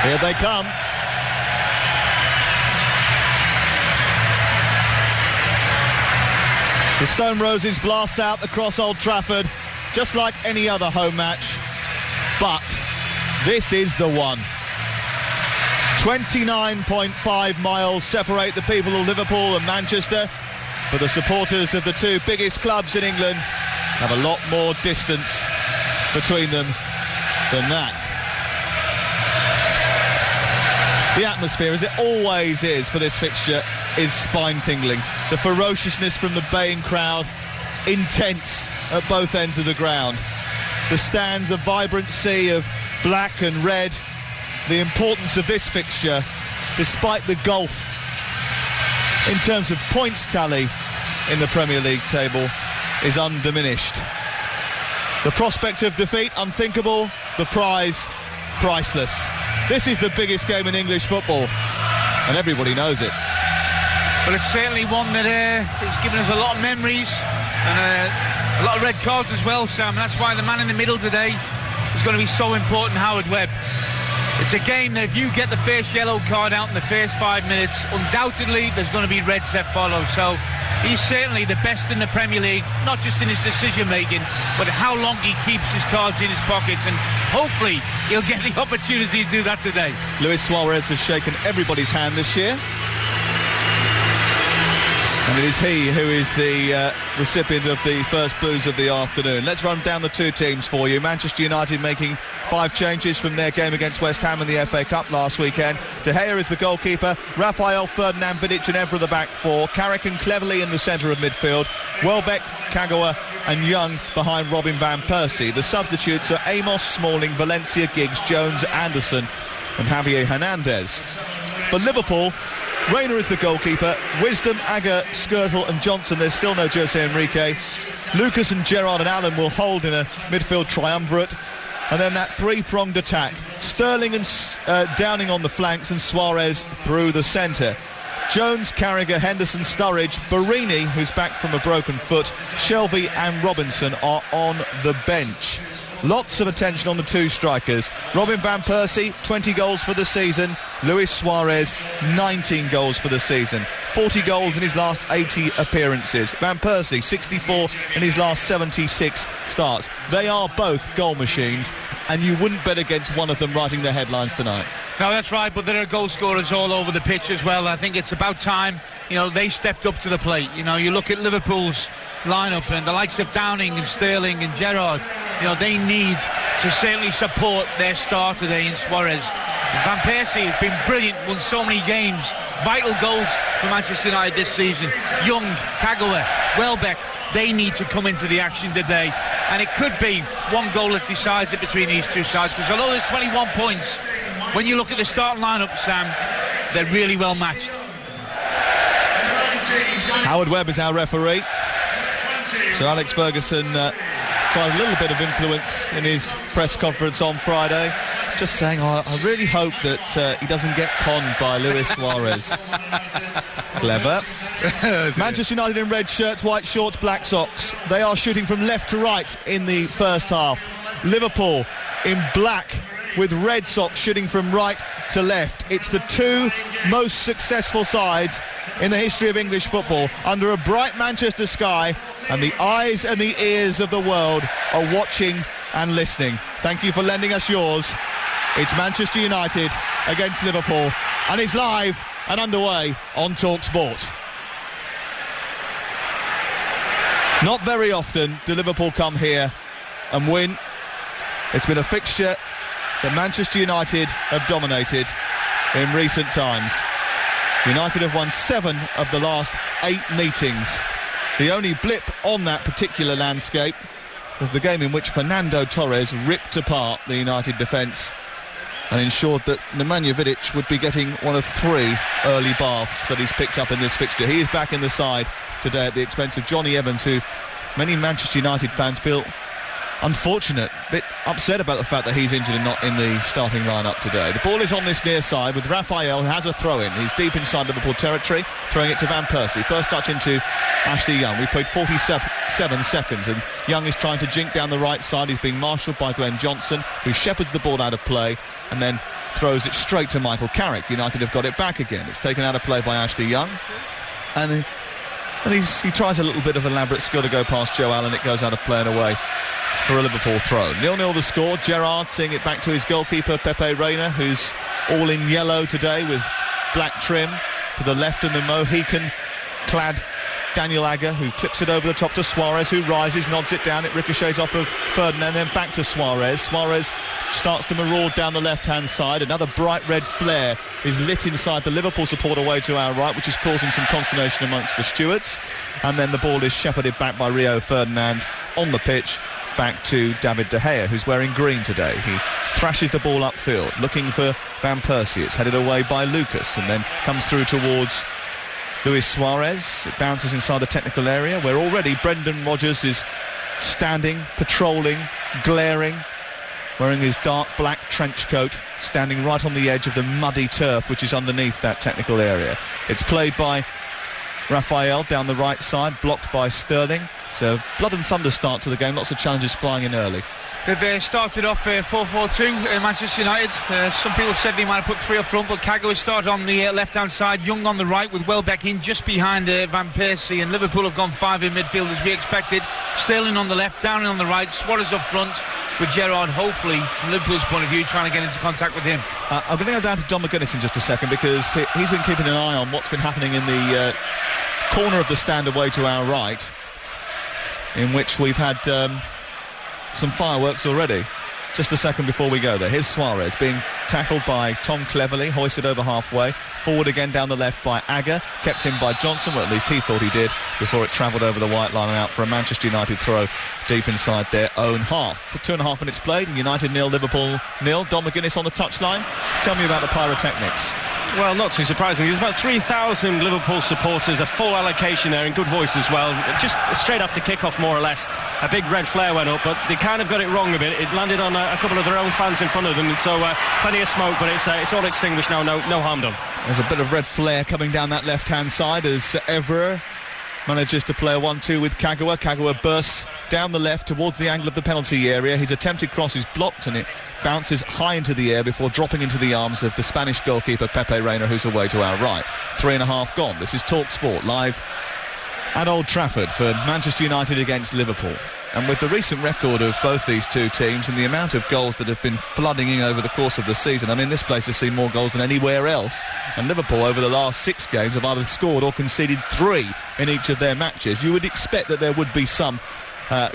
Here they come. The Stone Roses blast out across Old Trafford, just like any other home match. But this is the one. 29.5 miles separate the people of Liverpool and Manchester, but the supporters of the two biggest clubs in England have a lot more distance between them than that. The atmosphere, as it always is for this fixture, is spine-tingling. The ferociousness from the baying crowd, intense at both ends of the ground. The stands, a vibrant sea of black and red. The importance of this fixture, despite the gulf in terms of points tally in the Premier League table, is undiminished. The prospect of defeat, unthinkable. The prize, priceless. This is the biggest game in English football, and everybody knows it. Well, it's certainly one that has given us a lot of memories and a lot of red cards as well, Sam. That's why the man in the middle today is going to be so important, Howard Webb. It's a game that if you get the first yellow card out in the first 5 minutes, undoubtedly there's going to be reds that follow. So he's certainly the best in the Premier League, not just in his decision-making, but how long he keeps his cards in his pockets, and hopefully he'll get the opportunity to do that today. Luis Suarez has shaken everybody's hand this year, and it is he who is the recipient of the first booze of the afternoon. Let's run down the two teams for you. Manchester United making 5 changes from their game against West Ham in the FA Cup last weekend. De Gea is the goalkeeper. Rafael, Ferdinand, Vidic and Evra the back four. Carrick and Cleverley in the centre of midfield. Welbeck, Kagawa and Young behind Robin van Persie. The substitutes are Amos, Smalling, Valencia, Giggs, Jones, Anderson and Javier Hernandez. For Liverpool, Reina is the goalkeeper. Wisdom, Agger, Skirtle and Johnson. There's still no Jose Enrique. Lucas and Gerrard and Allen will hold in a midfield triumvirate. And then that three-pronged attack. Sterling and Downing on the flanks and Suarez through the centre. Jones, Carragher, Henderson, Sturridge, Barini, who's back from a broken foot, Shelby and Robinson are on the bench. Lots of attention on the two strikers. Robin van Persie, 20 goals for the season. Luis Suarez, 19 goals for the season. 40 goals in his last 80 appearances. Van Persie, 64 in his last 76 starts. They are both goal machines, and you wouldn't bet against one of them writing the headlines tonight. No, that's right, but there are goal scorers all over the pitch as well. I think it's about time, they stepped up to the plate. You look at Liverpool's lineup and the likes of Downing and Sterling and Gerrard, they need to certainly support their star today in Suarez. And Van Persie has been brilliant, won so many games, vital goals for Manchester United this season. Young, Kagawa, Welbeck, they need to come into the action today. And it could be one goal that decides it between these two sides, because although there's 21 points, when you look at the starting lineup, Sam, they're really well matched. Howard Webb is our referee. Sir Alex Ferguson tried a little bit of influence in his press conference on Friday, just saying, I really hope that he doesn't get conned by Luis Suarez. Clever. Manchester United in red shirts, white shorts, black socks. They are shooting from left to right in the first half. Liverpool in black with red socks shooting from right to left. It's the two most successful sides in the history of English football, under a bright Manchester sky, and the eyes and the ears of the world are watching and listening. Thank you for lending us yours. It's Manchester United against Liverpool, and it's live and underway on Talksport. Not very often do Liverpool come here and win. It's been a fixture that Manchester United have dominated in recent times. United have won 7 of the last 8 meetings. The only blip on that particular landscape was the game in which Fernando Torres ripped apart the United defence and ensured that Nemanja Vidic would be getting one of 3 early baths that he's picked up in this fixture. He is back in the side today at the expense of Johnny Evans, who many Manchester United fans feel unfortunate, a bit upset about the fact that he's injured and not in the starting lineup today. The ball is on this near side with Rafael, who has a throw-in. He's deep inside Liverpool territory, throwing it to Van Persie. First touch into Ashley Young. We've played 47 seconds, and Young is trying to jink down the right side. He's being marshalled by Glenn Johnson, who shepherds the ball out of play, and then throws it straight to Michael Carrick. United have got it back again. It's taken out of play by Ashley Young, and he tries a little bit of elaborate skill to go past Joe Allen. It goes out of play and away for a Liverpool throw. 0-0 the score. Gerrard seeing it back to his goalkeeper Pepe Reina, who's all in yellow today with black trim. To the left in the Mohican-clad Daniel Agger, who clips it over the top to Suarez, who rises, nods it down, it ricochets off of Ferdinand, then back to Suarez. Suarez starts to maraud down the left-hand side. Another bright red flare is lit inside the Liverpool support away to our right, which is causing some consternation amongst the stewards. And then the ball is shepherded back by Rio Ferdinand on the pitch, back to David De Gea, who's wearing green today. He thrashes the ball upfield, looking for Van Persie. It's headed away by Lucas, and then comes through towards Luis Suarez. It bounces inside the technical area, where already Brendan Rodgers is standing, patrolling, glaring, wearing his dark black trench coat, standing right on the edge of the muddy turf which is underneath that technical area. It's played by Raphael down the right side, blocked by Sterling. So blood and thunder start to the game, lots of challenges flying in early. They started off 4-4-2 Manchester United. Some people said they might have put three up front, but Kagawa started on the left-hand side, Young on the right with Welbeck in just behind Van Persie, and Liverpool have gone five in midfield as we expected. Sterling on the left, Downing on the right, Suarez up front, with Gerrard hopefully, from Liverpool's point of view, trying to get into contact with him. I'm going to go down to John McGuinness in just a second, because he's been keeping an eye on what's been happening in the corner of the stand away to our right, in which we've had some fireworks already. Just a second before we go there. Here's Suarez being tackled by Tom Cleverley, hoisted over halfway. Forward again down the left by Agger, kept in by Johnson, well at least he thought he did, before it travelled over the white line and out for a Manchester United throw deep inside their own half. For 2.5 minutes played, United 0, Liverpool 0. Don McGuinness on the touchline. Tell me about the pyrotechnics. Well, not too surprising. There's about 3,000 Liverpool supporters, a full allocation there in good voice as well. Just straight after kick-off, more or less, a big red flare went up, but they kind of got it wrong a bit. It landed on a couple of their own fans in front of them, and so plenty of smoke, but it's all extinguished now, no harm done. There's a bit of red flare coming down that left-hand side as Evra manages to play a 1-2 with Kagawa. Kagawa bursts down the left towards the angle of the penalty area. His attempted cross is blocked and it bounces high into the air before dropping into the arms of the Spanish goalkeeper Pepe Reina, who's away to our right. 3.5 gone. This is Talksport live at Old Trafford for Manchester United against Liverpool. And with the recent record of both these two teams and the amount of goals that have been flooding in over the course of the season, I mean, this place has seen more goals than anywhere else. And Liverpool, over the last 6 games, have either scored or conceded 3 in each of their matches. You would expect that there would be some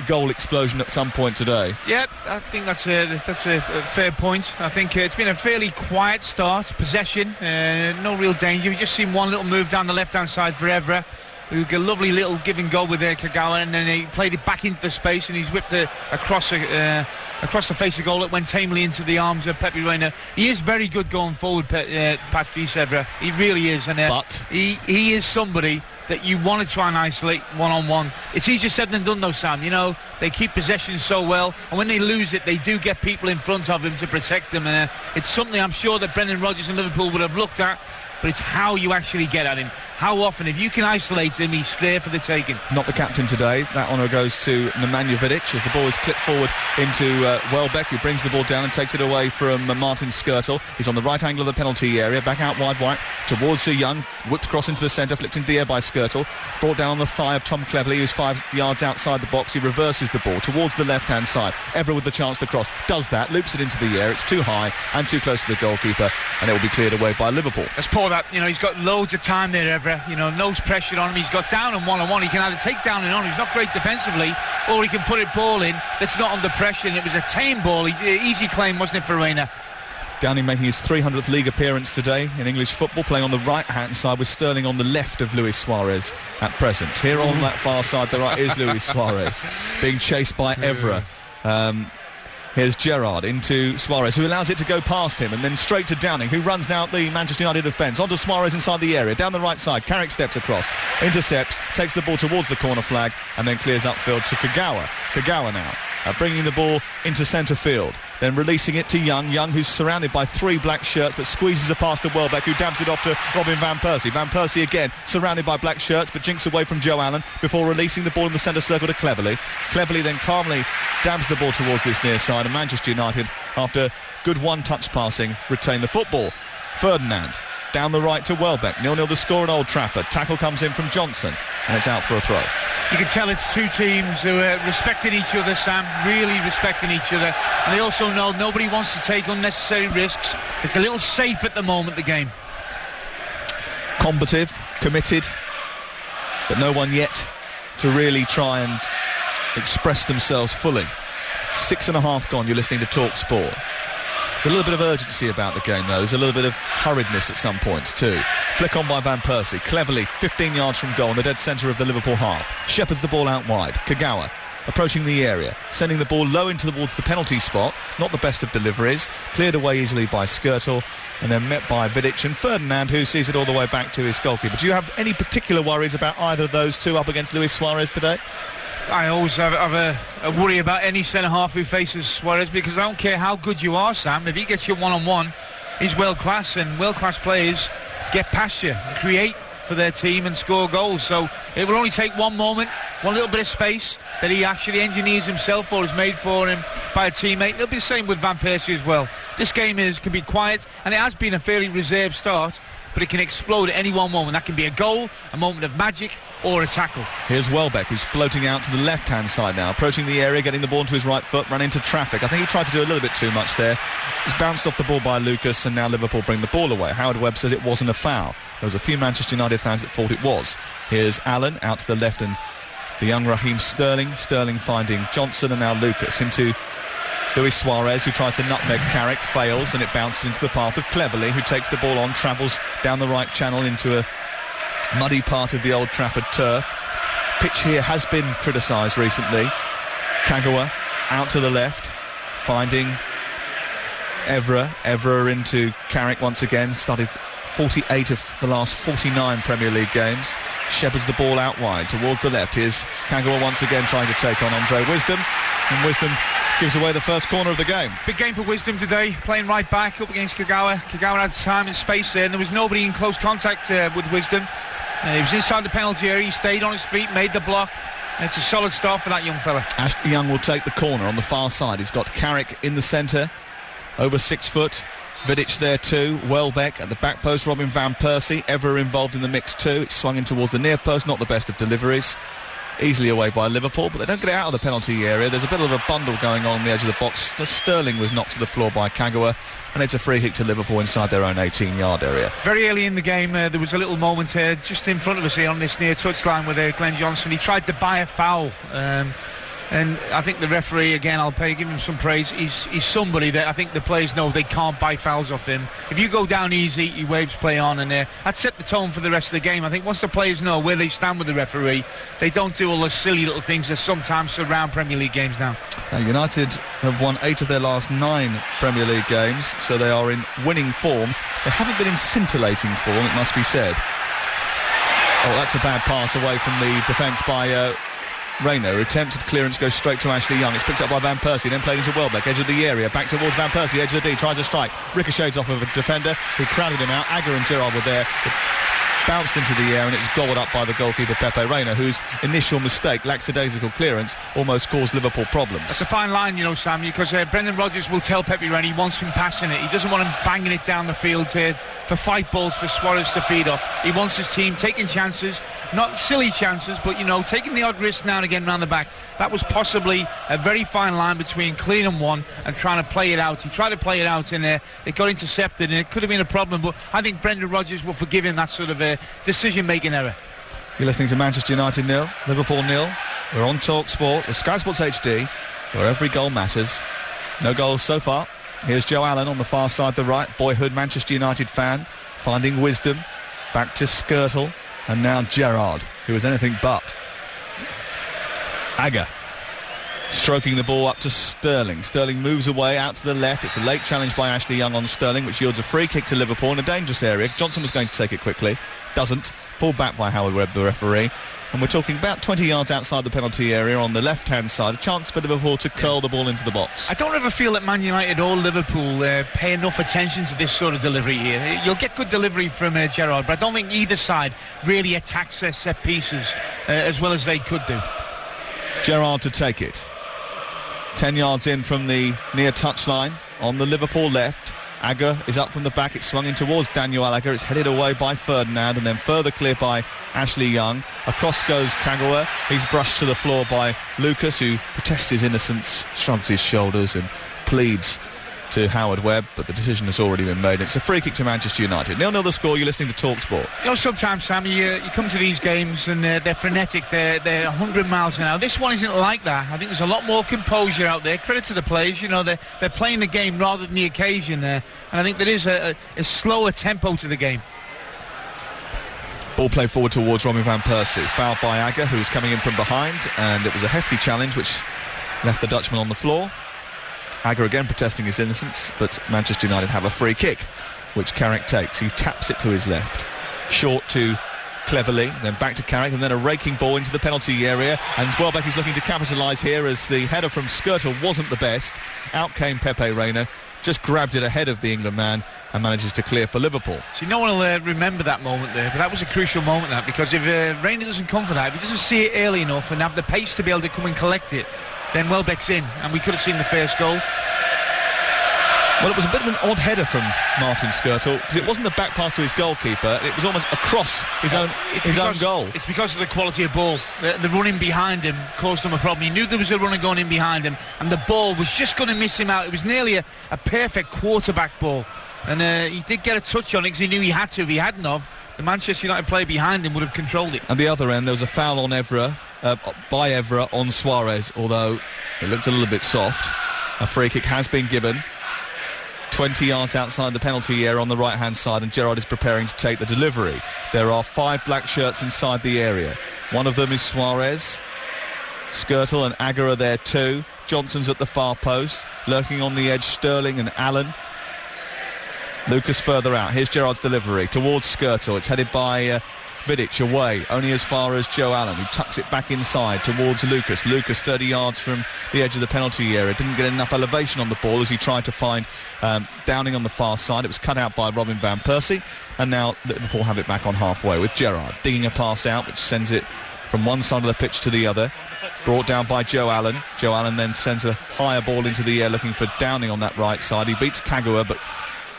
goal explosion at some point today. Yeah, I think that's a fair point. I think it's been a fairly quiet start. Possession, no real danger. We've just seen one little move down the left-hand side for Evra, who got a lovely little giving goal with Kagawa, and then he played it back into the space and he's whipped across the face of goal. It went tamely into the arms of Pepe Reina. He is very good going forward, Patrice Evra. He really is, and but he is somebody that you want to try and isolate one-on-one. It's easier said than done though, Sam. You know, they keep possession so well, and when they lose it, they do get people in front of him to protect them, and it's something I'm sure that Brendan Rodgers and Liverpool would have looked at, but it's how you actually get at him. How often, if you can isolate him, he's there for the taking. Not the captain today. That honour goes to Nemanja Vidic as the ball is clipped forward into Welbeck, who brings the ball down and takes it away from Martin Skirtle. He's on the right angle of the penalty area, back out wide towards Young, whipped cross into the centre, flicked into the air by Skirtle, brought down on the thigh of Tom Cleverley, who's 5 yards outside the box. He reverses the ball towards the left-hand side. Evra with the chance to cross, does that, loops it into the air. It's too high and too close to the goalkeeper, and it will be cleared away by Liverpool. Let's pour that. You know, he's got loads of time there, Evra. You know, no pressure on him. He's got down and one-on-one. He can either take down and on. He's not great defensively, or he can put a ball in that's not under pressure, and it was a tame ball. Easy claim, wasn't it, for Reina? Downing making his 300th league appearance today in English football, playing on the right-hand side with Sterling on the left of Luis Suarez at present. Here on that far side, the right is Luis Suarez, being chased by Evra. Here's Gerrard into Suarez, who allows it to go past him, and then straight to Downing, who runs now at the Manchester United defence. Onto Suarez inside the area, down the right side. Carrick steps across, intercepts, takes the ball towards the corner flag, and then clears upfield to Kagawa. Kagawa now bringing the ball into centre field, then releasing it to Young. Young, who's surrounded by 3 black shirts, but squeezes a pass to Welbeck, who dabs it off to Robin Van Persie. Van Persie again surrounded by black shirts, but jinks away from Joe Allen before releasing the ball in the centre circle to Cleverley. Cleverley then calmly dabs the ball towards this near side, and Manchester United, after good one-touch passing, retain the football. Ferdinand down the right to Welbeck. 0-0 the score at Old Trafford. Tackle comes in from Johnson, and it's out for a throw. You can tell it's two teams who are respecting each other, Sam, really respecting each other. And they also know nobody wants to take unnecessary risks. It's a little safe at the moment, the game. Combative, committed, but no one yet to really try and express themselves fully. 6.5 gone. You're listening to Talksport. There's a little bit of urgency about the game, though. There's a little bit of hurriedness at some points too. Flick on by Van Persie, cleverly 15 yards from goal in the dead centre of the Liverpool half. Shepherds the ball out wide. Kagawa approaching the area, sending the ball low towards the penalty spot. Not the best of deliveries. Cleared away easily by Skirtle, and then met by Vidic and Ferdinand, who sees it all the way back to his goalkeeper. Do you have any particular worries about either of those two up against Luis Suarez today? I always have a worry about any centre-half who faces Suarez, because I don't care how good you are, Sam. If he gets you one-on-one, he's world-class, and world-class players get past you, create for their team and score goals. So it will only take one moment, one little bit of space that he actually engineers himself or is made for him by a teammate. It'll be the same with Van Persie as well. This game can be quiet, and it has been a fairly reserved start, but it can explode at any one moment. That can be a goal, a moment of magic, or a tackle. Here's Welbeck, who's floating out to the left-hand side now, approaching the area, getting the ball into his right foot, run into traffic. I think he tried to do a little bit too much there. He's bounced off the ball by Lucas, and now Liverpool bring the ball away. Howard Webb says it wasn't a foul. There was a few Manchester United fans that thought it was. Here's Allen out to the left, and the young Raheem Sterling. Sterling finding Johnson, and now Lucas into Luis Suarez, who tries to nutmeg Carrick, fails, and it bounces into the path of Cleverley, who takes the ball on, travels down the right channel into a muddy part of the Old Trafford turf. Pitch here has been criticised recently. Kagawa out to the left, finding Evra into Carrick once again. Started 48 of the last 49 Premier League games. Shepherds the ball out wide towards the left. Here's Kagawa once again trying to take on Andre Wisdom, and Wisdom gives away the first corner of the game. Big game for Wisdom today, playing right back up against Kagawa. Kagawa had time and space there, and there was nobody in close contact with Wisdom. He was inside the penalty area, he stayed on his feet, made the block, and it's a solid start for that young fella. Ashley Young will take the corner on the far side. He's got Carrick in the centre, over 6 foot. Vidic there too. Welbeck at the back post. Robin Van Persie ever involved in the mix too. It's swung in towards the near post. Not the best of deliveries. Easily away by Liverpool, but they don't get it out of the penalty area. There's a bit of a bundle going on the edge of the box. Sterling was knocked to the floor by Kagawa, and it's a free kick to Liverpool inside their own 18-yard area. Very early in the game, there was a little moment here just in front of us here on this near touchline with Glenn Johnson. He tried to buy a foul, and I think the referee, again, give him some praise. He's somebody that I think the players know they can't buy fouls off him. If you go down easy, he waves play on, and that set the tone for the rest of the game. I think once the players know where they stand with the referee, they don't do all the silly little things that sometimes surround Premier League games now. United have won 8 of their last 9 Premier League games, so they are in winning form. They haven't been in scintillating form, it must be said. Oh, that's a bad pass away from the defence by Reina. Attempted clearance goes straight to Ashley Young. It's picked up by Van Persie, then played into Welbeck, edge of the area, back towards Van Persie, edge of the D, tries a strike, ricochets off of a defender who crowded him out. Agger and Gerrard were there. It bounced into the air, and it's goaled up by the goalkeeper Pepe Reina, whose initial mistake, lackadaisical clearance, almost caused Liverpool problems. It's a fine line, Sam, because Brendan Rodgers will tell Pepe Reina he wants him passing it. He doesn't want him banging it down the field here for fight balls for Suarez to feed off. He wants his team taking chances, not silly chances, but taking the odd risk now and again round the back. That was possibly a very fine line between clean and one and trying to play it out. He tried to play it out in there. It got intercepted, and it could have been a problem, but I think Brendan Rodgers will forgive him that sort of decision-making error. You're listening to Manchester United 0, Liverpool 0. We're on Talksport with Sky Sports HD, where every goal matters. No goals so far. Here's Joe Allen on the far side, the right, boyhood Manchester United fan, finding Wisdom, back to Skirtle, and now Gerrard, who is anything but. Agger stroking the ball up to Sterling. Sterling moves away out to the left. It's a late challenge by Ashley Young on Sterling, which yields a free kick to Liverpool in a dangerous area. Johnson was going to take it quickly, doesn't. Pulled back by Howard Webb, the referee. And we're talking about 20 yards outside the penalty area on the left-hand side. A chance for Liverpool to curl the ball into the box. I don't ever feel that Man United or Liverpool pay enough attention to this sort of delivery here. You'll get good delivery from Gerrard, but I don't think either side really attacks their set pieces as well as they could do. Gerrard to take it. 10 yards in from the near touchline. on the Liverpool left. Agger is up from the back. It's swung in towards Daniel Agger. It's headed away by Ferdinand and then further clear by Ashley Young. Across goes Kagawa. He's brushed to the floor by Lucas, who protests his innocence, shrugs his shoulders and pleads to Howard Webb, but the decision has already been made. It's a free kick to Manchester United. 0-0 the score. You're listening to Talksport. You know, sometimes, Sam, you come to these games and they're frenetic. They're 100 miles an hour. This one isn't like that. I think there's a lot more composure out there. Credit to the players. You know, they're playing the game rather than the occasion there. And I think there is a slower tempo to the game. Ball played forward towards Robin van Persie. Fouled by Agger, who's coming in from behind, and it was a hefty challenge which left the Dutchman on the floor. Agger again protesting his innocence, but Manchester United have a free kick, which Carrick takes. He taps it to his left. Short to Cleverly, then back to Carrick, and then a raking ball into the penalty area. And Welbeck is looking to capitalise here as the header from Skirtle wasn't the best. Out came Pepe Reina, just grabbed it ahead of the England man and manages to clear for Liverpool. See, no one will remember that moment there, but that was a crucial moment, that, because if Reina doesn't come for that, if he doesn't see it early enough and have the pace to be able to come and collect it, then Welbeck's in, and we could have seen the first goal. Well, it was a bit of an odd header from Martin Skirtle, because it wasn't the back pass to his goalkeeper, it was almost across his own goal. It's because of the quality of ball. The running behind him caused him a problem. He knew there was a runner going in behind him, and the ball was just going to miss him out. It was nearly a perfect quarterback ball, and he did get a touch on it because he knew he had to. If he hadn't have, the Manchester United player behind him would have controlled it. At the other end, there was a foul on Evra, by Evra on Suarez, although it looked a little bit soft. A free kick has been given 20 yards outside the penalty area on the right hand side, and Gerrard is preparing to take the delivery. There are 5 black shirts inside the area. One of them is Suarez. Skirtle and Agger are there too. Johnson's at the far post, lurking on the edge Sterling and Allen. Lucas further out. Here's Gerrard's delivery towards Skirtle. It's headed by Vidic away, only as far as Joe Allen, who tucks it back inside towards Lucas. Lucas 30 yards from the edge of the penalty area. Didn't get enough elevation on the ball as he tried to find Downing on the far side. It was cut out by Robin van Persie, and now Liverpool have it back on halfway with Gerrard digging a pass out, which sends it from one side of the pitch to the other. Brought down by Joe Allen. Joe Allen then sends a higher ball into the air looking for Downing on that right side. He beats Kagawa, but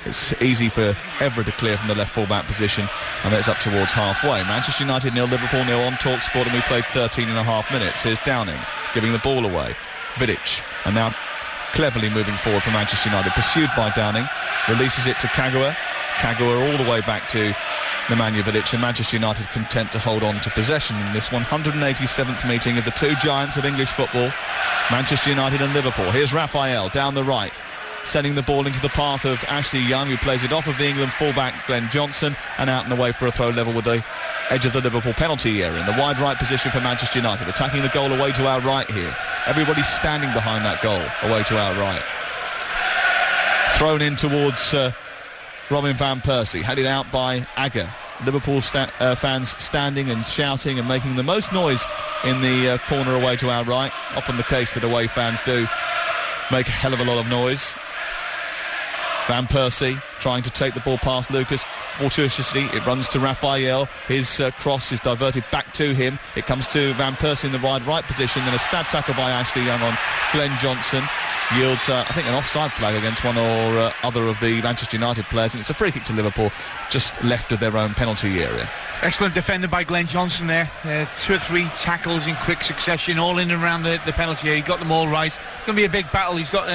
it's easy for Evra to clear from the left full-back position, and it's up towards halfway. Manchester United 0, Liverpool 0 on Talksport, and we played 13 and a half minutes. Here's Downing giving the ball away. Vidic, and now cleverly moving forward for Manchester United, pursued by Downing, releases it to Kagawa. Kagawa all the way back to Nemanja Vidic, and Manchester United content to hold on to possession in this 187th meeting of the two giants of English football, Manchester United and Liverpool. Here's Raphael down the right, sending the ball into the path of Ashley Young, who plays it off of the England fullback Glenn Johnson, and out and away for a throw level with the edge of the Liverpool penalty area in the wide right position for Manchester United, attacking the goal away to our right here. Everybody's standing behind that goal away to our right. Thrown in towards Robin van Persie, headed out by Agger. Liverpool fans standing and shouting and making the most noise in the corner away to our right. Often the case that away fans do make a hell of a lot of noise. Van Persie trying to take the ball past Lucas. Fortuitously, it runs to Raphael. His cross is diverted back to him. It comes to Van Persie in the wide right position. Then a stab tackle by Ashley Young on Glenn Johnson. Yields, I think, an offside flag against one or other of the Manchester United players. And it's a free kick to Liverpool, just left of their own penalty area. Excellent defender by Glenn Johnson there. 2 or 3 tackles in quick succession, all in and around the penalty area. He got them all right. It's going to be a big battle. He's got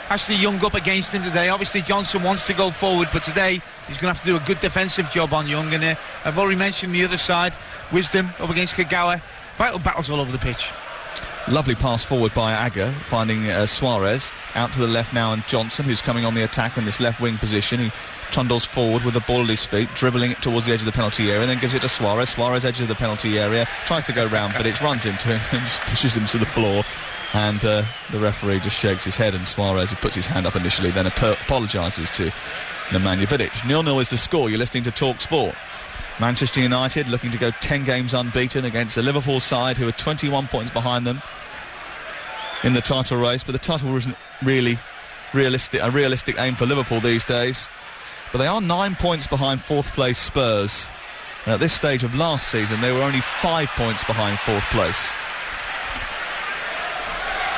Ashley Young up against him today. Obviously, Johnson wants to go forward, but today he's going to have to do a good defensive job on Young. And I've already mentioned the other side, Wisdom up against Kagawa. Vital battles all over the pitch. Lovely pass forward by Agger, finding Suarez. Out to the left now, and Johnson, who's coming on the attack in this left wing position. He trundles forward with the ball at his feet, dribbling it towards the edge of the penalty area, and then gives it to Suarez. Suarez, edge of the penalty area, tries to go round, but it runs into him and just pushes him to the floor. And the referee just shakes his head, and Suarez, who puts his hand up initially, then apologises to Nemanja Vidic. 0-0 is the score. You're listening to Talk Sport. Manchester United looking to go 10 games unbeaten against the Liverpool side, who are 21 points behind them in the title race, but the title isn't really a realistic aim for Liverpool these days. But they are 9 points behind fourth place Spurs, and at this stage of last season they were only 5 points behind fourth place.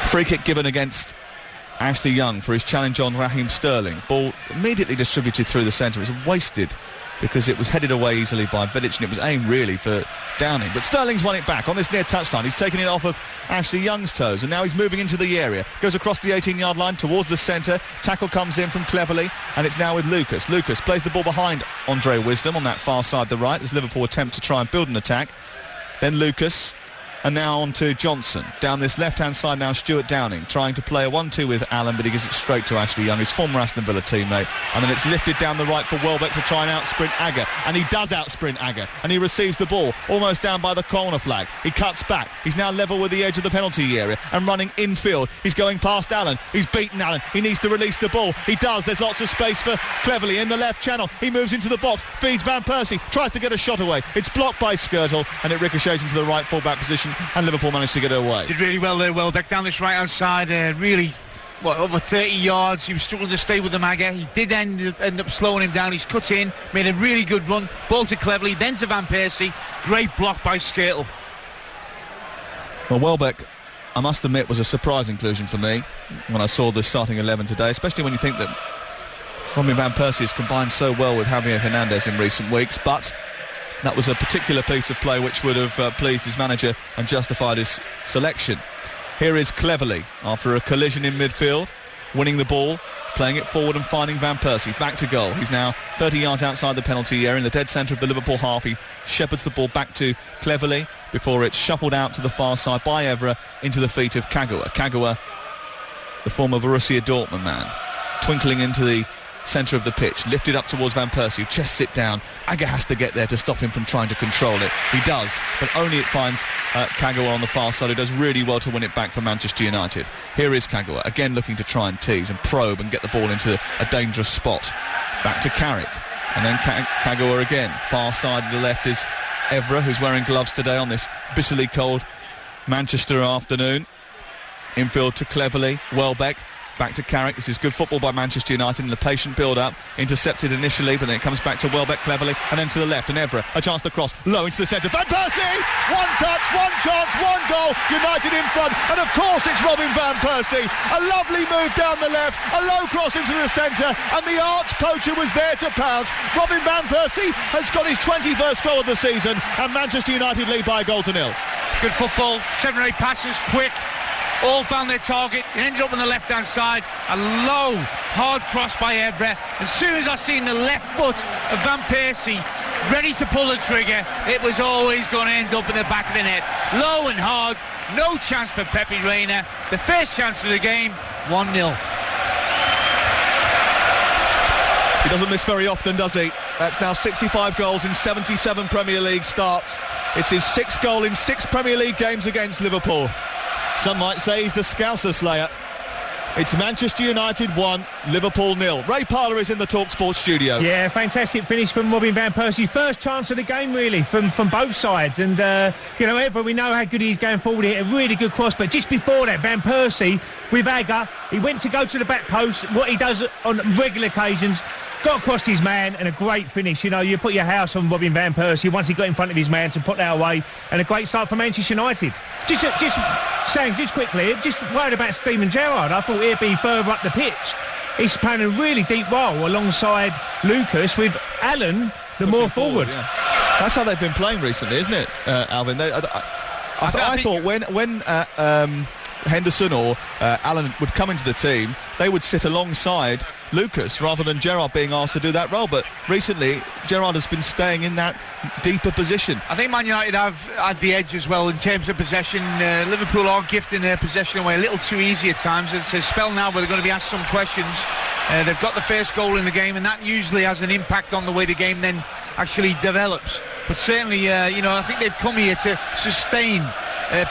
Free kick given against Ashley Young for his challenge on Raheem Sterling. Ball immediately distributed through the centre. It was wasted because it was headed away easily by Vidic, and it was aimed really for Downing. But Sterling's won it back on this near touchline. He's taken it off of Ashley Young's toes, and now he's moving into the area. Goes across the 18-yard line towards the centre. Tackle comes in from Cleverley, and it's now with Lucas. Lucas plays the ball behind Andre Wisdom on that far side, the right, as Liverpool attempt to try and build an attack. Then Lucas, and now on to Johnson. Down this left-hand side now, Stuart Downing trying to play a 1-2 with Allen, but he gives it straight to Ashley Young, his former Aston Villa teammate. And then it's lifted down the right for Welbeck to try and out-sprint Agger. And he does out-sprint Agger. And he receives the ball almost down by the corner flag. He cuts back. He's now level with the edge of the penalty area and running infield. He's going past Allen. He's beaten Allen. He needs to release the ball. He does. There's lots of space for Cleverley in the left channel. He moves into the box, feeds Van Persie, tries to get a shot away. It's blocked by Skirtle, and it ricochets into the right full-back position, and Liverpool managed to get it away. Did really well there, Welbeck, down this right-hand side, really, over 30 yards. He was struggling to stay with the Magger. He did end up slowing him down. He's cut in, made a really good run, ball to Cleverley, then to Van Persie. Great block by Skirtle. Well, Welbeck, I must admit, was a surprise inclusion for me when I saw the starting 11 today, especially when you think that Robin Van Persie has combined so well with Javier Hernandez in recent weeks, but that was a particular piece of play which would have pleased his manager and justified his selection. Here is Cleverley after a collision in midfield, winning the ball, playing it forward and finding Van Persie back to goal. He's now 30 yards outside the penalty area in the dead centre of the Liverpool half. He shepherds the ball back to Cleverley before it's shuffled out to the far side by Evra into the feet of Kagawa. Kagawa, the former Borussia Dortmund man, twinkling into the centre of the pitch, lifted up towards Van Persie, chests it down. Agger has to get there to stop him from trying to control it. He does, but only it finds Kagawa on the far side, who does really well to win it back for Manchester United. Here is Kagawa, again looking to try and tease and probe and get the ball into a dangerous spot. Back to Carrick, and then Kagawa again. Far side of the left is Evra, who's wearing gloves today on this bitterly cold Manchester afternoon. Infield to Cleverley, Welbeck. Back to Carrick. This is good football by Manchester United in the patient build-up. Intercepted initially, but then it comes back to Welbeck, Cleverley, and then to the left. And Evra, a chance to cross low into the centre. Van Persie! One touch, one chance, one goal. United in front. And of course it's Robin Van Persie. A lovely move down the left, a low cross into the centre, and the arch poacher was there to pounce. Robin Van Persie has got his 21st goal of the season, and Manchester United lead by a goal to nil. Good football, 7 or 8 passes, quick. All found their target. It ended up on the left-hand side. A low, hard cross by Evra. As soon as I seen the left foot of Van Persie ready to pull the trigger, it was always going to end up in the back of the net. Low and hard. No chance for Pepe Reina. The first chance of the game, 1-0. He doesn't miss very often, does he? That's now 65 goals in 77 Premier League starts. It's his 6th goal in 6 Premier League games against Liverpool. Some might say he's the Scouser slayer. It's Manchester United 1, Liverpool 0. Ray Parlour is in the Talksport studio. Yeah, fantastic finish from Robin Van Persie. First chance of the game, really, from both sides. And, Evra, we know how good he's going forward here. A really good cross. But just before that, Van Persie, with Agger, he went to go to the back post, what he does on regular occasions. Got across his man, and a great finish. You put your house on Robin Van Persie once he got in front of his man to put that away, and a great start for Manchester United. Just quickly, just worried about Steven Gerrard. I thought he'd be further up the pitch. He's playing a really deep role alongside Lucas, with Allen the more forward. Yeah. That's how they've been playing recently, isn't it, Alvin? I thought when Henderson or Allen would come into the team, they would sit alongside Lucas rather than Gerrard being asked to do that role. But recently Gerrard has been staying in that deeper position. I think Man United have had the edge as well in terms of possession. Liverpool are gifting their possession away a little too easy at times. It's a spell now where they're going to be asked some questions. They've got the first goal in the game, and that usually has an impact on the way the game then actually develops. But certainly I think they've come here to sustain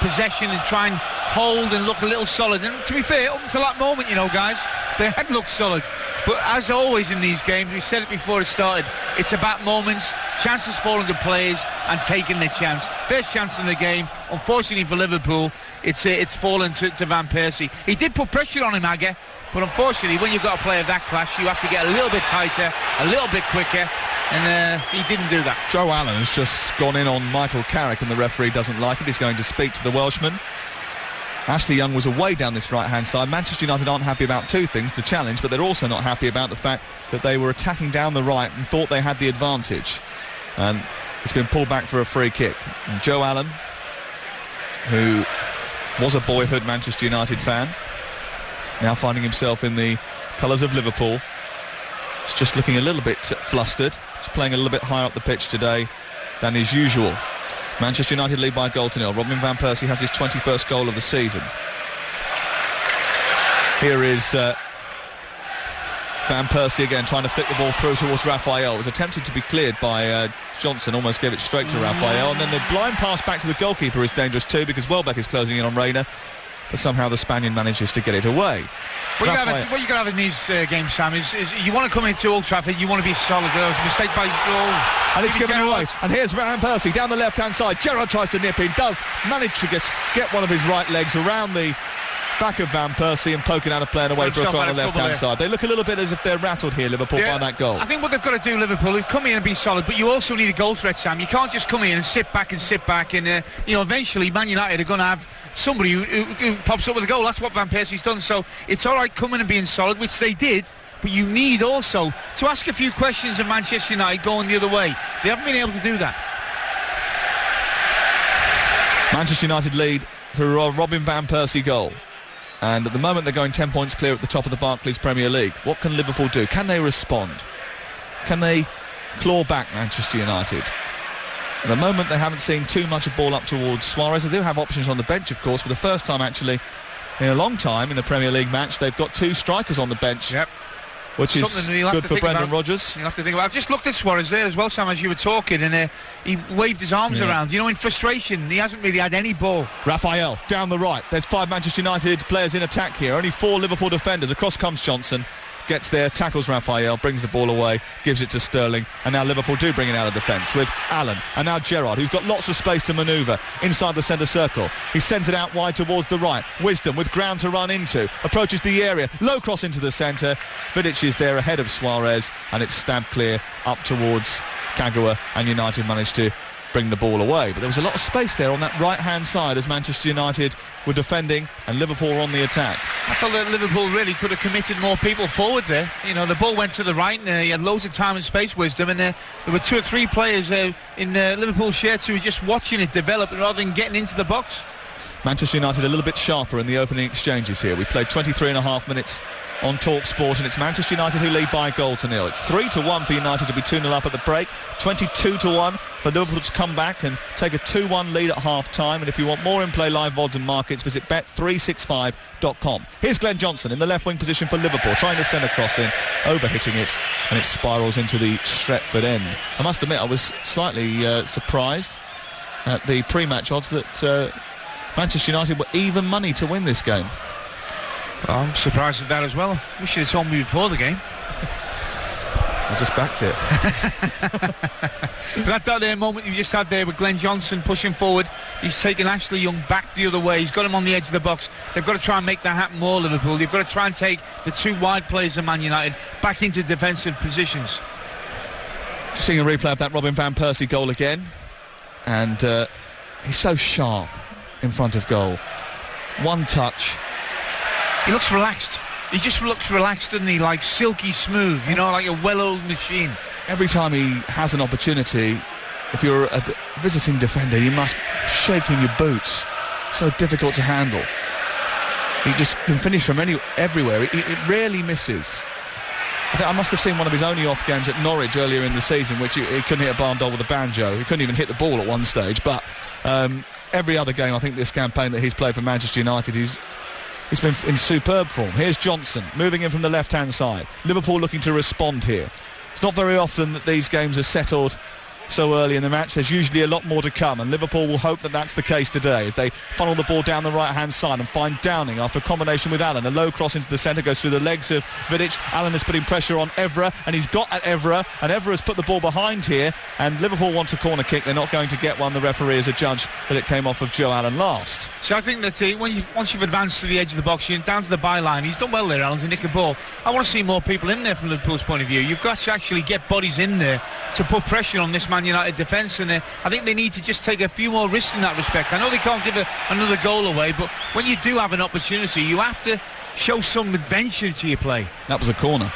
possession and try and hold and look a little solid. And to be fair, up until that moment, guys, they had looked solid. But as always in these games, we said it before it started, it's about moments, chances falling to players and taking the chance. First chance in the game, unfortunately for Liverpool, it's fallen to Van Persie. He did put pressure on him, Agger, but unfortunately when you've got a player of that class, you have to get a little bit tighter, a little bit quicker, and he didn't do that. Joe Allen has just gone in on Michael Carrick, and the referee doesn't like it. He's going to speak to the Welshman. Ashley Young was away down this right-hand side. Manchester United aren't happy about two things, the challenge, but they're also not happy about the fact that they were attacking down the right and thought they had the advantage. And it's been pulled back for a free kick. And Joe Allen, who was a boyhood Manchester United fan, now finding himself in the colours of Liverpool. He's just looking a little bit flustered. He's playing a little bit higher up the pitch today than is usual. Manchester United lead by a goal to nil. Robin van Persie has his 21st goal of the season. Here is Van Persie again trying to flick the ball through towards Raphael. It was attempted to be cleared by Johnson, almost gave it straight to Raphael, and then the blind pass back to the goalkeeper is dangerous too, because Welbeck is closing in on Reina, but somehow the Spaniard manages to get it away. What you got to have in these games, Sam, is you want to come into Old Trafford, you want to be solid. There was a mistake by and it's given away. And here's Van Persie down the left-hand side. Gerrard tries to nip in, does manage to get one of his right legs around the back of Van Persie and poking out a player away for a throw on the left-hand side. They look a little bit as if they're rattled here, Liverpool, by that goal. I think what they've got to do, Liverpool, is come in and be solid, but you also need a goal threat, Sam. You can't just come in and sit back and eventually Man United are going to have somebody who pops up with a goal. That's what Van Persie's done. So it's all right coming and being solid, which they did, but you need also to ask a few questions of Manchester United going the other way. They haven't been able to do that. Manchester United lead through a Robin van Persie goal. And at the moment they're going 10 points clear at the top of the Barclays Premier League. What can Liverpool do? Can they respond? Can they claw back Manchester United? At the moment they haven't seen too much of ball up towards Suarez. They do have options on the bench, of course. For the first time actually in a long time in the Premier League match, they've got two strikers on the bench. Yep. Which is good for Brendan Rodgers. You'll have to think about. I've just looked at Suarez there as well, Sam, as you were talking, and he waved his arms around. You know, in frustration, he hasn't really had any ball. Raphael down the right. There's 5 Manchester United players in attack here. Only 4 Liverpool defenders. Across comes Johnson. Gets there, tackles Raphael, brings the ball away, gives it to Sterling, and now Liverpool do bring it out of defence with Allen, and now Gerrard, who's got lots of space to manoeuvre inside the centre circle. He sends it out wide towards the right. Wisdom with ground to run into, approaches the area, low cross into the centre. Vidic is there ahead of Suarez, and it's stabbed clear up towards Kagawa, and United managed to bring the ball away. But there was a lot of space there on that right-hand side as Manchester United were defending and Liverpool were on the attack. I thought that Liverpool really could have committed more people forward there. You know, the ball went to the right and he had loads of time and space, Wisdom, and there were 2 or 3 players in Liverpool's shirts who were just watching it develop rather than getting into the box. Manchester United a little bit sharper in the opening exchanges here. We played 23.5 minutes on Talksport, and it's Manchester United who lead by a goal to nil. It's 3-1 for United to be 2-0 up at the break, 22-1 for Liverpool to come back and take a 2-1 lead at half-time. And if you want more in-play live odds and markets, visit bet365.com. Here's Glenn Johnson in the left-wing position for Liverpool, trying to send a cross in, overhitting it, and it spirals into the Stretford end. I must admit, I was slightly surprised at the pre-match odds that Manchester United were even money to win this game. Well, I'm surprised at that as well. You should have told me before the game. I just backed it. that moment you just had there with Glenn Johnson pushing forward, he's taken Ashley Young back the other way. He's got him on the edge of the box. They've got to try and make that happen more, Liverpool. They've got to try and take the 2 wide players of Man United back into defensive positions. Seeing a replay of that Robin van Persie goal again, and he's so sharp in front of goal. One touch. He looks relaxed. He just looks relaxed, doesn't he? Like silky smooth, you know, like a well-oiled machine. Every time he has an opportunity, if you're a visiting defender, you must shake in your boots. So difficult to handle. He just can finish from everywhere. It rarely misses. I must have seen one of his only off games at Norwich earlier in the season, which he couldn't hit a barn doll with a banjo. He couldn't even hit the ball at one stage. But every other game, I think, this campaign that he's played for Manchester United, he's been in superb form. Here's Johnson moving in from the left-hand side. Liverpool looking to respond here. It's not very often that these games are settled so early in the match. There's usually a lot more to come, and Liverpool will hope that that's the case today as they funnel the ball down the right-hand side and find Downing after a combination with Allen. A low cross into the centre goes through the legs of Vidic. Allen is putting pressure on Evra, and he's got at Evra, and Evra has put the ball behind here, and Liverpool want a corner kick. They're not going to get one. The referee has adjudged that it came off of Joe Allen last. So I think that once you've advanced to the edge of the box, you're down to the byline. He's done well there, Allen, to nick a ball. I want to see more people in there from Liverpool's point of view. You've got to actually get bodies in there to put pressure on this Man United defence, and I think they need to just take a few more risks in that respect. I know they can't give another goal away, but when you do have an opportunity, you have to show some adventure to your play. That was a corner.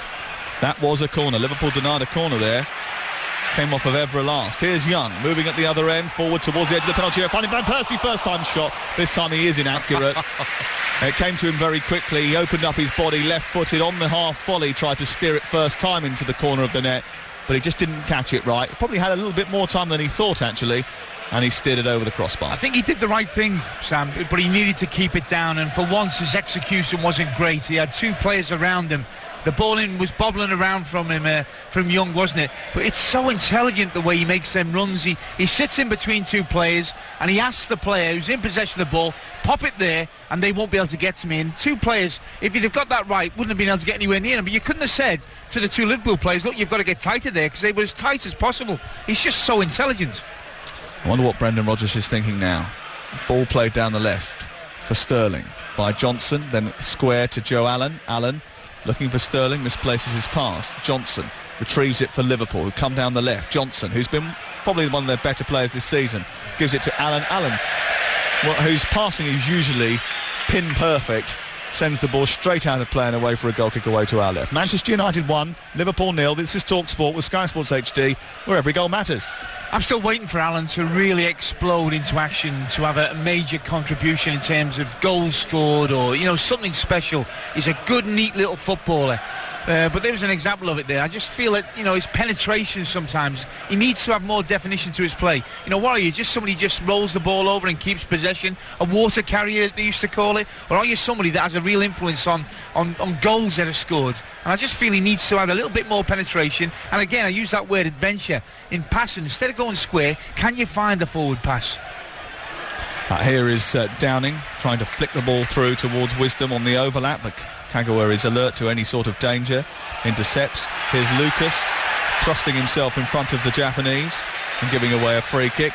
That was a corner. Liverpool denied a corner there. Came off of Evra last. Here's Young moving at the other end, forward towards the edge of the penalty area, finding Van Persie, first time shot. This time he is inaccurate. It came to him very quickly. He opened up his body, left-footed on the half volley, tried to steer it first time into the corner of the net, but he just didn't catch it right. Probably had a little bit more time than he thought, actually, and he steered it over the crossbar. I think he did the right thing, Sam, but he needed to keep it down, and for once his execution wasn't great. He had two players around him. The ball was bobbling around from him, from Young, wasn't it? But it's so intelligent the way he makes them runs. He sits in between two players and he asks the player who's in possession of the ball, pop it there and they won't be able to get to me. And two players, if you'd have got that right, wouldn't have been able to get anywhere near him. But you couldn't have said to the two Liverpool players, look, you've got to get tighter there, because they were as tight as possible. He's just so intelligent. I wonder what Brendan Rodgers is thinking now. Ball played down the left for Sterling by Johnson, then square to Joe Allen. Allen looking for Sterling, misplaces his pass. Johnson retrieves it for Liverpool, who come down the left. Johnson, who's been probably one of their better players this season, gives it to Allen. Allen, whose passing is usually pin perfect, sends the ball straight out of play and away for a goal kick away to our left. Manchester United 1, Liverpool 0. This is Talksport with Sky Sports HD, where every goal matters. I'm still waiting for Alan to really explode into action, to have a major contribution in terms of goals scored or, something special. He's a good, neat little footballer. But there was an example of it there. I just feel that, his penetration sometimes, he needs to have more definition to his play. What are you? Just somebody who just rolls the ball over and keeps possession? A water carrier, they used to call it? Or are you somebody that has a real influence on goals that are scored? And I just feel he needs to add a little bit more penetration. And again, I use that word adventure in passing. Instead of going square, can you find a forward pass? Here is Downing trying to flick the ball through towards Wisdom on the overlap, but Kagawa is alert to any sort of danger, intercepts. Here's Lucas thrusting himself in front of the Japanese and giving away a free kick,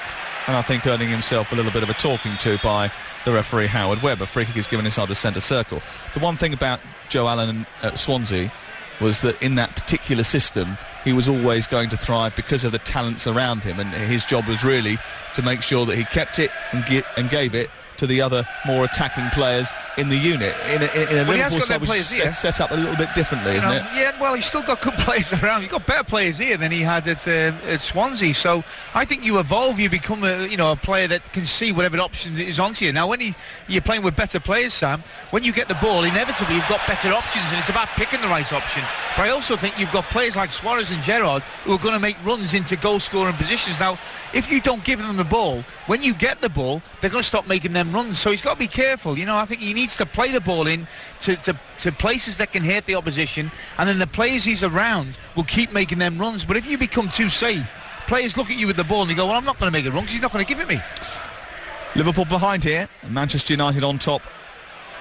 and I think earning himself a little bit of a talking to by the referee Howard Webb. A free kick is given inside the centre circle. The one thing about Joe Allen at Swansea was that in that particular system he was always going to thrive because of the talents around him, and his job was really to make sure that he kept it and gave it to the other more attacking players in the unit. In a Liverpool side was set up a little bit differently, isn't it? Yeah, well, he's still got good players around. He's got better players here than he had at Swansea. So I think you evolve, you become a player that can see whatever option is onto you. Now, when you're playing with better players, Sam, when you get the ball, inevitably you've got better options, and it's about picking the right option. But I also think you've got players like Suarez and Gerrard who are going to make runs into goal-scoring positions. Now, if you don't give them the ball, when you get the ball, they're going to stop making them runs. So he's got to be careful. I think he needs to play the ball in to places that can hurt the opposition, and then the players he's around will keep making them runs. But if you become too safe, players look at you with the ball and they go, well, I'm not going to make a run because he's not going to give it me. Liverpool behind here, and Manchester United on top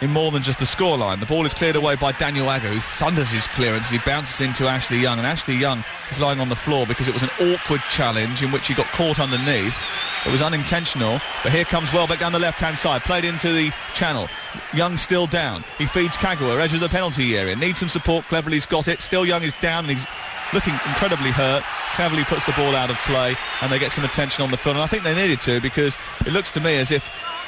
in more than just the scoreline. The ball is cleared away by Daniel Agger, who thunders his clearance. He bounces into Ashley Young, and Ashley Young is lying on the floor because it was an awkward challenge in which he got caught underneath. It was unintentional, but here comes Welbeck down the left-hand side, played into the channel. Young still down. He feeds Kagawa, edge of the penalty area. Needs some support, cleverly he's got it. Still Young is down, and he's looking incredibly hurt. Cleverly puts the ball out of play, and they get some attention on the field. And I think they needed to, because it looks to me as if,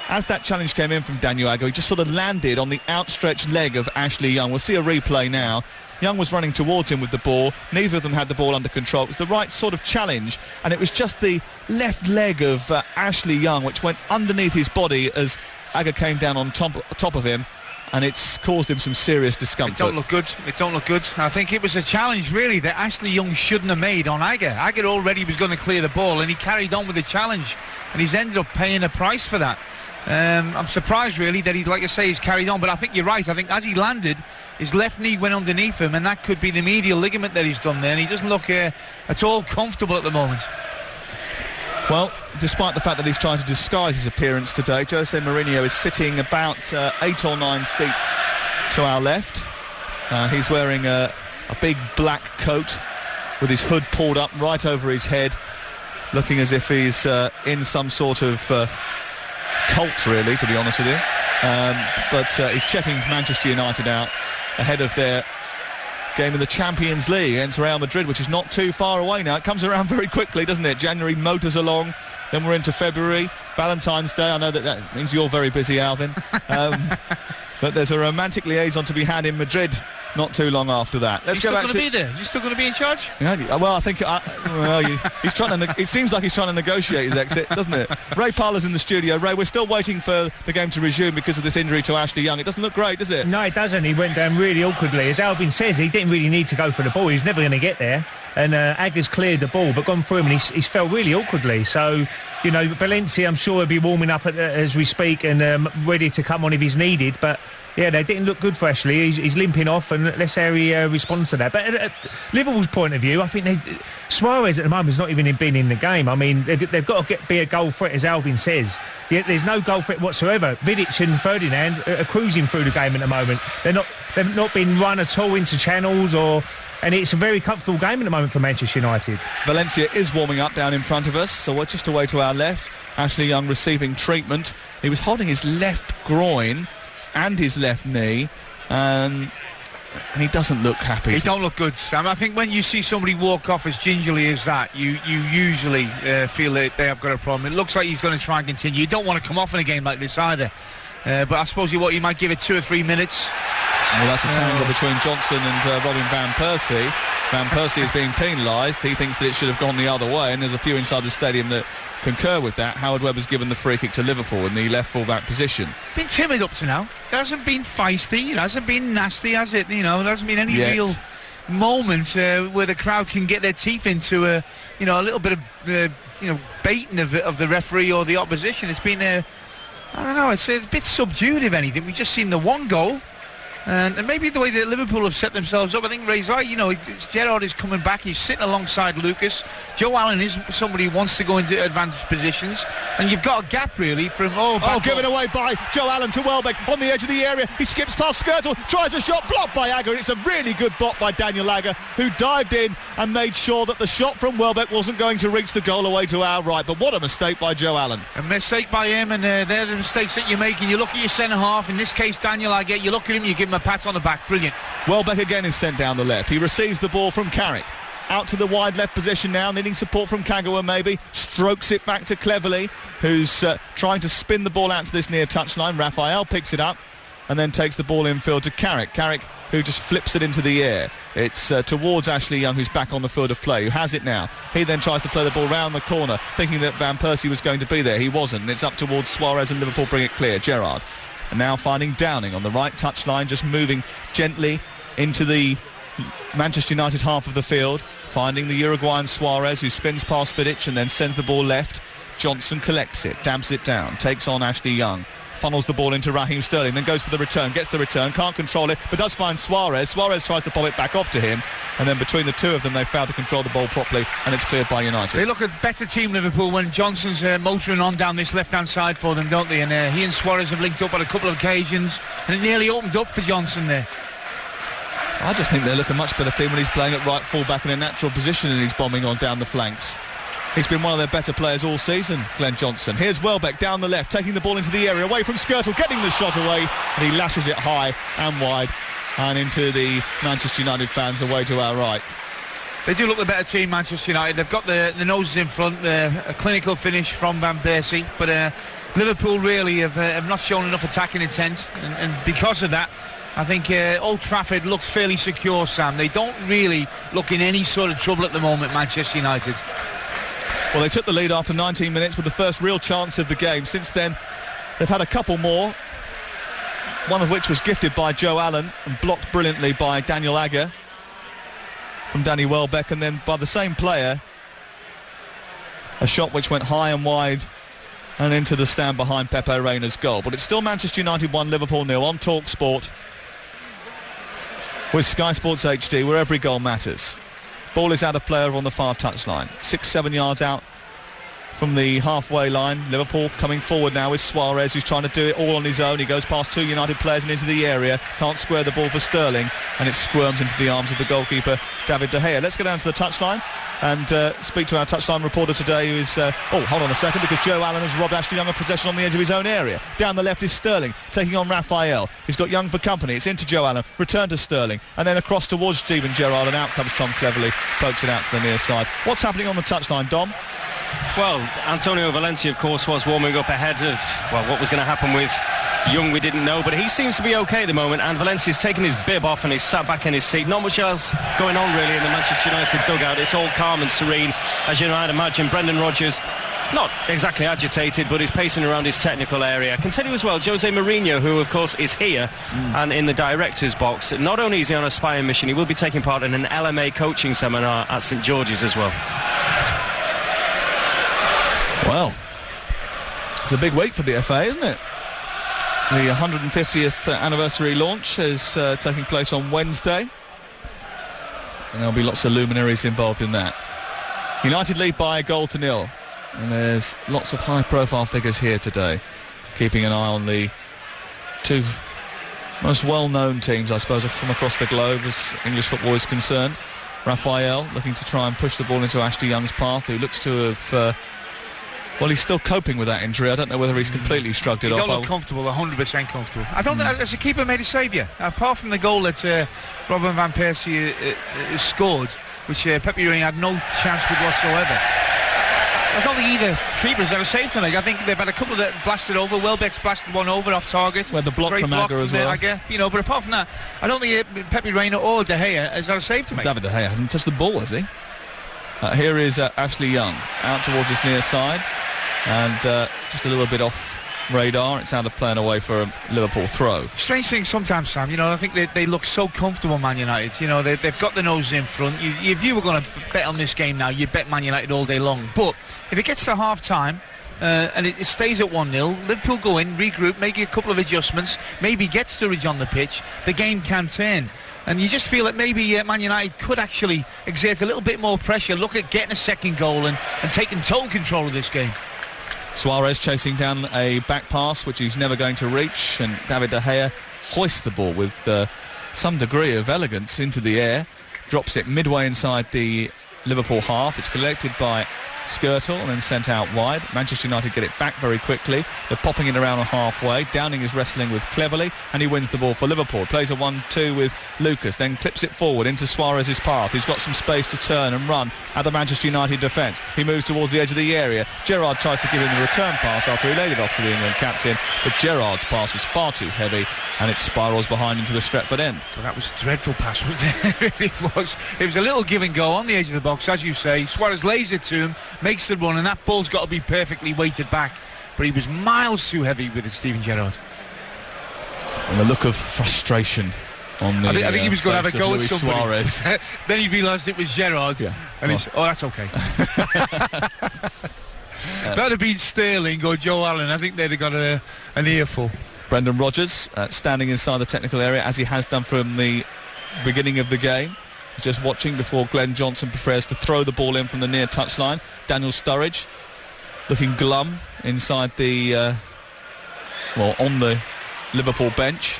as that challenge came in from Daniel Agger, he just sort of landed on the outstretched leg of Ashley Young. We'll see a replay now. Young was running towards him with the ball. Neither of them had the ball under control. It was the right sort of challenge, and it was just the left leg of Ashley Young which went underneath his body as Agger came down on top of him, and it's caused him some serious discomfort. It don't look good. I think it was a challenge really that Ashley Young shouldn't have made on Agger. Agger already was going to clear the ball, and he carried on with the challenge, and he's ended up paying a price for that. I'm surprised really that he's carried on, but I think you're right. I think as he landed, his left knee went underneath him, and that could be the medial ligament that he's done there, and he doesn't look at all comfortable at the moment. Well, despite the fact that he's trying to disguise his appearance today, Jose Mourinho is sitting about 8 or 9 seats to our left. He's wearing a big black coat with his hood pulled up right over his head, looking as if he's in some sort of cult, really, to be honest with you. But he's checking Manchester United out ahead of their game in the Champions League against Real Madrid, which is not too far away now. It comes around very quickly, doesn't it? January motors along, then we're into February, Valentine's Day. I know that means you're very busy, Alvin. But there's a romantic liaison to be had in Madrid not too long after that. Let's go back to... Is he still going to be there? Is he still going to be in charge? Yeah, well, I think... he's trying to... It seems like he's trying to negotiate his exit, doesn't it? Ray Parler's in the studio. Ray, we're still waiting for the game to resume because of this injury to Ashley Young. It doesn't look great, does it? No, it doesn't. He went down really awkwardly. As Alvin says, he didn't really need to go for the ball. He was never going to get there. And Agger's cleared the ball, but gone through him, and he's fell really awkwardly. So, you know, Valencia, I'm sure, will be warming up as we speak and ready to come on if he's needed. But, yeah, they didn't look good for Ashley. He's limping off, and let's see how he responds to that. But at Liverpool's point of view, I think Suarez at the moment has not even been in the game. I mean, they've got to be a goal threat, as Alvin says. There's no goal threat whatsoever. Vidic and Ferdinand are cruising through the game at the moment. They've not been run at all into channels and it's a very comfortable game at the moment for Manchester United. Valencia is warming up down in front of us, so we're just away to our left. Ashley Young receiving treatment. He was holding his left groin and his left knee, and he doesn't look happy. He don't look good, Sam. I think when you see somebody walk off as gingerly as that, you usually feel that they have got a problem. It looks like he's going to try and continue. You don't want to come off in a game like this either. But I suppose you might give it 2 or 3 minutes. Well, that's a tangle between Johnson and Robin Van Persie. Van Persie is being penalised. He thinks that it should have gone the other way, and there's a few inside the stadium that concur with that. Howard Webber's given the free kick to Liverpool in the left full-back position. Been timid up to now. It hasn't been feisty. It hasn't been nasty, has it? You know, there hasn't been any real moment where the crowd can get their teeth into a little bit of baiting of the referee or the opposition. It's been I don't know. It's a bit subdued, if anything. We've just seen the one goal. And maybe the way that Liverpool have set themselves up, I think Ray's right. You know, Gerrard is coming back. He's sitting alongside Lucas. Joe Allen is somebody who wants to go into advantage positions. And you've got a gap, really, from... given away by Joe Allen to Welbeck on the edge of the area. He skips past Skirtle, tries a shot, blocked by Agger. It's a really good block by Daniel Agger, who dived in and made sure that the shot from Welbeck wasn't going to reach the goal away to our right. But what a mistake by Joe Allen. A mistake by him, and they're the mistakes that you make. And you look at your centre-half, in this case, Daniel Agger, you look at him, you give him a pat on the back. Brilliant. Welbeck again is sent down the left. He receives the ball from Carrick. Out to the wide left position now, needing support from Kagawa maybe. Strokes it back to Cleverley, who's trying to spin the ball out to this near touchline. Raphael picks it up and then takes the ball infield to Carrick. Carrick, who just flips it into the air. It's towards Ashley Young, who's back on the field of play, who has it now. He then tries to play the ball round the corner, thinking that Van Persie was going to be there. He wasn't, and it's up towards Suarez, and Liverpool bring it clear. Gerrard. And now finding Downing on the right touchline, just moving gently into the Manchester United half of the field, finding the Uruguayan Suarez, who spins past Vidic and then sends the ball left. Johnson collects it, dabs it down, takes on Ashley Young, funnels the ball into Raheem Sterling, then goes for the return, gets the return, can't control it, but does find Suarez. Suarez tries to pop it back off to him, and then between the two of them they fail to control the ball properly, and it's cleared by United. They look a better team, Liverpool, when Johnson's motoring on down this left-hand side for them, don't they? And he and Suarez have linked up on a couple of occasions, and it nearly opened up for Johnson there. I just think they look a much better team when he's playing at right full-back in a natural position and he's bombing on down the flanks. He's been one of their better players all season, Glenn Johnson. Here's Welbeck down the left, taking the ball into the area, away from Skirtle, getting the shot away, and he lashes it high and wide and into the Manchester United fans away to our right. They do look the better team, Manchester United. They've got the noses in front, a clinical finish from Van Persie, but Liverpool really have not shown enough attacking intent, and because of that, I think Old Trafford looks fairly secure, Sam. They don't really look in any sort of trouble at the moment, Manchester United. Well, they took the lead after 19 minutes with the first real chance of the game. Since then, they've had a couple more, one of which was gifted by Joe Allen and blocked brilliantly by Daniel Agger from Danny Welbeck, and then by the same player, a shot which went high and wide and into the stand behind Pepe Reina's goal. But it's still Manchester United 1, Liverpool 0 on Talksport with Sky Sports HD, where every goal matters. Ball is out of play over on the far touchline, 6-7 yards out from the halfway line. Liverpool coming forward now with Suarez, who's trying to do it all on his own. He goes past two United players and into the area. Can't square the ball for Sterling, and it squirms into the arms of the goalkeeper, David De Gea. Let's go down to the touchline and speak to our touchline reporter today, who is... hold on a second, because Joe Allen has robbed Ashley Young of possession on the edge of his own area. Down the left is Sterling, taking on Raphael. He's got Young for company. It's into Joe Allen, return to Sterling, and then across towards Steven Gerrard, and out comes Tom Cleverley, pokes it out to the near side. What's happening on the touchline, Dom? Well, Antonio Valencia, of course, was warming up ahead of, what was going to happen with Young, we didn't know, but he seems to be okay at the moment, and Valencia's taken his bib off and he's sat back in his seat. Not much else going on, really, in the Manchester United dugout. It's all calm and serene, as you might imagine. Brendan Rodgers, not exactly agitated, but he's pacing around his technical area. I can tell you as well, Jose Mourinho, who, of course, is here and in the director's box, not only is he on a spying mission, he will be taking part in an LMA coaching seminar at St George's as well. Well, it's a big week for the FA, isn't it? The 150th anniversary launch is taking place on Wednesday, and there'll be lots of luminaries involved in that. United lead by 1-0, and there's lots of high-profile figures here today, keeping an eye on the two most well-known teams, I suppose, from across the globe as English football is concerned. Raphael looking to try and push the ball into Ashley Young's path, who looks to have... well, he's still coping with that injury. I don't know whether he's completely shrugged it off. He don't look comfortable, 100% comfortable. I don't think, as a keeper, made a saviour. Apart from the goal that Robin Van Persie scored, which Pepe Reina had no chance with whatsoever. I don't think either keeper's ever saved tonight. I think they've had a couple that blasted over. Welbeck's blasted one over off target. Well, the block from Aga as well. But apart from that, I don't think Pepe Reina or De Gea has had a save to make. David De Gea hasn't touched the ball, has he? Here is Ashley Young, out towards his near side. And just a little bit off radar. It's out of play and away for a Liverpool throw. Strange thing sometimes, Sam. I think they look so comfortable, Man United. They've got the nose in front. If you were going to bet on this game now, you'd bet Man United all day long. But if it gets to half-time and it stays at 1-0, Liverpool go in, regroup, make a couple of adjustments, maybe get Sturridge on the pitch, the game can turn. And you just feel that maybe Man United could actually exert a little bit more pressure, look at getting a second goal and taking total control of this game. Suarez chasing down a back pass which he's never going to reach, and David De Gea hoists the ball with some degree of elegance into the air, drops it midway inside the Liverpool half. It's collected by Skirtle and then sent out wide. Manchester United get it back very quickly. They're popping it around on halfway. Downing is wrestling with Cleverley, and he wins the ball for Liverpool. Plays a 1-2 with Lucas, then clips it forward into Suarez's path. He's got some space to turn and run at the Manchester United defence. He moves towards the edge of the area. Gerrard tries to give him the return pass after he laid it off to the England captain, but Gerrard's pass was far too heavy and it spirals behind into the Stretford end. Well, that was a dreadful pass, wasn't it? It really was. It was a little give and go on the edge of the box, as you say. Suarez lays it to him, makes the run, and that ball's got to be perfectly weighted back, but he was miles too heavy with it, Steven Gerrard. And the look of frustration on the I think he was going to have a go at somebody. Suarez. Then he realised it was Gerrard, and that's okay. That'd have been Sterling or Joe Allen. I think they'd have got an earful. Brendan Rodgers standing inside the technical area, as he has done from the beginning of the game. Just watching before Glenn Johnson prepares to throw the ball in from the near touchline. Daniel Sturridge looking glum inside the on the Liverpool bench,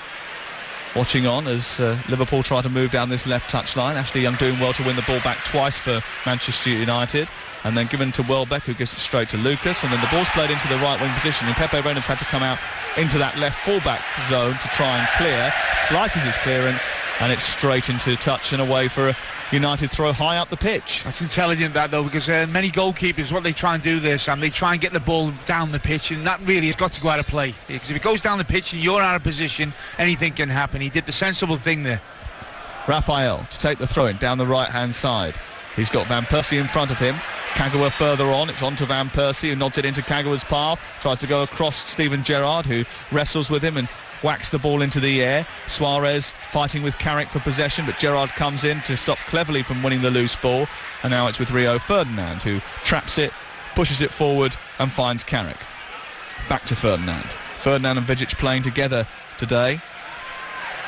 watching on as Liverpool try to move down this left touchline. Ashley Young doing well to win the ball back twice for Manchester United, and then given to Welbeck, who gives it straight to Lucas, and then the ball's played into the right wing position, and Pepe Reina's had to come out into that left fullback zone to try and clear. Slices his clearance, and it's straight into touch and away for a United throw high up the pitch. That's intelligent, that, though, because many goalkeepers, what they try and do there, Sam, they try and get the ball down the pitch, and that really has got to go out of play, because if it goes down the pitch and you're out of position, anything can happen. He did the sensible thing there. Raphael to take the throw in down the right hand side. He's got Van Persie in front of him. Kagawa further on. It's on to Van Persie, who nods it into Kagawa's path. Tries to go across Steven Gerrard, who wrestles with him and whacks the ball into the air. Suarez fighting with Carrick for possession, but Gerrard comes in to stop Cleverley from winning the loose ball. And now it's with Rio Ferdinand, who traps it, pushes it forward and finds Carrick. Back to Ferdinand. Ferdinand and Vidic playing together today.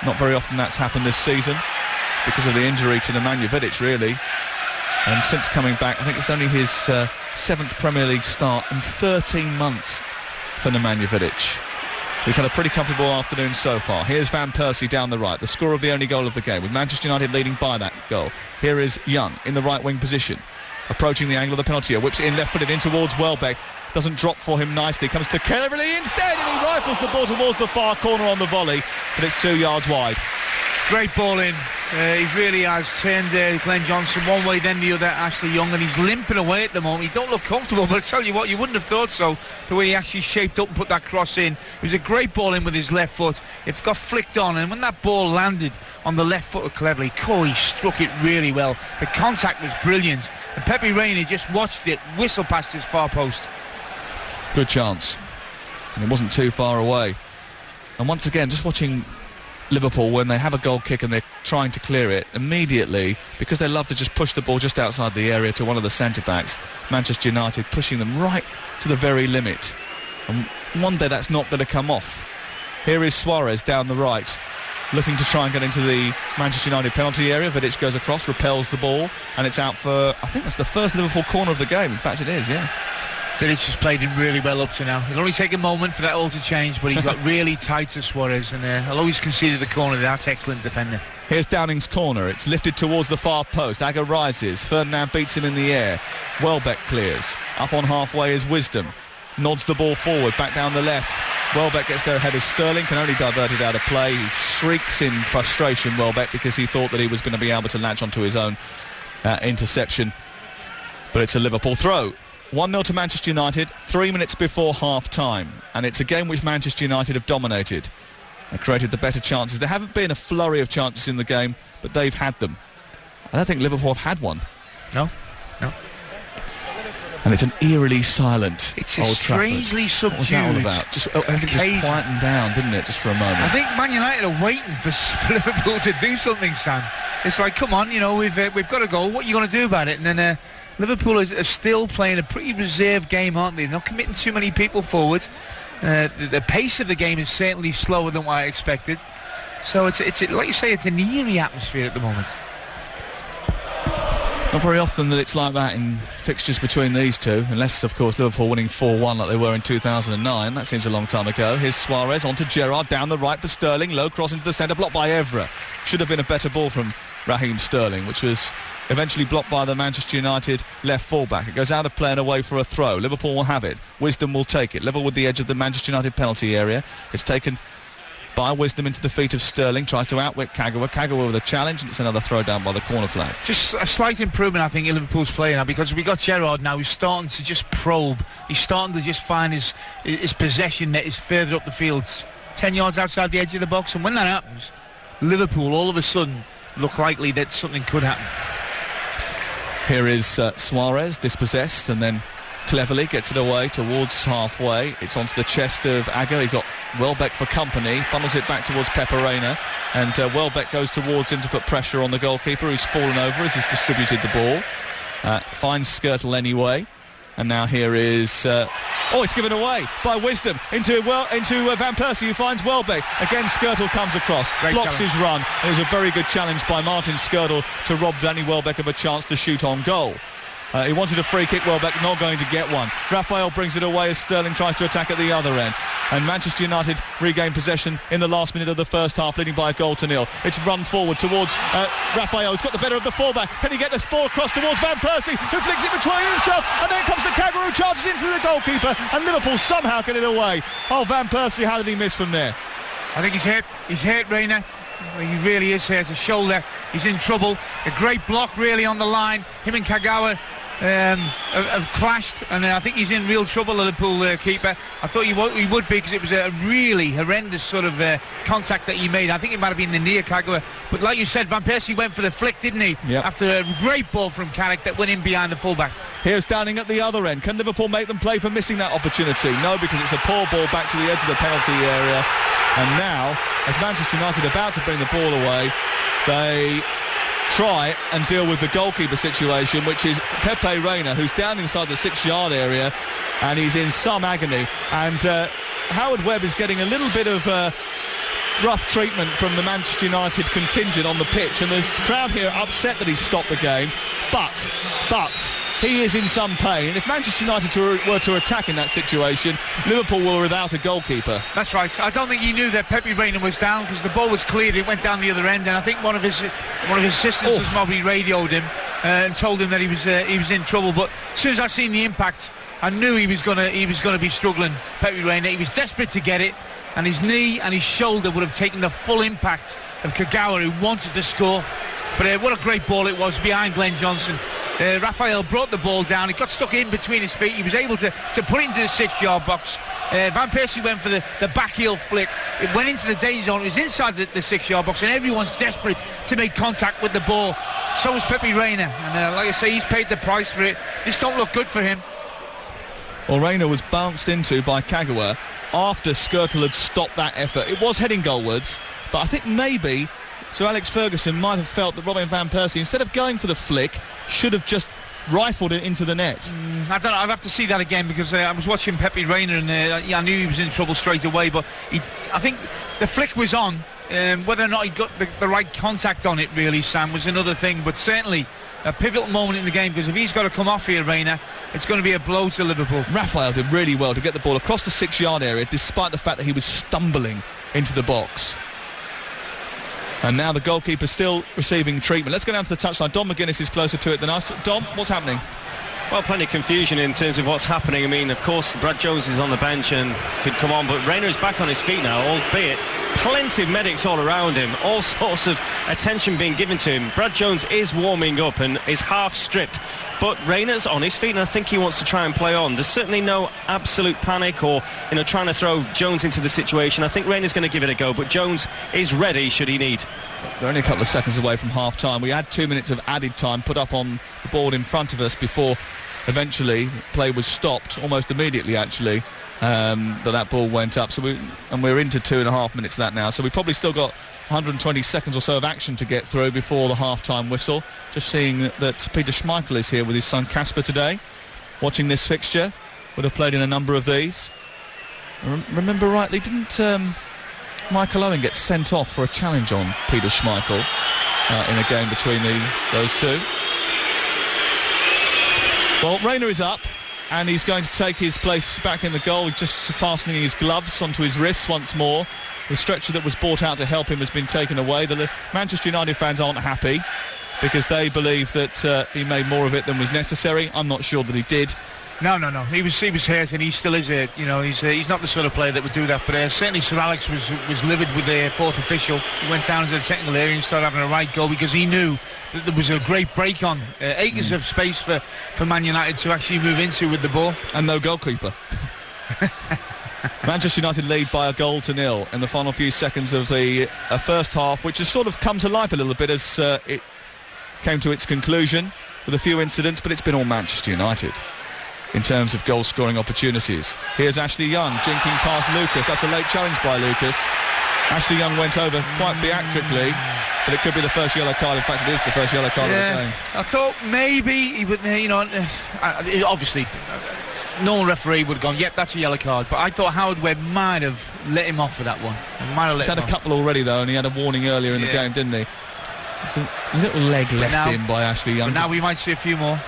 Not very often that's happened this season because of the injury to Nemanja Vidic, really. And since coming back, I think it's only his 7th Premier League start in 13 months for Nemanja Vidic. He's had a pretty comfortable afternoon so far. Here's Van Persie down the right, the scorer of the only goal of the game, with Manchester United leading by that goal. Here is Young in the right wing position, approaching the angle of the penalty area, whips it in left-footed in towards Welbeck. Doesn't drop for him nicely, comes to Kelly instead, and he rifles the ball towards the far corner on the volley, but it's 2 yards wide. Great ball in. He really has turned Glenn Johnson one way, then the other, Ashley Young, and he's limping away at the moment. He don't look comfortable, but I tell you what, you wouldn't have thought so, the way he actually shaped up and put that cross in. It was a great ball in with his left foot. It got flicked on, and when that ball landed on the left foot of Cleverley, he struck it really well. The contact was brilliant, and Pepe Reina just watched it whistle past his far post. Good chance, and it wasn't too far away. And once again, just watching Liverpool, when they have a goal kick and they're trying to clear it, immediately, because they love to just push the ball just outside the area to one of the centre-backs, Manchester United pushing them right to the very limit. And one day that's not going to come off. Here is Suarez down the right, looking to try and get into the Manchester United penalty area. Vidic goes across, repels the ball, and it's out for, I think that's the first Liverpool corner of the game. In fact, it is, yeah. Vidic has played him really well up to now. It'll only take a moment for that all to change, but he got really tight to Suarez, and I'll always concede the corner. That's excellent defender. Here's Downing's corner. It's lifted towards the far post. Agger rises. Ferdinand beats him in the air. Welbeck clears. Up on halfway is Wisdom. Nods the ball forward, back down the left. Welbeck gets there ahead of Sterling, can only divert it out of play. He shrieks in frustration, Welbeck, because he thought that he was going to be able to latch onto his own interception. But it's a Liverpool throw. 1-0 to Manchester United, 3 minutes before half-time. And it's a game which Manchester United have dominated and created the better chances. There haven't been a flurry of chances in the game, but they've had them. I don't think Liverpool have had one. No. And it's an eerily silent It's Old Trafford. strangely subdued. What was that all about? Everything just quietened down, didn't it, just for a moment? I think Man United are waiting for Liverpool to do something, Sam. It's like, come on, we've got a goal. What are you going to do about it? And then Liverpool are still playing a pretty reserved game, aren't they? They're not committing too many people forward. The pace of the game is certainly slower than what I expected. So it's like you say, it's an eerie atmosphere at the moment. Not very often that it's like that in fixtures between these two, unless, of course, Liverpool winning 4-1 like they were in 2009. That seems a long time ago. Here's Suarez onto Gerrard, down the right for Sterling. Low cross into the centre, blocked by Evra. Should have been a better ball from Raheem Sterling, which was eventually blocked by the Manchester United left full-back. It goes out of play and away for a throw. Liverpool will have it. Wisdom will take it. Level with the edge of the Manchester United penalty area. It's taken by Wisdom into the feet of Sterling, tries to outwit Kagawa. Kagawa with a challenge, and it's another throw down by the corner flag. Just a slight improvement, I think, in Liverpool's play now, because we got Gerrard now. He's starting to just probe. He's starting to just find his possession net is further up the field, 10 yards outside the edge of the box, and when that happens, Liverpool all of a sudden look likely that something could happen. Here is Suarez, dispossessed, and then cleverly gets it away towards halfway. It's onto the chest of Agger. He got Welbeck for company, funnels it back towards Pepe Reina, and Welbeck goes towards him to put pressure on the goalkeeper, who's fallen over as he's distributed the ball. Finds Skirtle anyway, and now here is it's given away by Wisdom into Van Persie, who finds Welbeck. Again, Skirtle comes across, blocks his run, and it was a very good challenge by Martin Skirtle to rob Danny Welbeck of a chance to shoot on goal. He wanted a free kick, Welbeck not going to get one. Raphael brings it away as Sterling tries to attack at the other end. And Manchester United regain possession in the last minute of the first half, leading by a goal to nil. It's run forward towards Raphael, who's got the better of the fullback. Can he get the ball across towards Van Persie, who flicks it between himself, and then comes the Kagawa, who charges into the goalkeeper, and Liverpool somehow get it away. Oh, Van Persie, how did he miss from there? I think he's hurt, Reina. He really is hurt. His shoulder, he's in trouble. A great block really on the line. Him and Kagawa have clashed, and I think he's in real trouble, Liverpool keeper. I thought he would be, because it was a really horrendous sort of contact that he made. I think it might have been the knee of Kagawa, but like you said, Van Persie went for the flick, didn't he? Yep. After a great ball from Carrick that went in behind the fullback. Here's Downing at the other end. Can Liverpool make them play for missing that opportunity? No, because it's a poor ball back to the edge of the penalty area. And now, as Manchester United are about to bring the ball away, they try and deal with the goalkeeper situation, which is Pepe Reina, who's down inside the 6-yard area, and he's in some agony. And Howard Webb is getting a little bit of rough treatment from the Manchester United contingent on the pitch, and there's crowd here upset that he's stopped the game, but he is in some pain. If Manchester United were to attack in that situation, Liverpool were without a goalkeeper. That's right. I don't think he knew that Pepe Reina was down, because the ball was cleared, it went down the other end, and I think one of his assistants has probably radioed him and told him that he was in trouble. But as soon as I seen the impact, I knew he was gonna be struggling, Pepe Reina. He was desperate to get it, and his knee and his shoulder would have taken the full impact of Kagawa, who wanted to score. But what a great ball it was behind Glenn Johnson. Raphael brought the ball down. It got stuck in between his feet. He was able to put it into the 6-yard box. Van Persie went for the back heel flick. It went into the danger zone. It was inside the 6-yard box, and everyone's desperate to make contact with the ball. So was Pepe Reina. And like I say, he's paid the price for it. This don't look good for him. Well, Reina was bounced into by Kagawa after Skirtle had stopped that effort. It was heading goalwards, but I think maybe Sir Alex Ferguson might have felt that Robin Van Persie, instead of going for the flick, should have just rifled it into the net. I don't know. I'd have to see that again, because I was watching Pepe Reina, and I knew he was in trouble straight away, but I think the flick was on. Whether or not he got the right contact on it, really, Sam, was another thing, but certainly a pivotal moment in the game, because if he's got to come off here, Reina, it's going to be a blow to Liverpool. Raphael did really well to get the ball across the 6-yard area, despite the fact that he was stumbling into the box. And now the goalkeeper still receiving treatment. Let's go down to the touchline. Dom McGuinness is closer to it than us. Dom, what's happening? Well, plenty of confusion in terms of what's happening. I mean, of course, Brad Jones is on the bench and could come on, but Reina is back on his feet now, albeit plenty of medics all around him, all sorts of attention being given to him. Brad Jones is warming up and is half stripped, but Reina's on his feet, and I think he wants to try and play on. There's certainly no absolute panic or, trying to throw Jones into the situation. I think Reina's going to give it a go, but Jones is ready should he need. They're only a couple of seconds away from half-time. We had 2 minutes of added time put up on the board in front of us before eventually play was stopped, almost immediately actually, that ball went up. So we're into 2.5 minutes of that now. So we've probably still got 120 seconds or so of action to get through before the half-time whistle. Just seeing that Peter Schmeichel is here with his son Casper today, watching this fixture. Would have played in a number of these. Remember rightly, didn't Michael Owen get sent off for a challenge on Peter Schmeichel in a game between those two? Well, Reina is up, and he's going to take his place back in the goal. He's just fastening his gloves onto his wrists once more. The stretcher that was brought out to help him has been taken away. The Manchester United fans aren't happy because they believe that he made more of it than was necessary. I'm not sure that he did. No. He was hurt, and he still is hurt. He's not the sort of player that would do that. But certainly Sir Alex was livid with the fourth official. He went down into the technical area and started having a right go, because he knew that there was a great break on. Acres of space for Man United to actually move into with the ball. And no goalkeeper. Manchester United lead by 1-0 in the final few seconds of the first half, which has sort of come to life a little bit as it came to its conclusion with a few incidents, but it's been all Manchester United in terms of goal-scoring opportunities. Here's Ashley Young jinking past Lucas. That's a late challenge by Lucas. Ashley Young went over quite theatrically, but it could be the first yellow card. In fact, it is the first yellow card of the game. I thought maybe he would, obviously, normal referee would have gone, yep, that's a yellow card. But I thought Howard Webb might have let him off for that one. He's had a couple already, though, and he had a warning earlier in the game, didn't he? It's a little leg left in by Ashley Young. But now we might see a few more.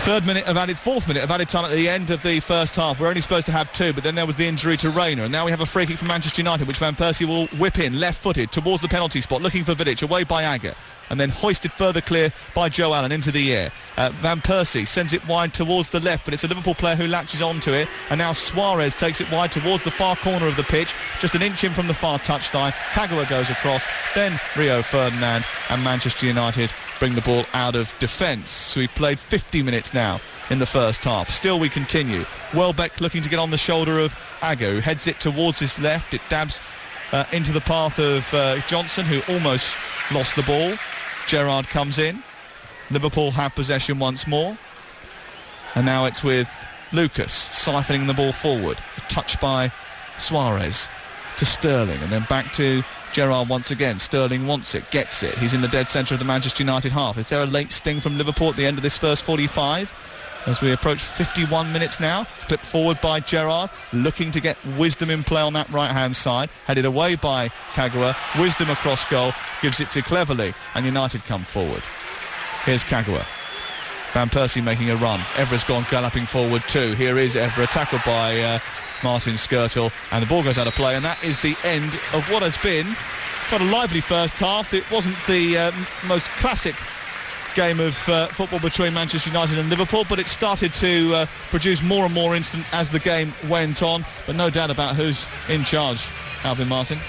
Fourth minute of added time at the end of the first half. We're only supposed to have 2, but then there was the injury to Reina, and now we have a free kick from Manchester United, which Van Persie will whip in left-footed towards the penalty spot, looking for Vidic, away by Agger, and then hoisted further clear by Joe Allen into the air. Van Persie sends it wide towards the left, but it's a Liverpool player who latches onto it, and now Suarez takes it wide towards the far corner of the pitch, just an inch in from the far touchline. Kagawa goes across, then Rio Ferdinand, and Manchester United bring the ball out of defence. So we've played 50 minutes now in the first half. Still we continue. Welbeck looking to get on the shoulder of Agger, who heads it towards his left. It dabs into the path of Johnson, who almost lost the ball. Gerrard comes in. Liverpool have possession once more. And now it's with Lucas siphoning the ball forward. A touch by Suarez to Sterling, and then back to Gerrard once again. Sterling wants it, gets it. He's in the dead centre of the Manchester United half. Is there a late sting from Liverpool at the end of this first 45? as we approach 51 minutes now. Slipped forward by Gerrard, looking to get Wisdom in play on that right-hand side. Headed away by Kagawa. Wisdom across goal, gives it to Cleverley, and United come forward. Here's Kagawa. Van Persie making a run. Evra's gone galloping forward too. Here is Evra, tackled by Martin Skirtle, and the ball goes out of play, and that is the end of what has been quite a lively first half. It wasn't the most classic game of football between Manchester United and Liverpool, but it started to produce more and more instant as the game went on. But no doubt about who's in charge, Alvin Martin.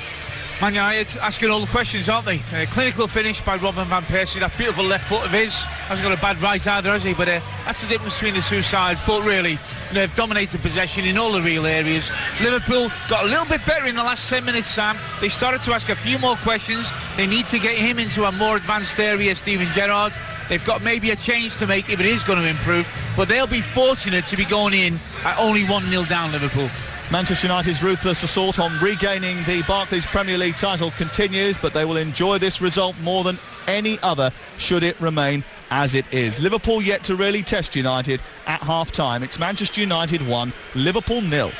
Man United asking all the questions, aren't they? Clinical finish by Robin Van Persie. That beautiful left foot of his. Hasn't got a bad right either, has he? But that's the difference between the two sides. But really, they've dominated possession in all the real areas. Liverpool got a little bit better in the last 10 minutes, Sam. They started to ask a few more questions. They need to get him into a more advanced area, Steven Gerrard. They've got maybe a change to make if it is going to improve. But they'll be fortunate to be going in at only 1-0 down, Liverpool. Manchester United's ruthless assault on regaining the Barclays Premier League title continues, but they will enjoy this result more than any other should it remain as it is. Liverpool yet to really test United at half-time. It's Manchester United 1, Liverpool 0.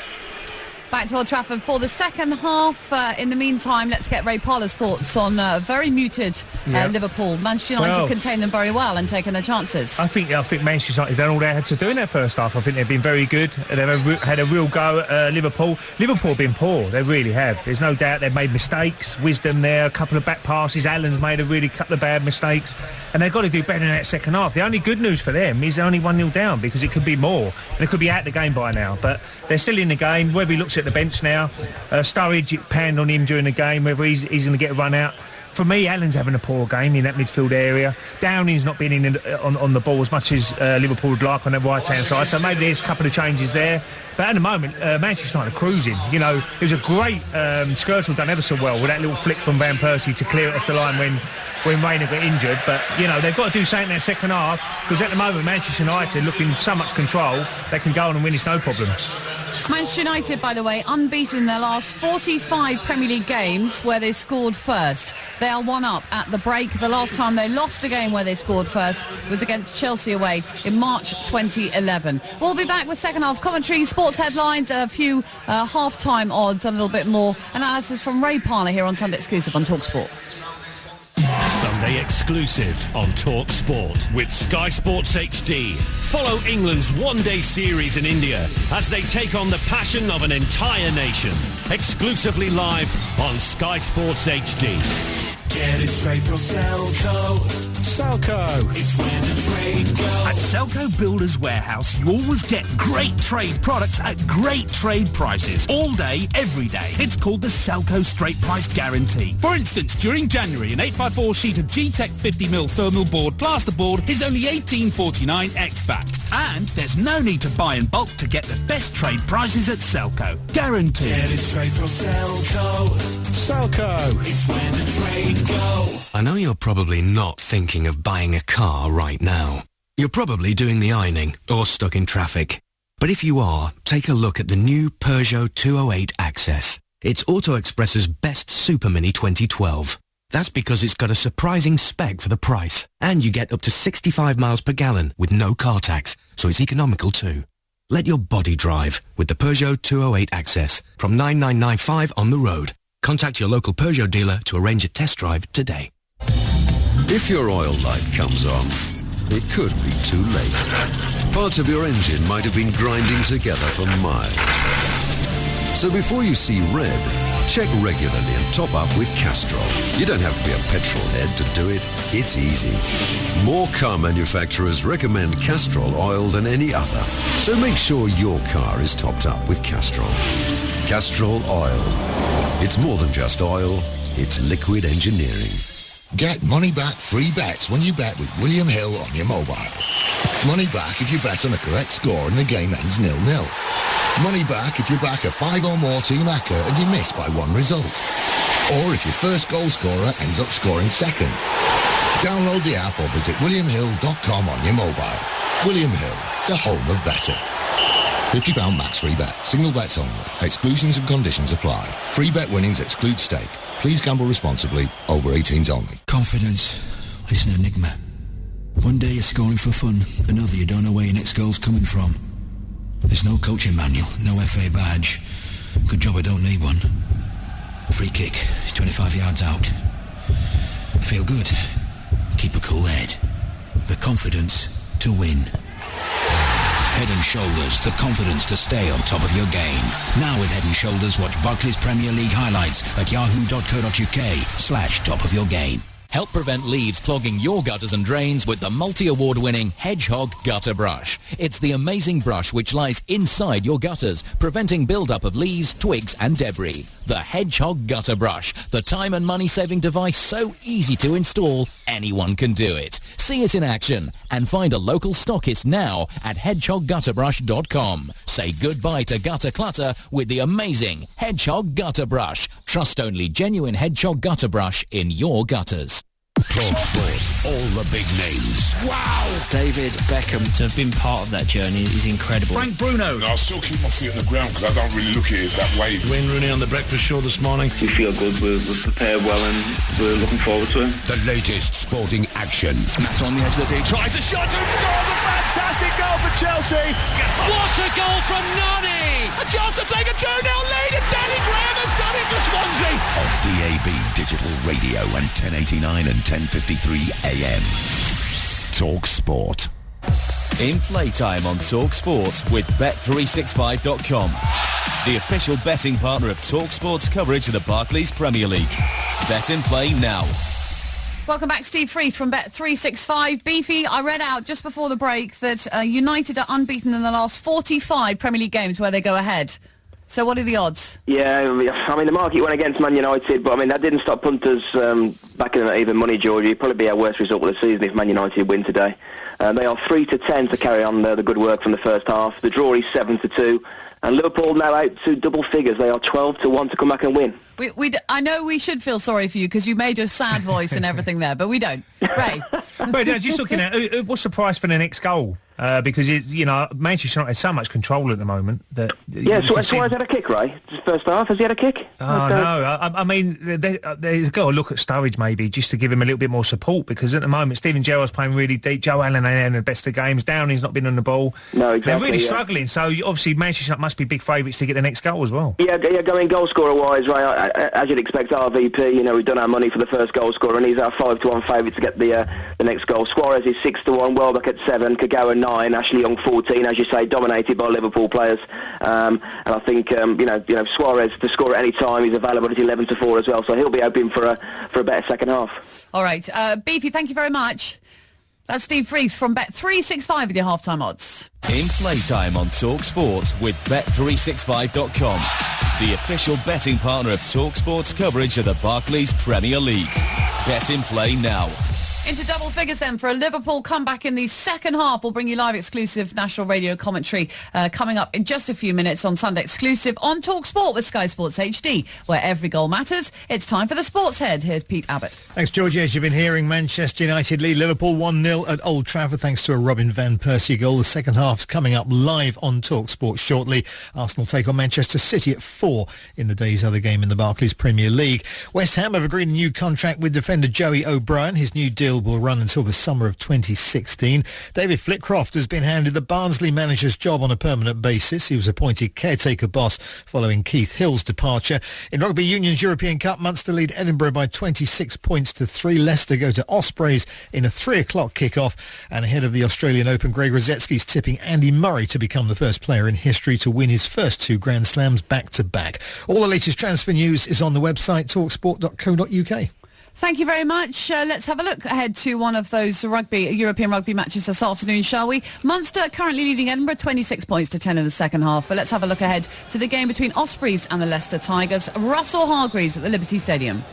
Back to Old Trafford for the second half. In the meantime, let's get Ray Parlour's thoughts on very muted Liverpool. Manchester United contained them very well and taken their chances. I think Manchester United done all they had to do in that first half. I think they've been very good. They've had a real go at Liverpool. Liverpool have been poor. They really have. There's no doubt they've made mistakes. Wisdom there, a couple of back passes. Allen's made a couple of bad mistakes. And they've got to do better in that second half. The only good news for them is they're only 1-0 down, because it could be more. They could be out the game by now. But they're still in the game. Whether he looks at the bench now, Sturridge panned on him during the game, whether he's going to get a run out. For me, Allen's having a poor game in that midfield area. Downing's not been on the ball as much as Liverpool would like on the right-hand side, so maybe there's a couple of changes there. But at the moment, Manchester United are cruising. You know, it was a great Skirtle done ever so well with that little flick from Van Persie to clear it off the line when Reina got injured. But, you know, they've got to do something in that second half, because at the moment, Manchester United looking so much control, they can go on and win, it's no problem. Manchester United, by the way, unbeaten in their last 45 Premier League games where they scored first. They are one up at the break. The last time they lost a game where they scored first was against Chelsea away in March 2011. We'll be back with second half commentary, sports headlines, a few half-time odds, and a little bit more analysis from Ray Parlour here on Sunday Exclusive on Talksport. Sunday Exclusive on Talksport with Sky Sports HD. Follow England's one-day series in India as they take on the passion of an entire nation. Exclusively live on Sky Sports HD. Get it straight from Selco. Selco. It's where the trade goes. At Selco Builders Warehouse, you always get great trade products at great trade prices. All day, every day. It's called the Selco Straight Price Guarantee. For instance, during January, an 8x4 sheet of G-Tech 50mm thermal board plasterboard is only $18.49 ex-VAT. And there's no need to buy in bulk to get the best trade prices at Selco. Guaranteed. Get it straight from Selco. Selco. It's where the trade goes. I know you're probably not thinking of buying a car right now. You're probably doing the ironing or stuck in traffic. But if you are, take a look at the new Peugeot 208 Access. It's Auto Express's best Super Mini 2012. That's because it's got a surprising spec for the price. And you get up to 65 miles per gallon with no car tax, so it's economical too. Let your body drive with the Peugeot 208 Access from $9,995 on the road. Contact your local Peugeot dealer to arrange a test drive today. If your oil light comes on, it could be too late. Parts of your engine might have been grinding together for miles. So before you see red, check regularly and top up with Castrol. You don't have to be a petrol head to do it. It's easy. More car manufacturers recommend Castrol oil than any other. So make sure your car is topped up with Castrol. Castrol oil. It's more than just oil, it's liquid engineering. Get money back free bets when you bet with William Hill on your mobile. Money back if you bet on a correct score and the game ends 0-0. Money back if you back a 5 or more team acca and you miss by one result. Or if your first goal scorer ends up scoring second. Download the app or visit williamhill.com on your mobile. William Hill, the home of betting. £50 max free bet. Single bets only. Exclusions and conditions apply. Free bet winnings exclude stake. Please gamble responsibly. Over 18s only. Confidence is an enigma. One day you're scoring for fun, another you don't know where your next goal's coming from. There's no coaching manual, no FA badge. Good job I don't need one. Free kick, 25 yards out. Feel good. Keep a cool head. The confidence to win. Head and Shoulders, the confidence to stay on top of your game. Now with Head and Shoulders, watch Barclays Premier League highlights at yahoo.co.uk/top of your game. Help prevent leaves clogging your gutters and drains with the multi-award-winning Hedgehog Gutter Brush. It's the amazing brush which lies inside your gutters, preventing build-up of leaves, twigs and debris. The Hedgehog Gutter Brush, the time and money-saving device so easy to install, anyone can do it. See it in action and find a local stockist now at hedgehoggutterbrush.com. Say goodbye to gutter clutter with the amazing Hedgehog Gutter Brush. Trust only genuine Hedgehog Gutter Brush in your gutters. Talksport, all the big names. Wow! David Beckham. To have been part of that journey is incredible. Frank Bruno. I'll still keep my feet on the ground because I don't really look at it that way. Wayne Rooney on the breakfast show this morning. We feel good, we're prepared well and we're looking forward to it. The latest sporting action. That's on the edge of the D. Tries a shot and scores a fantastic goal for Chelsea. What a goal from Nani! A chance to take a 2-0 lead and Danny Graham has done it for Swansea. On DAB Digital Radio and 1089 and 10:53 AM. Talksport. In playtime on Talksport with Bet365.com, the official betting partner of Talksport's coverage of the Barclays Premier League. Bet and play now. Welcome back, Steve Freeth from Bet365. Beefy, I read out just before the break that United are unbeaten in the last 45 Premier League games where they go ahead. So what are the odds? Yeah, I mean, the market went against Man United, but I mean, that didn't stop punters backing in even money, Georgie. It'd probably be our worst result of the season if Man United win today. They are 3-10 to carry on the good work from the first half. The draw is 7-2. And Liverpool now out to double figures. They are 12-1 to come back and win. I know we should feel sorry for you because you made your sad voice and everything there, but we don't. Ray? But just looking at what's the price for the next goal? Because Manchester United has so much control at the moment that so Suarez had a kick, Ray. First half, has he had a kick? Oh no! I mean, they've got to look at Sturridge maybe just to give him a little bit more support because at the moment Steven Gerrard's playing really deep. Joe Allen ain't in the best of games. Downey's not been on the ball. No, exactly. They're really struggling. So obviously Manchester United must be big favourites to get the next goal as well. Yeah, going goal scorer wise, Ray. As you'd expect, RVP. We've done our money for the first goal scorer, and he's our 5-1 favourite to get the next goal. Suarez is 6-1. Welbeck at 7. Kagawa 9. Ashley Young 14, as you say, dominated by Liverpool players. And I think Suarez to score at any time. He's available at 11-4 as well, so he'll be hoping for a better second half. All right, Beefy, thank you very much. That's Steve Freeth from Bet365 with your halftime odds. In playtime on Talksport with Bet365.com, the official betting partner of Talksport's coverage of the Barclays Premier League. Bet in play now. Into double figures then for a Liverpool comeback in the second half. We'll bring you live exclusive national radio commentary coming up in just a few minutes on Sunday exclusive on TalkSport with Sky Sports HD, where every goal matters. It's time for the Sports Head. Here's Pete Abbott. Thanks, Georgie. As you've been hearing, Manchester United lead Liverpool 1-0 at Old Trafford thanks to a Robin van Persie goal. The second half's coming up live on TalkSport shortly. Arsenal take on Manchester City at 4 in the day's other game in the Barclays Premier League. West Ham have agreed a new contract with defender Joey O'Brien. His new deal will run until the summer of 2016. David Flitcroft has been handed the Barnsley manager's job on a permanent basis. He was appointed caretaker boss following Keith Hill's departure. In Rugby Union's European Cup, Munster lead Edinburgh by 26 points to 3. Leicester go to Ospreys in a 3 o'clock kick-off. And ahead of the Australian Open, Greg Rosetsky's tipping Andy Murray to become the first player in history to win his first 2 Grand Slams back-to-back. All the latest transfer news is on the website talksport.co.uk. Thank you very much. Let's have a look ahead to one of those European rugby matches this afternoon, shall we? Munster currently leading Edinburgh 26 points to 10 in the second half. But let's have a look ahead to the game between Ospreys and the Leicester Tigers. Russell Hargreaves at the Liberty Stadium.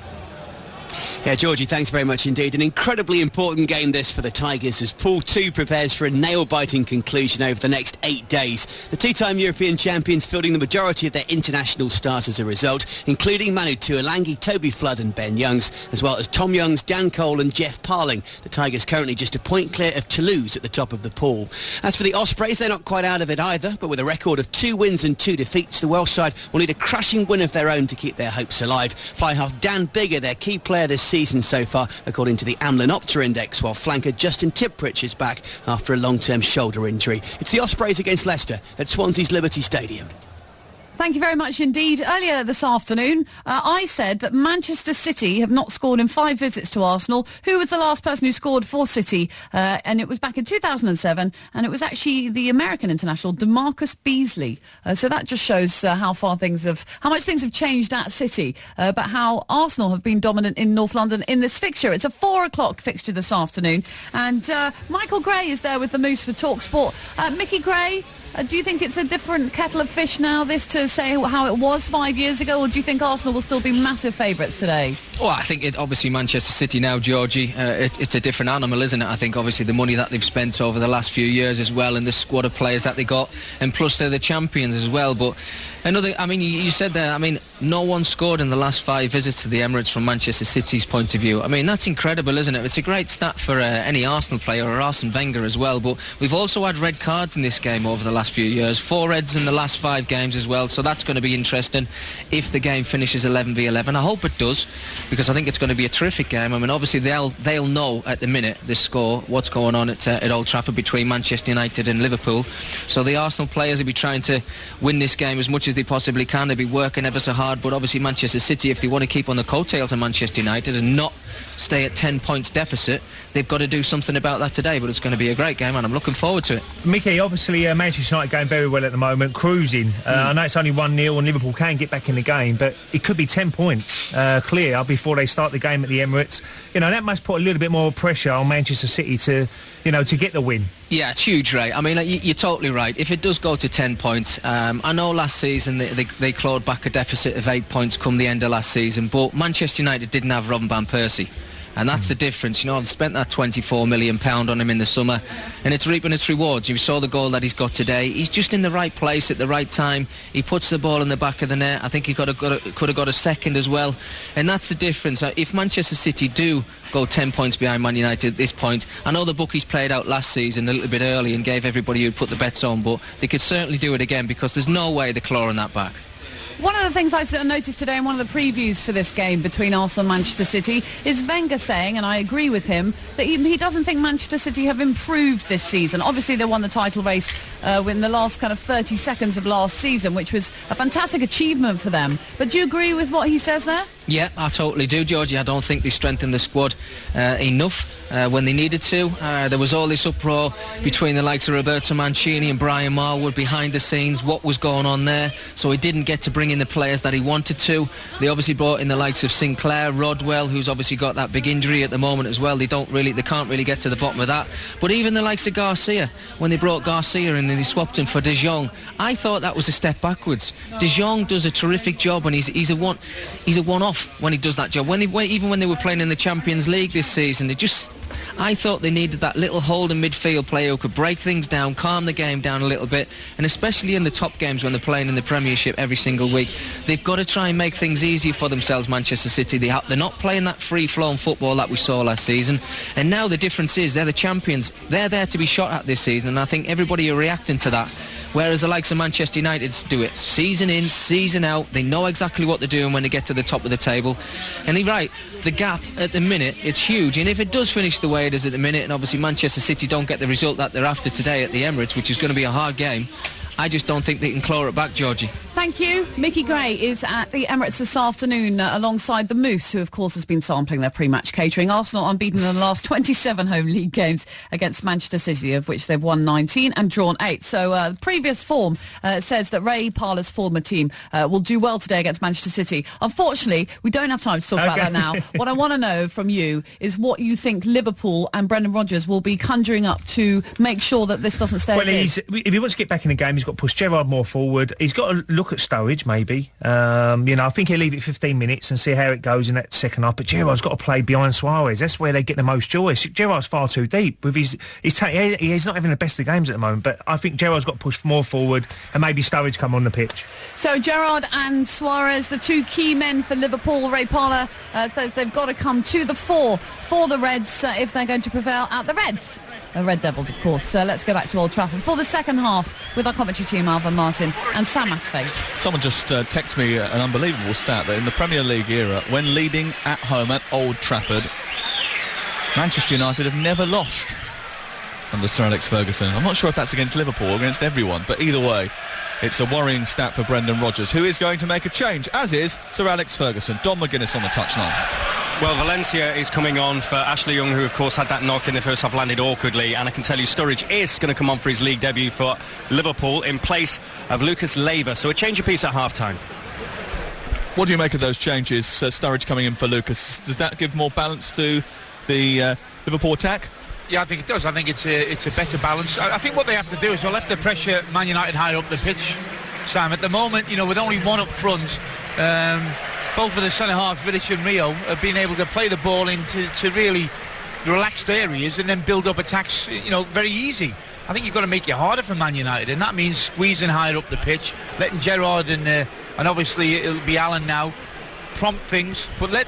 Yeah, Georgie, thanks very much indeed. An incredibly important game this for the Tigers as Pool 2 prepares for a nail-biting conclusion over the next 8 days. The two-time European champions fielding the majority of their international stars as a result, including Manu Tuolangi, Toby Flood and Ben Youngs, as well as Tom Youngs, Dan Cole and Jeff Parling. The Tigers currently just a point clear of Toulouse at the top of the pool. As for the Ospreys, they're not quite out of it either, but with a record of 2 wins and 2 defeats, the Welsh side will need a crushing win of their own to keep their hopes alive. Fly half Dan Biggar, their key player this season so far, according to the Amlin Opta Index, while flanker Justin Tipprich is back after a long-term shoulder injury. It's the Ospreys against Leicester at Swansea's Liberty Stadium. Thank you very much indeed. Earlier this afternoon, I said that Manchester City have not scored in 5 visits to Arsenal. Who was the last person who scored for City? And it was back in 2007, and it was actually the American international, DeMarcus Beasley. So that just shows how much things have changed at City, but how Arsenal have been dominant in North London in this fixture. It's a 4 o'clock fixture this afternoon, and Michael Gray is there with the Moose for Talksport. Mickey Gray, do you think it's a different kettle of fish now, this, to say how it was 5 years ago, or do you think Arsenal will still be massive favourites today? Well, I think obviously Manchester City now, Georgie, it's a different animal, isn't it? I think obviously the money that they've spent over the last few years as well, and the squad of players that they got, and plus they're the champions as well. But you said there, no one scored in the last 5 visits to the Emirates from Manchester City's point of view. That's incredible, isn't it? It's a great stat for any Arsenal player, or Arsene Wenger as well. But we've also had red cards in this game over the last few years. 4 reds in the last 5 games as well. So that's going to be interesting if the game finishes 11v11. I hope it does, because I think it's going to be a terrific game. Obviously they'll know at the minute, the score, what's going on at Old Trafford between Manchester United and Liverpool. So the Arsenal players will be trying to win this game as much as they possibly can. They'll be working ever so hard. But obviously Manchester City, if they want to keep on the coattails of Manchester United and not stay at 10 points deficit, they've got to do something about that today. But it's going to be a great game, and I'm looking forward to it. Mickey, obviously Manchester United going very well at the moment, cruising. I know it's only 1-0 and Liverpool can get back in the game, but it could be 10 points clear before they start the game at the Emirates. That must put a little bit more pressure on Manchester City to get the win. Yeah, it's huge, Ray. You're totally right. If it does go to 10 points, I know last season they clawed back a deficit of 8 points come the end of last season, but Manchester United didn't have Robin van Persie. And that's the difference. I've spent that £24 million on him in the summer, and it's reaping its rewards. You saw the goal that he's got today. He's just in the right place at the right time. He puts the ball in the back of the net. I think he could have got a second as well. And that's the difference. If Manchester City do go 10 points behind Man United at this point, I know the bookies played out last season a little bit early and gave everybody who'd put the bets on, but they could certainly do it again, because there's no way they're clawing that back. One of the things I noticed today in one of the previews for this game between Arsenal and Manchester City is Wenger saying, and I agree with him, that he doesn't think Manchester City have improved this season. Obviously, they won the title race in the last kind of 30 seconds of last season, which was a fantastic achievement for them. But do you agree with what he says there? Yeah, I totally do, Georgie. I don't think they strengthened the squad enough when they needed to. There was all this uproar between the likes of Roberto Mancini and Brian Marwood behind the scenes. What was going on there? So he didn't get to bring in the players that he wanted to. They obviously brought in the likes of Sinclair, Rodwell, who's obviously got that big injury at the moment as well. They can't really get to the bottom of that. But even the likes of Garcia, when they brought Garcia in and they swapped him for De Jong, I thought that was a step backwards. De Jong does a terrific job, and he's a one-off when he does that job. Even when they were playing in the Champions League this season, I thought they needed that little holding midfield player who could break things down, calm the game down a little bit, and especially in the top games when they're playing in the Premiership every single week, they've got to try and make things easier for themselves, Manchester City. They're not playing that free-flowing football that we saw last season, and now the difference is they're the champions. They're there to be shot at this season, and I think everybody are reacting to that. Whereas the likes of Manchester United do it season in, season out. They know exactly what they're doing when they get to the top of the table. And you're right, the gap at the minute, it's huge. And if it does finish the way it is at the minute, and obviously Manchester City don't get the result that they're after today at the Emirates, which is going to be a hard game, I just don't think they can claw it back, Georgie. Thank you. Mickey Gray is at the Emirates this afternoon alongside the Moose, who of course has been sampling their pre-match catering. Arsenal unbeaten in the last 27 home league games against Manchester City, of which they've won 19 and drawn 8. So previous form says that Ray Parlour's former team will do well today against Manchester City. Unfortunately, we don't have time to talk about that now. What I want to know from you is what you think Liverpool and Brendan Rodgers will be conjuring up to make sure that this doesn't stay as is. If he wants to get back in the game, he's got to push Gerrard more forward. He's got to look at Sturridge, maybe. I think he'll leave it 15 minutes and see how it goes in that second half. But Gerrard's got to play behind Suarez. That's where they get the most joy. Gerrard's far too deep. With he's not having the best of games at the moment. But I think Gerrard's got to push more forward and maybe Sturridge come on the pitch. So Gerrard and Suarez, the two key men for Liverpool. Ray Parlour says they've got to come to the fore for the Reds if they're going to prevail at the Reds. Red Devils, of course. So let's go back to Old Trafford for the second half with our commentary team, Alvin Martin and Sam Matterface. Someone just texted me an unbelievable stat that in the Premier League era, when leading at home at Old Trafford, Manchester United have never lost under Sir Alex Ferguson. I'm not sure if that's against Liverpool or against everyone, but either way, it's a worrying stat for Brendan Rodgers, who is going to make a change, as is Sir Alex Ferguson. Don McGuinness on the touchline. Well, Valencia is coming on for Ashley Young, who of course had that knock in the first half, landed awkwardly, and I can tell you Sturridge is going to come on for his league debut for Liverpool in place of Lucas Leiva, so a change of pace at half-time. What do you make of those changes, Sturridge coming in for Lucas? Does that give more balance to the Liverpool attack? Yeah, I think it does. I think it's a better balance. I think what they have to do is they'll have to pressure Man United higher up the pitch, Sam. At the moment, with only one up front, both of the centre-half, Vidic and Rio, have been able to play the ball into really relaxed areas and then build up attacks, very easy. I think you've got to make it harder for Man United, and that means squeezing higher up the pitch, letting Gerrard and obviously it'll be Alan now, prompt things, but let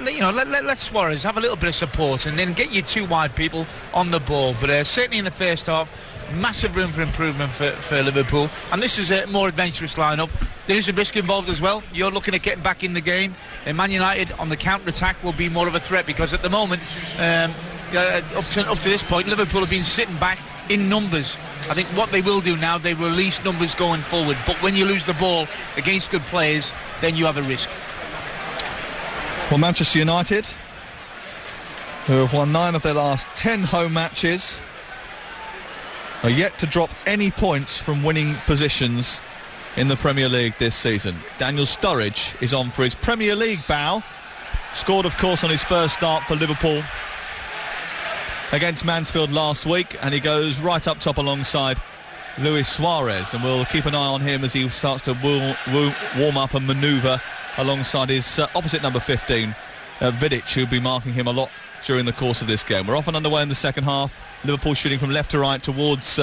Suarez have a little bit of support and then get your two wide people on the ball. But certainly in the first half, massive room for improvement for Liverpool, and this is a more adventurous lineup. There is a risk involved as well. You're looking at getting back in the game, and Man United on the counter-attack will be more of a threat, because at the moment, up to this point, Liverpool have been sitting back in numbers. I think what they will do now, they release numbers going forward, but when you lose the ball against good players, then you have a risk. Well, Manchester United, who have won 9 of their last 10 home matches, are yet to drop any points from winning positions in the Premier League this season. Daniel Sturridge is on for his Premier League bow. Scored, of course, on his first start for Liverpool against Mansfield last week, and he goes right up top alongside Luis Suarez, and we'll keep an eye on him as he starts to warm up and manoeuvre alongside his opposite number 15, Vidic, who'll be marking him a lot during the course of this game. We're off and underway in the second half. Liverpool shooting from left to right towards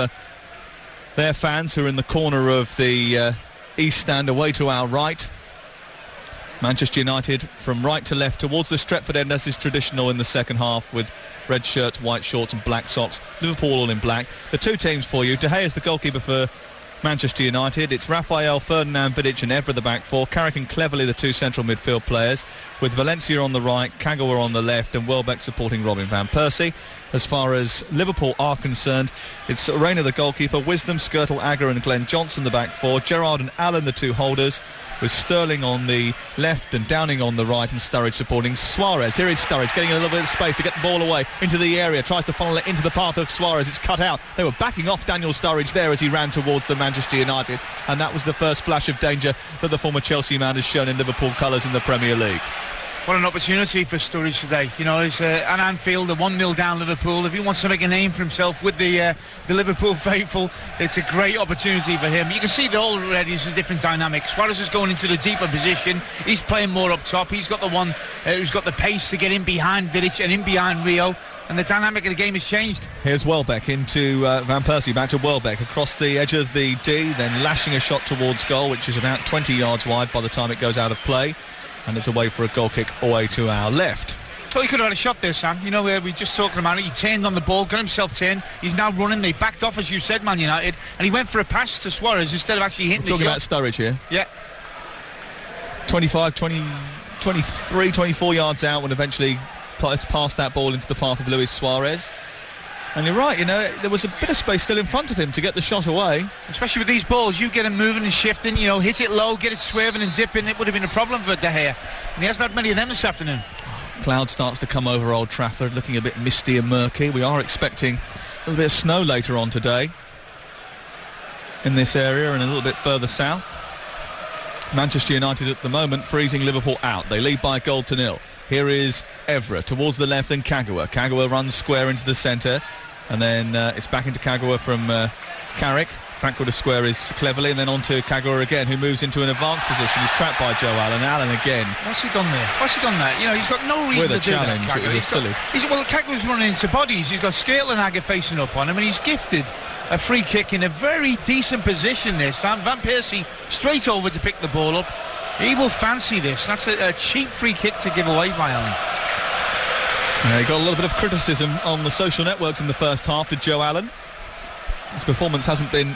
their fans, who are in the corner of the east stand away to our right. Manchester United from right to left towards the Stretford end, as is traditional in the second half, with red shirts, white shorts and black socks. Liverpool all in black. The two teams for you. De Gea is the goalkeeper for Manchester United. It's Rafael, Ferdinand, Vidic and Evra the back four. Carrick and Cleverley the two central midfield players, with Valencia on the right, Kagawa on the left and Welbeck supporting Robin van Persie. As far as Liverpool are concerned, it's Reina the goalkeeper, Wisdom, Skirtle, Agger and Glenn Johnson the back four, Gerrard and Allen the two holders, with Sterling on the left and Downing on the right, and Sturridge supporting Suarez. Here is Sturridge getting a little bit of space to get the ball away into the area, tries to funnel it into the path of Suarez. It's cut out. They were backing off Daniel Sturridge there as he ran towards the Manchester United, and that was the first flash of danger that the former Chelsea man has shown in Liverpool colours in the Premier League. What an opportunity for Sturridge today. It's at Anfield, a 1-0 down Liverpool. If he wants to make a name for himself with the Liverpool faithful, it's a great opportunity for him. You can see that already there's a different dynamic. Suarez is going into the deeper position. He's playing more up top. He's got the one who's got the pace to get in behind Vidic and in behind Rio. And the dynamic of the game has changed. Here's Welbeck into Van Persie, back to Welbeck across the edge of the D, then lashing a shot towards goal, which is about 20 yards wide by the time it goes out of play. And it's away for a goal kick away to our left. So he could have had a shot there, Sam. Where we just talked about it. He turned on the ball, got himself turned. He's now running. They backed off, as you said, Man United, and he went for a pass to Suarez instead of actually hitting the shot. Talking about Sturridge here. Yeah. 25, 20, 23, 24 yards out when eventually passed that ball into the path of Luis Suarez. And you're right, there was a bit of space still in front of him to get the shot away. Especially with these balls, you get him moving and shifting, hit it low, get it swerving and dipping. It would have been a problem for De Gea. And he hasn't had many of them this afternoon. Cloud starts to come over Old Trafford, looking a bit misty and murky. We are expecting a little bit of snow later on today in this area and a little bit further south. Manchester United at the moment freezing Liverpool out. They lead by a goal to nil. Here is Evra towards the left and Kagawa. Kagawa runs square into the centre, and then it's back into Kagawa from Carrick. Backward of square is Cleverley, and then on to Kagawa again, who moves into an advanced position. He's trapped by Joe Allen. Allen again. What's he done there? He's got no reason with to do a challenge. that. It was silly. Kagawa's running into bodies. He's got Skirtle and Agger facing up on him, and he's gifted a free kick in a very decent position there. Sam Van Persie straight over to pick the ball up. He will fancy this. That's a cheap free kick to give away by Allen. He got a little bit of criticism on the social networks in the first half to Joe Allen. His performance hasn't been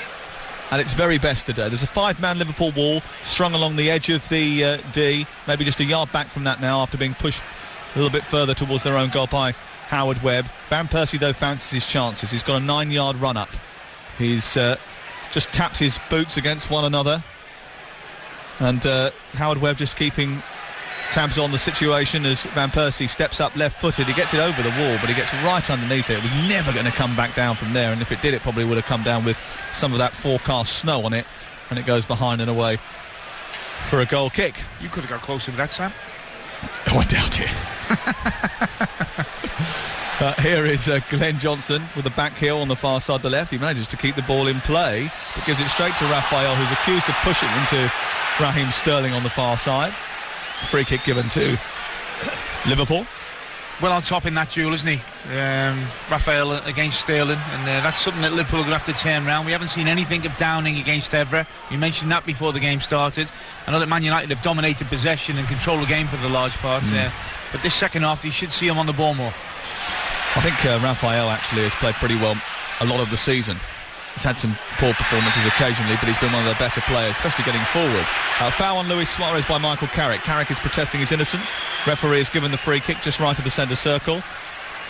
at its very best today. There's a 5-man Liverpool wall strung along the edge of the D, maybe just a yard back from that now after being pushed a little bit further towards their own goal by Howard Webb. Van Persie, though, fancies his chances. He's got a 9-yard run-up. He's just taps his boots against one another. And Howard Webb just keeping tabs on the situation as Van Persie steps up left-footed. He gets it over the wall, but he gets right underneath it. It was never going to come back down from there, and if it did, it probably would have come down with some of that forecast snow on it, and it goes behind and away for a goal kick. You could have got closer with that, Sam. Oh, I doubt it. Here is Glenn Johnson with the back heel on the far side of the left. He manages to keep the ball in play, but gives it straight to Raphael, who's accused of pushing into Raheem Sterling on the far side. Free kick given to Liverpool. Well on top in that duel, isn't he? Raphael against Sterling, and that's something that Liverpool are going to have to turn around. We haven't seen anything of Downing against Evra. You mentioned that before the game started. I know that Man United have dominated possession and control the game for the large part, but this second half you should see him on the ball more. I think Raphael actually has played pretty well a lot of the season. He's had some poor performances occasionally, but he's been one of the better players, especially getting forward. Foul on Luis Suarez by Michael Carrick. Carrick is protesting his innocence. Referee has given the free kick just right of the centre circle.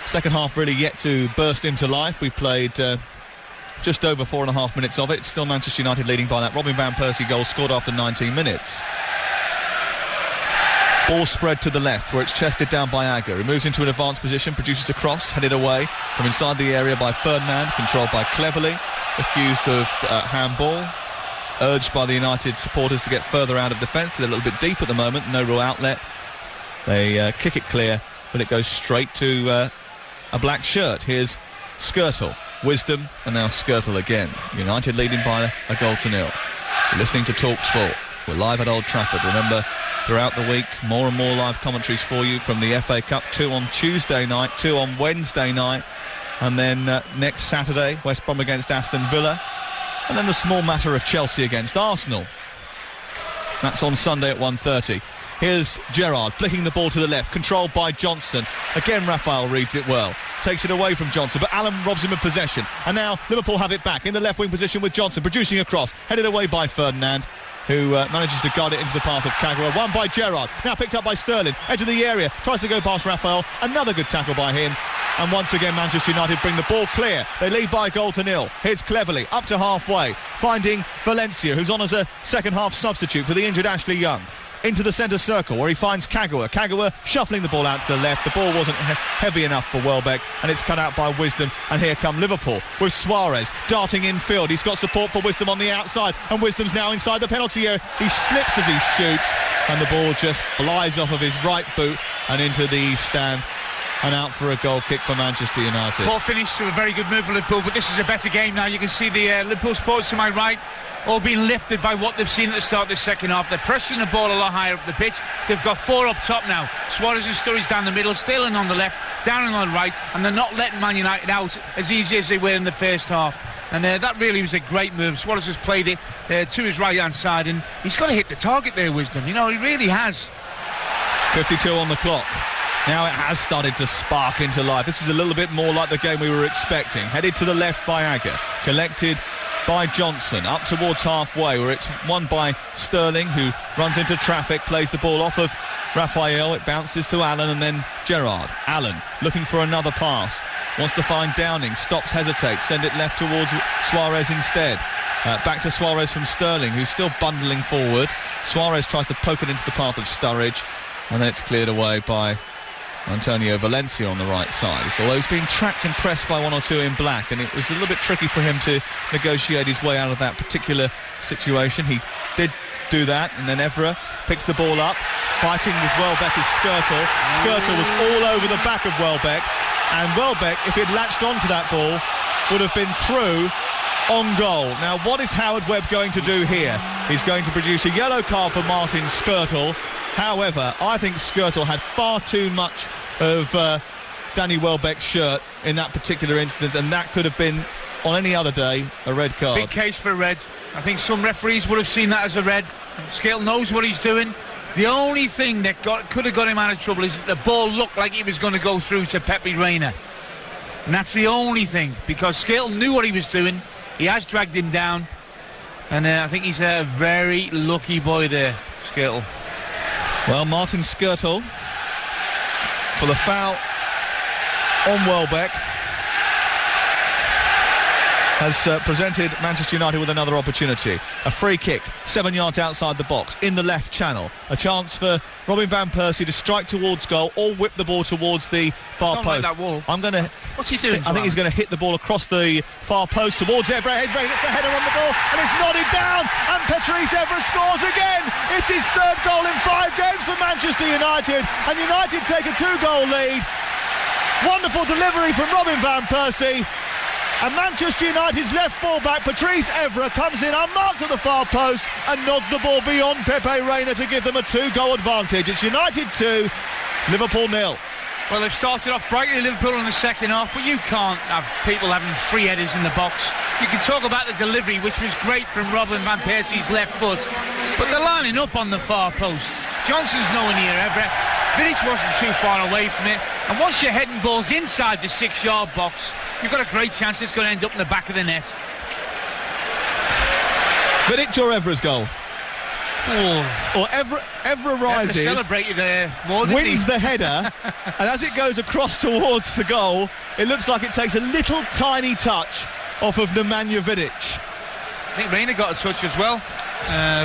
Second half really yet to burst into life. We played just over 4.5 minutes of it. It's still Manchester United leading by that Robin Van Persie goal scored after 19 minutes. Ball spread to the left, where it's chested down by Agger. He moves into an advanced position, produces a cross, headed away from inside the area by Ferdinand, controlled by Cleverley, accused of handball, urged by the United supporters to get further out of defence. They're a little bit deep at the moment, no real outlet. They kick it clear, but it goes straight to a black shirt. Here's Skirtle, Wisdom, and now Skirtle again. United leading by a goal to nil. You're listening to Talksport. We're live at Old Trafford. Remember, throughout the week, more and more live commentaries for you from the FA Cup. 2 on Tuesday night, 2 on Wednesday night, and then next Saturday, West Brom against Aston Villa, and then the small matter of Chelsea against Arsenal. That's on Sunday at 1:30. Here's Gerrard flicking the ball to the left, controlled by Johnson. Again, Raphael reads it well. Takes it away from Johnson, but Allen robs him of possession. And now Liverpool have it back in the left-wing position with Johnson, producing a cross, headed away by Ferdinand, who manages to guide it into the path of Kagawa. Won by Gerrard, now picked up by Sterling. Into the area, tries to go past Raphael. Another good tackle by him. And once again, Manchester United bring the ball clear. They lead by a goal to nil. Here's Cleverley, up to halfway, finding Valencia, who's on as a second-half substitute for the injured Ashley Young. Into the centre circle, where he finds Kagawa. Kagawa shuffling the ball out to the left. The ball wasn't heavy enough for Welbeck, and it's cut out by Wisdom. And here come Liverpool with Suarez darting infield. He's got support for Wisdom on the outside, and Wisdom's now inside the penalty area. He slips as he shoots, and the ball just flies off of his right boot and into the east stand. And out for a goal kick for Manchester United. Poor finish to a very good move for Liverpool, but this is a better game now. You can see the Liverpool supporters to my right all being lifted by what they've seen at the start of the second half. They're pressing the ball a lot higher up the pitch. They've got 4 up top now. Suarez and Sturridge down the middle, Sterling on the left, Downing on the right, and they're not letting Man United out as easy as they were in the first half. And that really was a great move. Suarez has played it to his right-hand side, and he's got to hit the target there, Wisdom. You know, he really has. 52 on the clock. Now it has started to spark into life. This is a little bit more like the game we were expecting. Headed to the left by Agger. Collected by Johnson. Up towards halfway, where it's won by Sterling, who runs into traffic, plays the ball off of Raphael. It bounces to Allen, and then Gerrard. Allen looking for another pass. Wants to find Downing. Stops, hesitates. Send it left towards Suarez instead. Back to Suarez from Sterling, who's still bundling forward. Suarez tries to poke it into the path of Sturridge, and then it's cleared away by Antonio Valencia on the right side. Although he's being tracked and pressed by 1 or 2 in black, and it was a little bit tricky for him to negotiate his way out of that particular situation. He did do that, and then Evra picks the ball up, fighting with Welbeck as Skirtle. Skirtle was all over the back of Welbeck, and Welbeck, if he'd latched onto that ball, would have been through on goal. Now, what is Howard Webb going to do here? He's going to produce a yellow card for Martin Skirtle. However, I think Skirtle had far too much of Danny Welbeck's shirt in that particular instance, and that could have been, on any other day, a red card. Big case for a red. I think some referees would have seen that as a red. Skirtle knows what he's doing. The only thing that could have got him out of trouble is that the ball looked like it was going to go through to Pepe Reina. And that's the only thing, because Skirtle knew what he was doing. He has dragged him down. And I think he's a very lucky boy there, Skirtle. Well, Martin Skirtle for the foul on Welbeck has presented Manchester United with another opportunity. A free kick, 7 yards outside the box, in the left channel. A chance for Robin Van Persie to strike towards goal or whip the ball towards the far post. Like that wall. What's he doing? I think he's going to hit the ball across the far post towards Evra. He gets the header on the ball and it's nodded down, and Patrice Evra scores again. It's his third goal in 5 games for Manchester United, and United take a 2-goal lead. Wonderful delivery from Robin Van Persie. And Manchester United's left full-back, Patrice Evra, comes in unmarked at the far post and nods the ball beyond Pepe Reina to give them a 2-goal advantage. It's United 2, Liverpool 0. Well, they've started off brightly, Liverpool, in the second half, but you can't have people having free headers in the box. You can talk about the delivery, which was great from Robin Van Persie's left foot, but they're lining up on the far post. Johnson's nowhere near Evra. Vidic wasn't too far away from it, and once you're heading balls inside the 6-yard box, you've got a great chance it's going to end up in the back of the net. Vidic or Evra's goal? Or Evra rises, celebrated more than wins the header, and as it goes across towards the goal, it looks like it takes a little tiny touch off of Nemanja Vidic. I think Reina got a touch as well.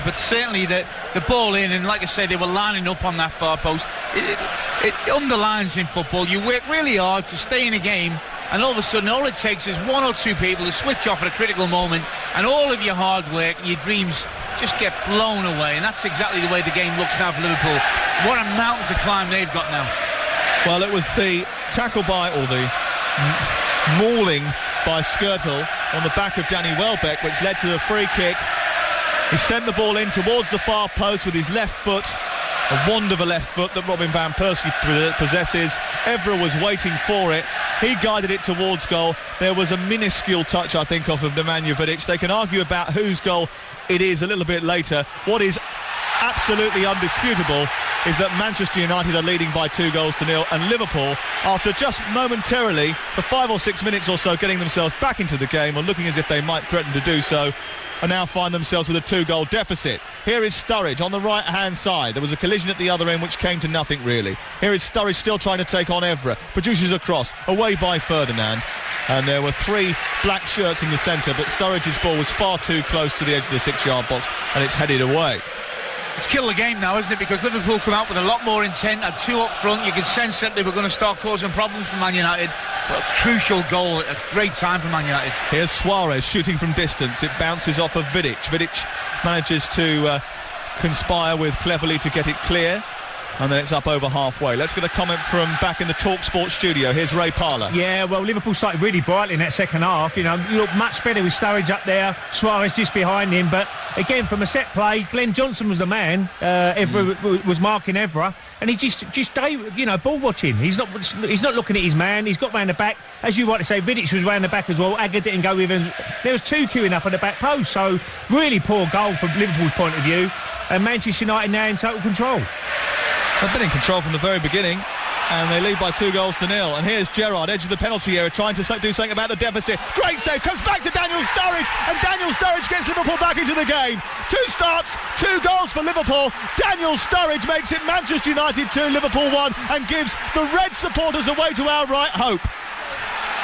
But certainly the ball in, and like I say, they were lining up on that far post. It underlines in football, you work really hard to stay in a game, and all of a sudden all it takes is 1 or 2 people to switch off at a critical moment, and all of your hard work and your dreams just get blown away. And that's exactly the way the game looks now for Liverpool. What a mountain to climb they've got now. Well, it was the tackle by, or the mauling by Skirtle on the back of Danny Welbeck, which led to the free kick. He sent the ball in towards the far post with his left foot, a wand of a left foot that Robin Van Persie possesses. Evra was waiting for it. He guided it towards goal. There was a minuscule touch, I think, off of Nemanja Vidic. They can argue about whose goal it is a little bit later. What is absolutely undisputable is that Manchester United are leading by 2-0, and Liverpool, after just momentarily, for 5 or 6 minutes or so, getting themselves back into the game, or looking as if they might threaten to do so, and now find themselves with a 2-goal deficit. Here is Sturridge on the right-hand side. There was a collision at the other end which came to nothing, really. Here is Sturridge still trying to take on Evra. Produces a cross, away by Ferdinand. And there were 3 black shirts in the centre, but Sturridge's ball was far too close to the edge of the 6-yard box, and it's headed away. It's killed the game now, isn't it? Because Liverpool come out with a lot more intent, had 2 up front. You could sense that they were going to start causing problems for Man United. But a crucial goal at a great time for Man United. Here's Suarez shooting from distance. It bounces off of Vidic. Vidic manages to conspire with cleverly to get it clear. And then it's up over halfway. Let's get a comment from back in the Talksport studio. Here's Ray Parlour. Yeah, well, Liverpool started really brightly in that second half. You know, looked much better with Sturridge up there, Suarez just behind him. But again, from a set play, Glenn Johnson was the man. Evra was marking Evra, and he just ball watching. He's not looking at his man. He's got round the back, as you rightly say. Vidic was round the back as well. Agger didn't go with him. There was 2 queuing up at the back post. So really poor goal from Liverpool's point of view. And Manchester United now in total control. They've been in control from the very beginning, and they lead by 2-0. And here's Gerrard, edge of the penalty area, trying to do something about the deficit. Great save, comes back to Daniel Sturridge, and Daniel Sturridge gets Liverpool back into the game. 2 starts, 2 goals for Liverpool. Daniel Sturridge makes it Manchester United 2, Liverpool 1, and gives the red supporters a way to outright hope.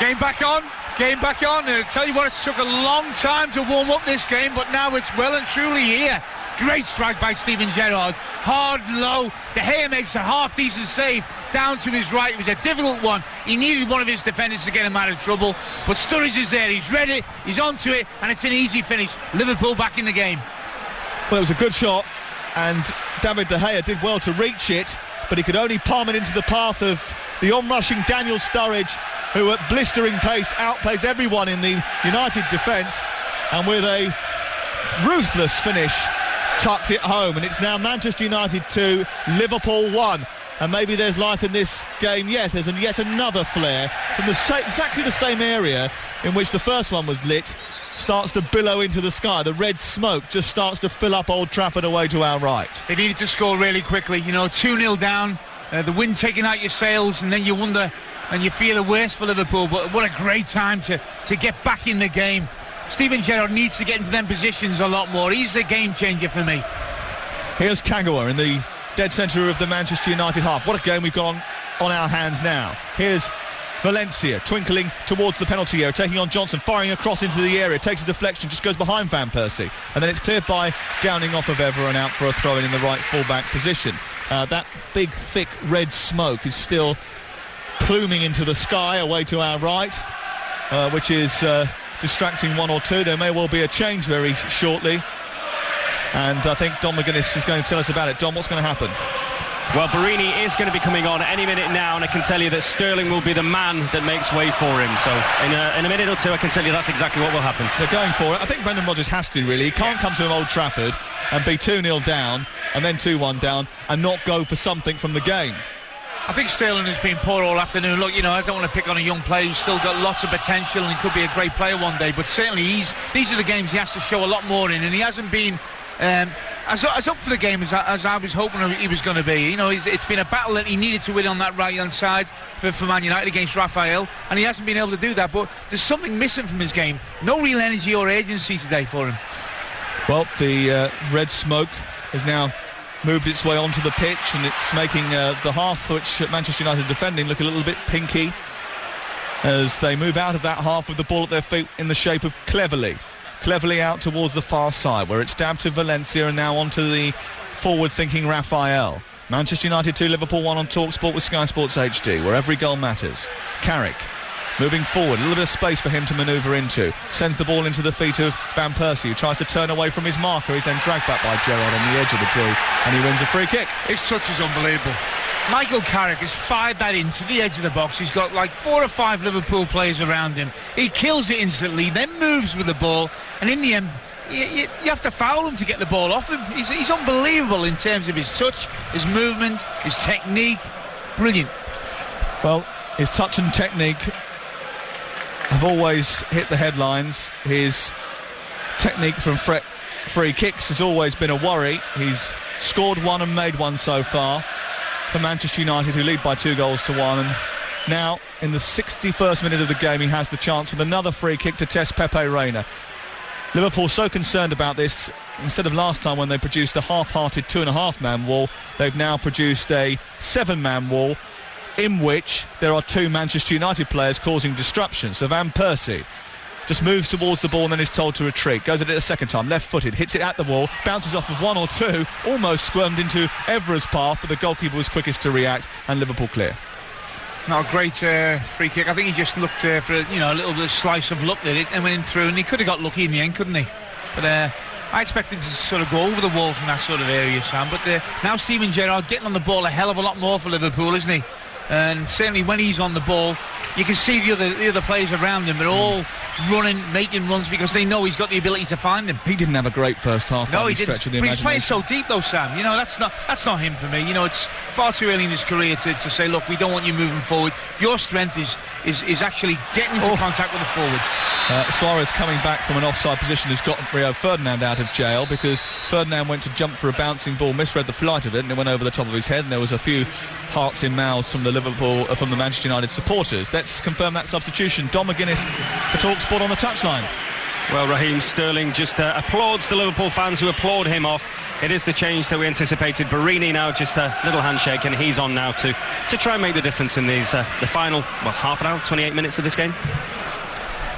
Game back on. And I'll tell you what, it took a long time to warm up this game, but now it's well and truly here. Great strike by Steven Gerrard. Hard and low. De Gea makes a half-decent save down to his right. It was a difficult one. He needed one of his defenders to get him out of trouble. But Sturridge is there. He's read it. He's onto it. And it's an easy finish. Liverpool back in the game. Well, it was a good shot. And David De Gea did well to reach it. But he could only palm it into the path of the on-rushing Daniel Sturridge, who at blistering pace outpaced everyone in the United defence. And with a ruthless finish, tucked it home, and it's now Manchester United 2, Liverpool 1. And maybe there's life in this game yet. There's yet another flare from exactly the same area in which the first one was lit. starts to billow into the sky. The red smoke just starts to fill up Old Trafford away to our right. They needed to score really quickly, 2-0 down, the wind taking out your sails, and then you wonder and you feel the worst for Liverpool. But what a great time to get back in the game. Steven Gerrard needs to get into them positions a lot more. He's the game changer for me. Here's Kagawa in the dead centre of the Manchester United half. What a game we've got on our hands now. Here's Valencia twinkling towards the penalty area, taking on Johnson, firing across into the area, takes a deflection, just goes behind Van Persie, and then it's cleared by Downing off of Ever and out for a throw-in the right full-back position. That big, thick red smoke is still pluming into the sky away to our right, which is distracting one or two. There may well be a change very shortly, and I think Don McGuinness is going to tell us about it. Don, what's going to happen? Well, Barini is going to be coming on any minute now, and I can tell you that Sterling will be the man that makes way for him. So in a minute or two, I can tell you that's exactly what will happen. They're going for it. I think Brendan Rodgers has to, really. He can't come to Old Trafford and be 2-0 down and then 2-1 down and not go for something from the game. I think Sterling has been poor all afternoon. Look, I don't want to pick on a young player. He's still got lots of potential and he could be a great player one day. But certainly these are the games he has to show a lot more in, and he hasn't been as up for the game as I was hoping he was going to be. It's been a battle that he needed to win on that right-hand side for Man United against Raphael, and he hasn't been able to do that. But there's something missing from his game. No real energy or agency today for him. Well, the red smoke has now moved its way onto the pitch, and it's making the half which Manchester United are defending look a little bit pinky as they move out of that half with the ball at their feet in the shape of Cleverley out towards the far side, where it's dabbed to Valencia and now onto the forward-thinking Raphael. Manchester United 2, Liverpool 1 on Talksport with Sky Sports HD, where every goal matters. Carrick moving forward, a little bit of space for him to manoeuvre into, sends the ball into the feet of Van Persie, who tries to turn away from his marker. He's then dragged back by Gerrard on the edge of the D, and he wins a free kick. His touch is unbelievable. Michael Carrick has fired that into the edge of the box. He's got like 4 or 5 Liverpool players around him. He kills it instantly, then moves with the ball, and in the end you have to foul him to get the ball off him. He's unbelievable in terms of his touch, his movement, his technique. Brilliant. Well, his touch and technique have always hit the headlines. His technique from free kicks has always been a worry. He's scored one and made one so far for Manchester United, who lead by 2-1, and now in the 61st minute of the game he has the chance with another free kick to test Pepe Reina. Liverpool so concerned about this. Instead of last time when they produced a half-hearted 2.5-man wall, they've now produced a 7-man wall in which there are 2 Manchester United players causing disruption. So Van Persie just moves towards the ball and then is told to retreat. Goes at it a second time, left-footed, hits it at the wall, bounces off of 1 or 2, almost squirmed into Evra's path, but the goalkeeper was quickest to react, and Liverpool clear. Not a great free kick. I think he just looked for a little bit of slice of luck at it and went through, and he could have got lucky in the end, couldn't he? But I expect him to sort of go over the wall from that sort of area, Sam. But now Steven Gerrard getting on the ball a hell of a lot more for Liverpool, isn't he? And certainly when he's on the ball, you can see the other players around him. They're all running, making runs because they know he's got the ability to find him. He didn't have a great first half. No, he didn't. But he's playing so deep though, Sam. That's not him for me. It's far too early in his career to say, look, we don't want you moving forward. Your strength is actually getting into contact with the forwards. Suarez coming back from an offside position has got Rio Ferdinand out of jail because Ferdinand went to jump for a bouncing ball, misread the flight of it, and it went over the top of his head, and there was a few hearts in mouths from the Manchester United supporters. Let's confirm that substitution. Don McGuinness for Talksport on the touchline. Well, Raheem Sterling just applauds the Liverpool fans who applaud him off. It is the change that we anticipated. Barini now just a little handshake, and he's on now to try and make the difference in these the final half an hour, 28 minutes of this game.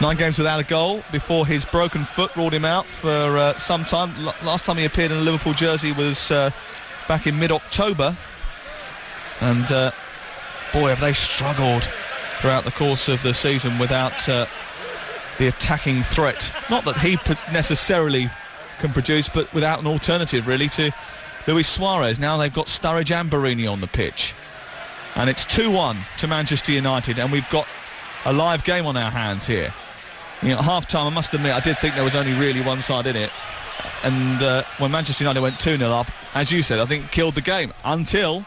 9 games without a goal before his broken foot ruled him out for some time. Last time he appeared in a Liverpool jersey was back in mid-October, and boy, have they struggled throughout the course of the season without the attacking threat. Not that he necessarily can produce, but without an alternative really to Luis Suarez. Now they've got Sturridge and Barini on the pitch, and it's 2-1 to Manchester United, and we've got a live game on our hands here. At half-time, I must admit, I did think there was only really one side in it, and when Manchester United went 2-0 up, as you said, I think killed the game until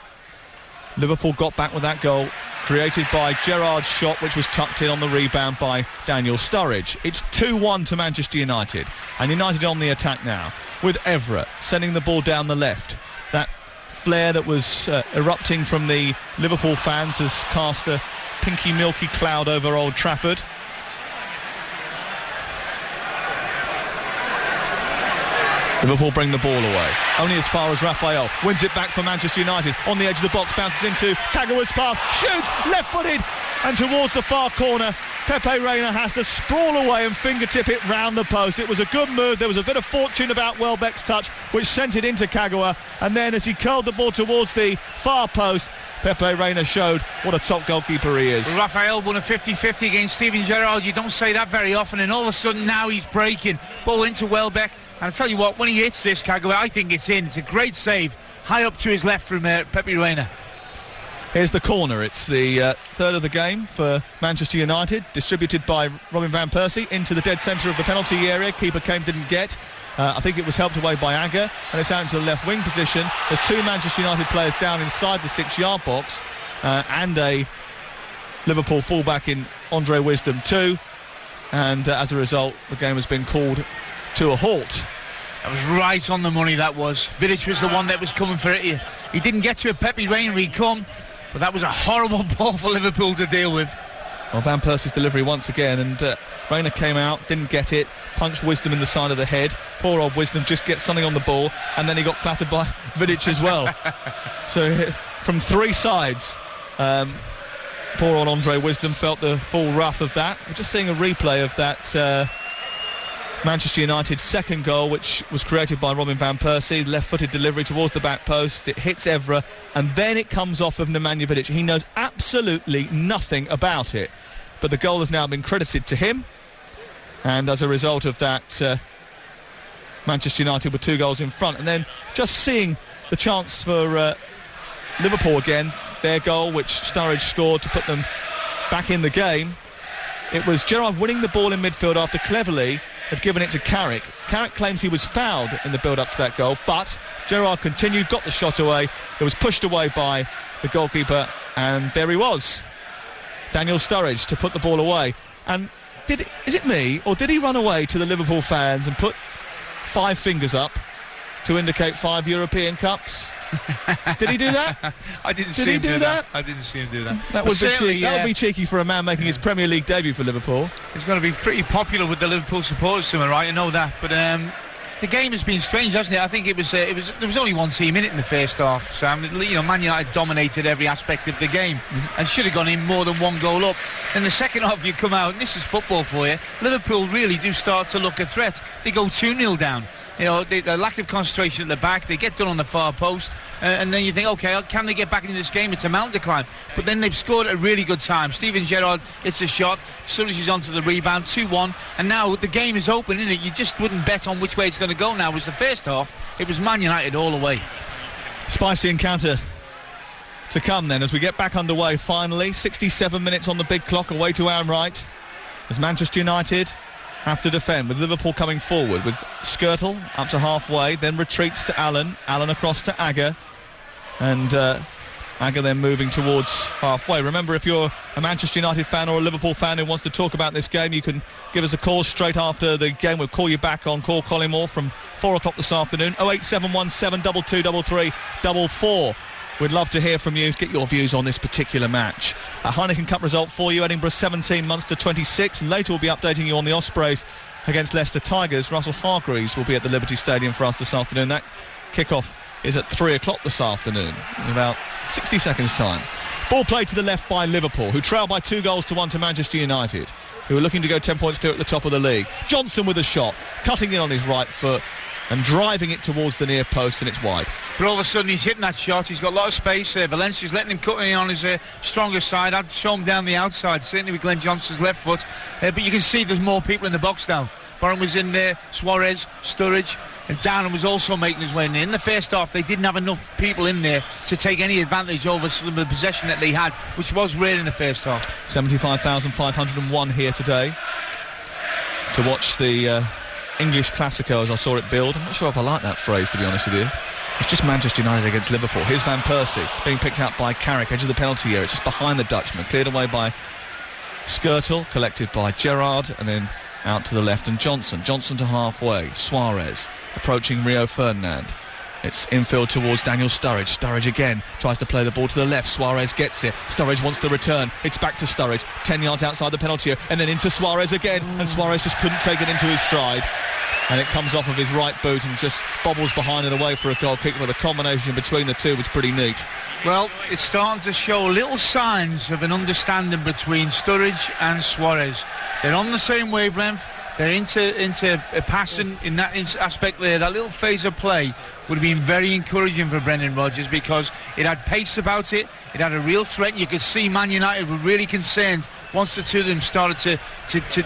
Liverpool got back with that goal created by Gerrard's shot, which was tucked in on the rebound by Daniel Sturridge. It's 2-1 to Manchester United, and United on the attack now with Evra sending the ball down the left. That flare that was erupting from the Liverpool fans has cast a pinky milky cloud over Old Trafford. Liverpool bring the ball away, only as far as Raphael wins it back for Manchester United. On the edge of the box, bounces into Kagawa's path, shoots, left-footed, and towards the far corner. Pepe Reina has to sprawl away and fingertip it round the post. It was a good move. There was a bit of fortune about Welbeck's touch, which sent it into Kagawa. And then as he curled the ball towards the far post, Pepe Reina showed what a top goalkeeper he is. Raphael won a 50-50 against Steven Gerrard. You don't say that very often, and all of a sudden now he's breaking. Ball into Welbeck. And I tell you what, when he hits this, Kagawa, I think it's in. It's a great save, high up to his left from Pepe Reina. Here's the corner. It's the third of the game for Manchester United, distributed by Robin van Persie into the dead centre of the penalty area. Keeper didn't get. I think it was helped away by Agger, and it's out into the left wing position. There's two Manchester United players down inside the 6-yard box, and a Liverpool fullback in Andre Wisdom too. And as a result, the game has been called to a halt. That was right on the money, that was. Vidic was the one that was coming for it. He didn't get to a Pepe Reina, he'd come, but that was a horrible ball for Liverpool to deal with. Well, Van Persie's delivery once again, and Reina came out, didn't get it, punched Wisdom in the side of the head. Poor old Wisdom just gets something on the ball, and then he got clattered by Vidic as well. So from three sides, poor old Andre Wisdom felt the full wrath of that. We're just seeing a replay of that Manchester United's second goal, which was created by Robin van Persie. Left-footed delivery towards the back post. It hits Evra, and then it comes off of Nemanja Vidic. He knows absolutely nothing about it, but the goal has now been credited to him, and as a result of that, Manchester United were 2 goals in front. And then just seeing the chance for Liverpool again, their goal, which Sturridge scored to put them back in the game. It was Gerrard winning the ball in midfield after cleverly had given it to Carrick. Carrick claims he was fouled in the build-up to that goal, but Gerrard continued, got the shot away. It was pushed away by the goalkeeper, and there he was, Daniel Sturridge, to put the ball away. And is it me, or did he run away to the Liverpool fans and put 5 fingers up to indicate 5 European Cups? Did he do that? I didn't see him do that. I didn't see him do that. That would be cheeky. That would be cheeky for a man making his Premier League debut for Liverpool. He's going to be pretty popular with the Liverpool supporters, right? I know that, but the game has been strange, hasn't it? I think there was only one team in it in the first half. So Man United dominated every aspect of the game and should have gone in more than 1 goal up. In the second half, you come out, and this is football for you. Liverpool really do start to look a threat. They go 2-0 down. The lack of concentration at the back, they get done on the far post, and then you think, okay, can they get back into this game? It's a mountain to climb. But then they've scored at a really good time. Steven Gerrard hits a shot, Sturridge is onto the rebound, 2-1, and now the game is open, isn't it? You just wouldn't bet on which way it's going to go now. It was the first half, it was Man United all the way. Spicy encounter to come then as we get back underway finally. 67 minutes on the big clock, away to our right, as Manchester United have to defend, with Liverpool coming forward, with Skirtle up to halfway, then retreats to Allen across to Agger, and Agger then moving towards halfway. Remember, if you're a Manchester United fan or a Liverpool fan who wants to talk about this game, you can give us a call straight after the game. We'll call you back on Call Collymore from 4 o'clock this afternoon, 08717 2233 44. We'd love to hear from you, get your views on this particular match. A Heineken Cup result for you, Edinburgh 17, Munster 26, and later we'll be updating you on the Ospreys against Leicester Tigers. Russell Hargreaves will be at the Liberty Stadium for us this afternoon. That kick-off is at 3 o'clock this afternoon, in about 60 seconds' time. Ball played to the left by Liverpool, who trail by 2-1 to Manchester United, who are looking to go 10 points clear at the top of the league. Johnson with a shot, cutting in on his right foot, and driving it towards the near post, and it's wide. But all of a sudden he's hitting that shot, he's got a lot of space. Valencia's letting him cut in on his stronger side. I'd show him down the outside, certainly with Glenn Johnson's left foot. But you can see there's more people in the box now. Barron was in there, Suarez, Sturridge, and Darren was also making his way in there. In the first half, they didn't have enough people in there to take any advantage over some of the possession that they had, which was rare in the first half. 75,501 here today to watch the English Classico as I saw it build. I'm not sure if I like that phrase, to be honest with you. It's just Manchester United against Liverpool. Here's Van Persie being picked out by Carrick, edge of the penalty area. It's just behind the Dutchman, cleared away by Skirtle, collected by Gerrard, and then out to the left. And Johnson to halfway. Suarez approaching Rio Ferdinand. It's infield towards Daniel Sturridge. Sturridge again tries to play the ball to the left. Suarez gets it. Sturridge wants the return. It's back to Sturridge, 10 yards outside the penalty area, and then into Suarez again. And Suarez just couldn't take it into his stride. And it comes off of his right boot and just bobbles behind and away for a goal kick. But the combination between the two was pretty neat. Well, it's starting to show little signs of an understanding between Sturridge and Suarez. They're on the same wavelength. They're into a passing in that aspect there. That little phase of play would have been very encouraging for Brendan Rodgers because it had pace about it. It had a real threat. You could see Man United were really concerned once the two of them started to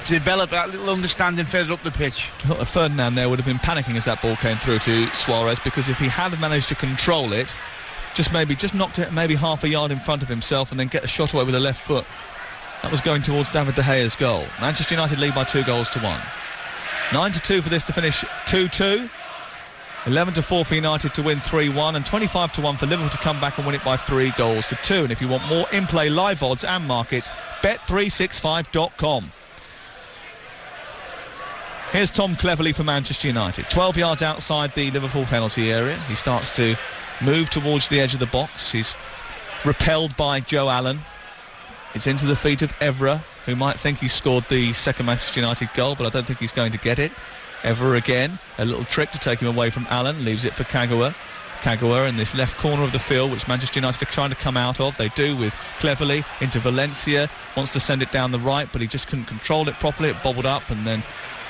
develop that little understanding further up the pitch. Ferdinand there would have been panicking as that ball came through to Suarez, because if he had managed to control it, just knocked it maybe half a yard in front of himself and then get a shot away with the left foot, that was going towards David De Gea's goal. Manchester United lead by 2-1. 9-2 for this to finish 2-2. 11-4 for United to win 3-1, and 25-1 for Liverpool to come back and win it by 3-2. And if you want more in-play live odds and markets, bet365.com. Here's Tom Cleverley for Manchester United. 12 yards outside the Liverpool penalty area. He starts to move towards the edge of the box. He's repelled by Joe Allen. It's into the feet of Evra, who might think he scored the second Manchester United goal, but I don't think he's going to get it. Evra again, a little trick to take him away from Allen, leaves it for Kagawa. Kagawa in this left corner of the field, which Manchester United are trying to come out of. They do with Cleverley into Valencia, wants to send it down the right, but he just couldn't control it properly. It bobbled up, and then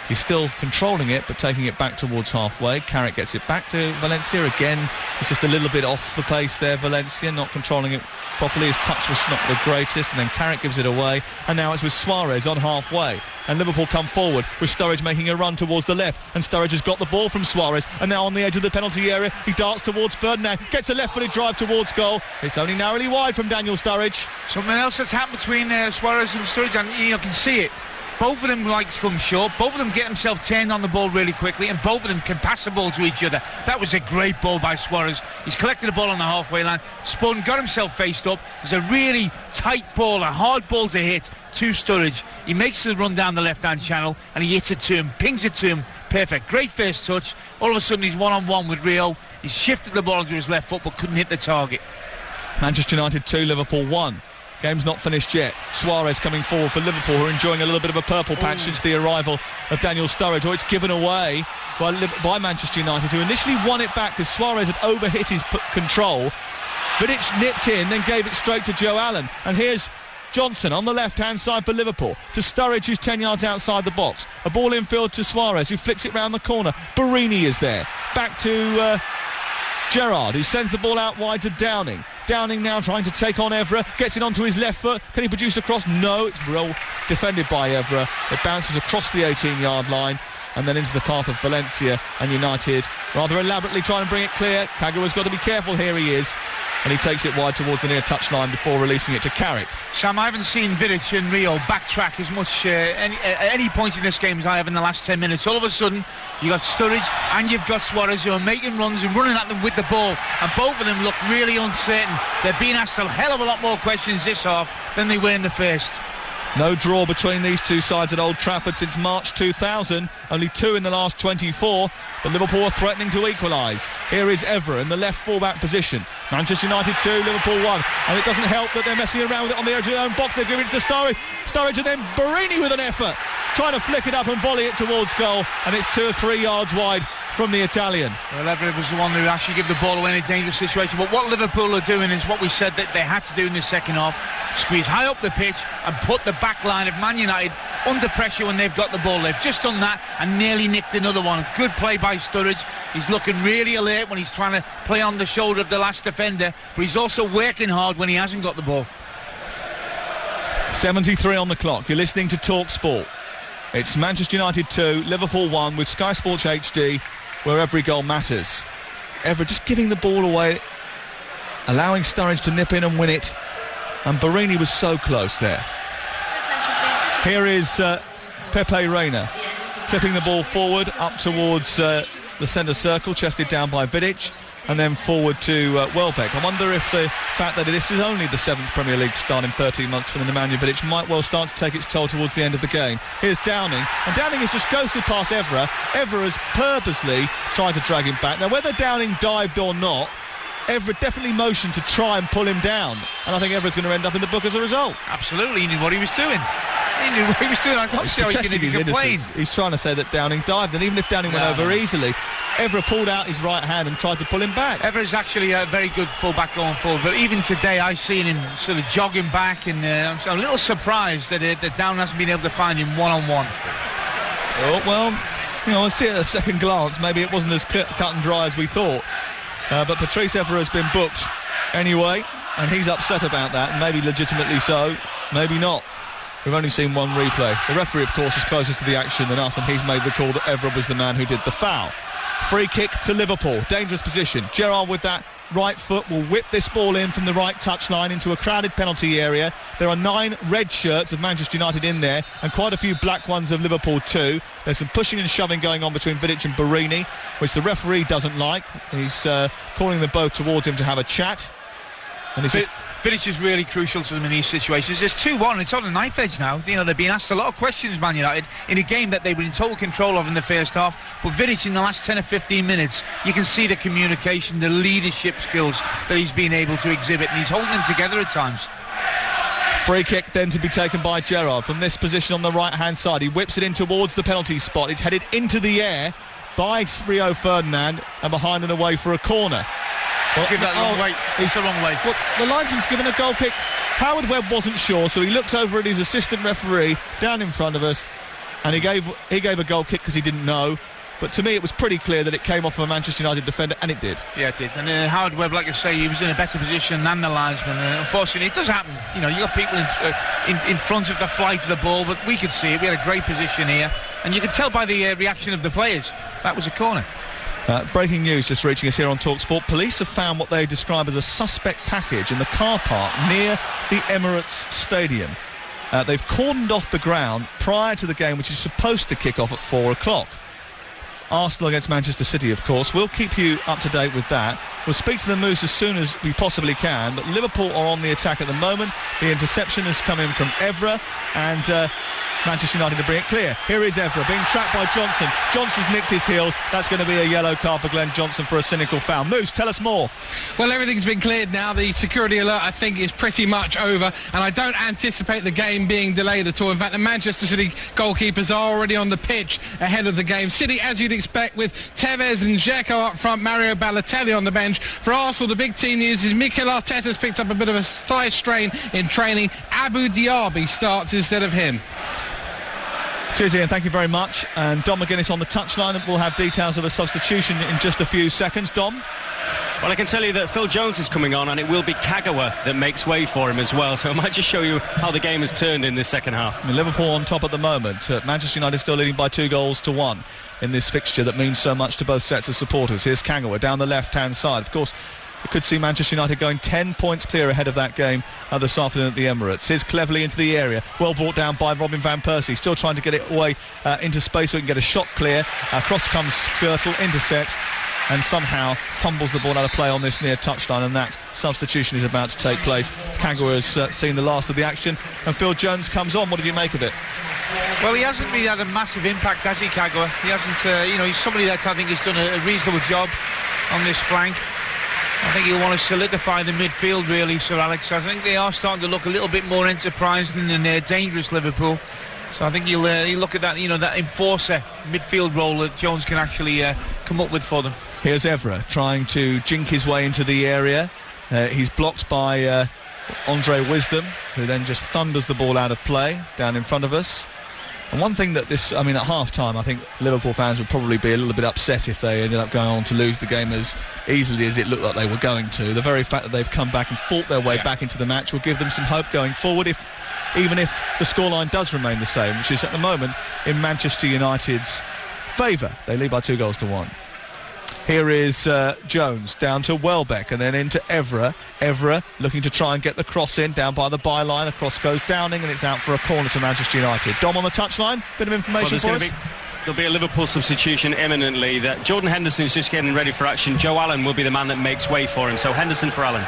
he's still controlling it, but taking it back towards halfway. Carrick gets it back to Valencia again. It's just a little bit off the pace there, Valencia, not controlling it properly. His touch was not the greatest, and then Carrick gives it away. And now it's with Suarez on halfway. And Liverpool come forward with Sturridge making a run towards the left. And Sturridge has got the ball from Suarez. And now on the edge of the penalty area, he darts towards Ferdinand. Gets a left-footed drive towards goal. It's only narrowly wide from Daniel Sturridge. Something else that's happened between Suarez and Sturridge, and you can see it. Both of them like to come short. Both of them get themselves turned on the ball really quickly, and both of them can pass the ball to each other. That was a great ball by Suarez. He's collected the ball on the halfway line, spun, got himself faced up. It's a really tight ball, a hard ball to hit to Sturridge. He makes the run down the left-hand channel, and he hits it to him, pings it to him. Perfect. Great first touch. All of a sudden, he's one-on-one with Rio. He's shifted the ball onto his left foot, but couldn't hit the target. Manchester United 2, Liverpool 1. Game's not finished yet. Suarez coming forward for Liverpool, who are enjoying a little bit of a purple patch since the arrival of Daniel Sturridge. It's given away by Manchester United, who initially won it back because Suarez had overhit his control. Vidic nipped in, then gave it straight to Joe Allen. And here's Johnson on the left-hand side for Liverpool to Sturridge, who's 10 yards outside the box. A ball infield to Suarez, who flicks it round the corner. Barini is there. Back to Gerrard, who sends the ball out wide to Downing. Downing now trying to take on Evra, gets it onto his left foot. Can he produce a cross? No, it's well defended by Evra. It bounces across the 18-yard line and then into the path of Valencia, and United rather elaborately trying to bring it clear. Kagawa's got to be careful. Here he is, and he takes it wide towards the near touchline before releasing it to Carrick. Sam, I haven't seen Vidic and Rio backtrack as much at any point in this game as I have in the last 10 minutes. All of a sudden, you've got Sturridge and you've got Suarez, who are making runs and running at them with the ball, and both of them look really uncertain. They're being asked a hell of a lot more questions this half than they were in the first. No draw between these two sides at Old Trafford since March 2000. Only 2 in the last 24. But Liverpool are threatening to equalise. Here is Evra in the left full-back position. Manchester United 2, Liverpool 1. And it doesn't help that they're messing around with it on the edge of their own box. They're giving it to Sturridge. Sturridge, and then Barini with an effort, trying to flick it up and volley it towards goal. And it's 2 or 3 yards wide from the Italian. Well, Everett was the one who actually gave the ball away in a dangerous situation. But what Liverpool are doing is what we said that they had to do in the second half. Squeeze high up the pitch and put the back line of Man United under pressure when they've got the ball. They've just done that and nearly nicked another one. Good play by Sturridge. He's looking really alert when he's trying to play on the shoulder of the last defender, but he's also working hard when he hasn't got the ball. 73 on the clock. You're listening to Talksport. It's Manchester United 2, Liverpool 1 with Sky Sports HD, where every goal matters. Evra just giving the ball away, allowing Sturridge to nip in and win it, and Barini was so close there. Here is Pepe Reina clipping the ball forward up towards the centre circle, chested down by Vidic. and then forward to Welbeck. I wonder if the fact that this is only the 7th Premier League start in 13 months for Nemanja Vidic might well start to take its toll towards the end of the game. Here's Downing, and Downing has just ghosted past Evra. Evra has purposely tried to drag him back. Now, whether Downing dived or not, Evra definitely motioned to try and pull him down, and I think Evra's going to end up in the book as a result. Absolutely, he knew what he was doing. I can't see how he can complain. He's trying to say that Downing dived, and even if Downing went over easily, Evra pulled out his right hand and tried to pull him back. Evra's actually a very good full-back going forward, but even today I've seen him sort of jogging back, and I'm a little surprised that Downing hasn't been able to find him one-on-one. Oh, well, I see at a second glance, maybe it wasn't as cut and dry as we thought. But Patrice Evra has been booked anyway, and he's upset about that, and maybe legitimately so, maybe not. We've only seen one replay. The referee, of course, was closest to the action than us, and he's made the call that Evra was the man who did the foul. Free kick to Liverpool. Dangerous position. Gerrard with that right foot will whip this ball in from the right touchline into a crowded penalty area. There are 9 red shirts of Manchester United in there, and quite a few black ones of Liverpool too. There's some pushing and shoving going on between Vidic and Barini, which the referee doesn't like. He's calling them both towards him to have a chat. And Vidic is really crucial to them in these situations. There's 2-1, it's on the knife edge now. They're being asked a lot of questions, Man United, in a game that they were in total control of in the first half. But Vidic, in the last 10 or 15 minutes, you can see the communication, the leadership skills that he's been able to exhibit, and he's holding them together at times. Free kick then to be taken by Gerrard from this position on the right-hand side. He whips it in towards the penalty spot. It's headed into the air by Rio Ferdinand, and behind and away for a corner. Well, give that wrong way. It's the wrong way. Well, the linesman's given a goal kick. Howard Webb wasn't sure, so he looked over at his assistant referee down in front of us, and he gave a goal kick because he didn't know. But to me, it was pretty clear that it came off of a Manchester United defender, and it did. Yeah, it did. And Howard Webb, like I say, he was in a better position than the linesman. Unfortunately, it does happen. You got people in front of the flight of the ball, but we could see it. We had a great position here, and you could tell by the reaction of the players that was a corner. Breaking news just reaching us here on Talksport. Police have found what they describe as a suspect package in the car park near the Emirates Stadium. They've cordoned off the ground prior to the game, which is supposed to kick off at 4 o'clock. Arsenal against Manchester City, of course. We'll keep you up to date with that. We'll speak to the Moose as soon as we possibly can, but Liverpool are on the attack at the moment. The interception has come in from Evra, and Manchester United to bring it clear. Here is Evra being trapped by Johnson. Johnson's nicked his heels. That's going to be a yellow card for Glenn Johnson for a cynical foul. Moose, tell us more. Well, everything's been cleared now. The security alert, I think, is pretty much over, and I don't anticipate the game being delayed at all. In fact, the Manchester City goalkeepers are already on the pitch ahead of the game. City, as you'd expect, with Tevez and Dzeko up front, Mario Balotelli on the bench. For Arsenal, the big team news is Mikel Arteta's picked up a bit of a thigh strain in training. Abu Diaby starts instead of him. Cheers, Ian. Thank you very much. And Dom McGuinness on the touchline, and we'll have details of a substitution in just a few seconds. Dom? Well, I can tell you that Phil Jones is coming on, and it will be Kagawa that makes way for him as well. So it might just show you how the game has turned in this second half. Liverpool on top at the moment. Manchester United still leading by 2-1 in this fixture that means so much to both sets of supporters. Here's Kagawa down the left-hand side. Of course, we could see Manchester United going 10 points clear ahead of that game this afternoon at the Emirates. Here's cleverly into the area. Well brought down by Robin van Persie. Still trying to get it away into space so he can get a shot clear. Across comes Skirtle, intercepts, and somehow fumbles the ball out of play on this near touchline, and that substitution is about to take place. Kagawa has seen the last of the action, and Phil Jones comes on. What did you make of it? Well, he hasn't really had a massive impact, has he, Kagawa? He hasn't, he's somebody that I think has done a reasonable job on this flank. I think he'll want to solidify the midfield, really, Sir Alex. I think they are starting to look a little bit more enterprising and dangerous, Liverpool. So I think he'll look at that, that enforcer midfield role that Jones can actually come up with for them. Here's Evra trying to jink his way into the area. He's blocked by Andre Wisdom, who then just thunders the ball out of play down in front of us. And one thing that at half-time, I think Liverpool fans would probably be a little bit upset if they ended up going on to lose the game as easily as it looked like they were going to. The very fact that they've come back and fought their way back into the match will give them some hope going forward, even if the scoreline does remain the same, which is at the moment in Manchester United's favour. They lead by 2-1. Here is Jones down to Welbeck and then into Evra. Evra looking to try and get the cross in down by the byline. Across goes Downing and it's out for a corner to Manchester United. Dom on the touchline. Bit of information for us. there'll be a Liverpool substitution imminently. That Jordan Henderson's just getting ready for action. Joe Allen will be the man that makes way for him. So Henderson for Allen.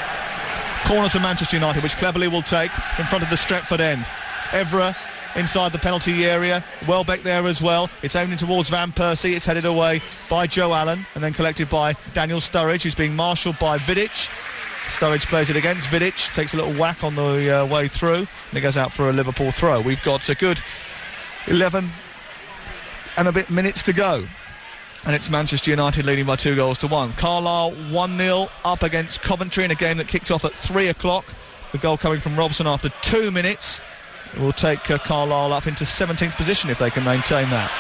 Corner to Manchester United, which Cleverley will take in front of the Stretford end. Evra inside the penalty area. Welbeck there as well. It's aiming towards Van Persie. It's headed away by Joe Allen and then collected by Daniel Sturridge, who's being marshalled by Vidic. Sturridge plays it against Vidic, takes a little whack on the way through, and it goes out for a Liverpool throw. We've got a good 11 and a bit minutes to go. And it's Manchester United leading by 2-1. Carlisle 1-0 up against Coventry in a game that kicked off at 3 o'clock. The goal coming from Robson after 2 minutes. It will take Carlisle up into 17th position if they can maintain that.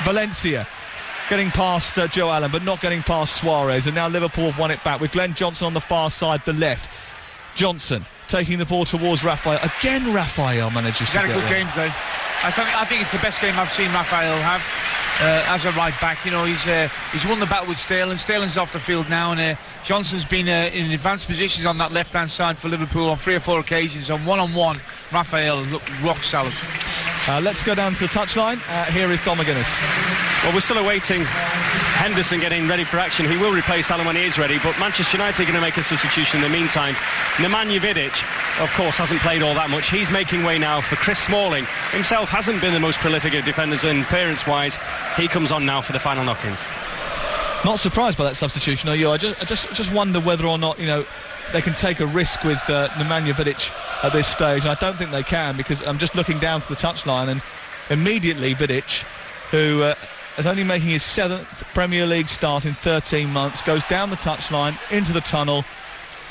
Valencia getting past Joe Allen, but not getting past Suarez. And now Liverpool have won it back with Glenn Johnson on the far side, the left. Johnson taking the ball towards Raphael. Again, Raphael manages to get a good game today. I think it's the best game I've seen Raphael have as a right back. You know, he's won the battle with Sterling. Sterling's off the field now, and Johnson's been in advanced positions on that left-hand side for Liverpool on 3 or 4 occasions. On one-on-one, Raphael looked rock solid. Let's go down to the touchline. Here is Don McGuinness. Well, we're still awaiting Henderson getting ready for action. He will replace Allen when he is ready, but Manchester United are going to make a substitution in the meantime. Nemanja Vidic, of course, hasn't played all that much. He's making way now for Chris Smalling. Himself hasn't been the most prolific of defenders, and appearance-wise, he comes on now for the final knock-ins. Not surprised by that substitution, are you? I just wonder whether or not, you know, they can take a risk with Nemanja Vidic at this stage. And I don't think they can, because I'm just looking down to the touchline, and immediately Vidic, who is only making his 7th Premier League start in 13 months, goes down the touchline, into the tunnel,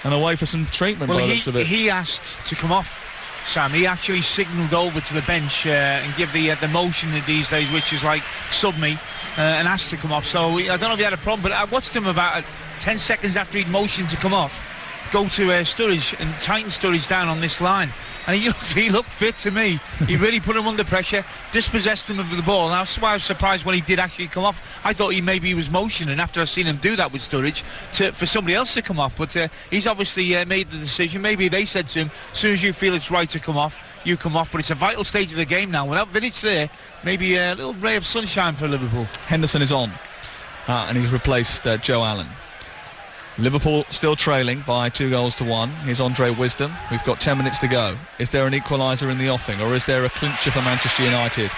and away for some treatment. Well, by the looks of it. He asked to come off, Sam. He actually signalled over to the bench and give the motion these days, which is like sub me, and asked to come off. So I don't know if he had a problem, but I watched him about 10 seconds after he'd motioned to come off, go to Sturridge and tighten Sturridge down on this line, and he looked fit to me. He really put him under pressure, dispossessed him of the ball. And that's why I was surprised when he did actually come off. I thought he was motioning after I seen him do that with Sturridge for somebody else to come off, but he's obviously made the decision. Maybe they said to him, as soon as you feel it's right to come off, you come off. But it's a vital stage of the game now. Without Vidic there, maybe a little ray of sunshine for Liverpool. Henderson is on, and he's replaced Joe Allen. Liverpool still trailing by 2-1. Here's Andre Wisdom. We've got 10 minutes to go. Is there an equaliser in the offing, or is there a clincher for Manchester United?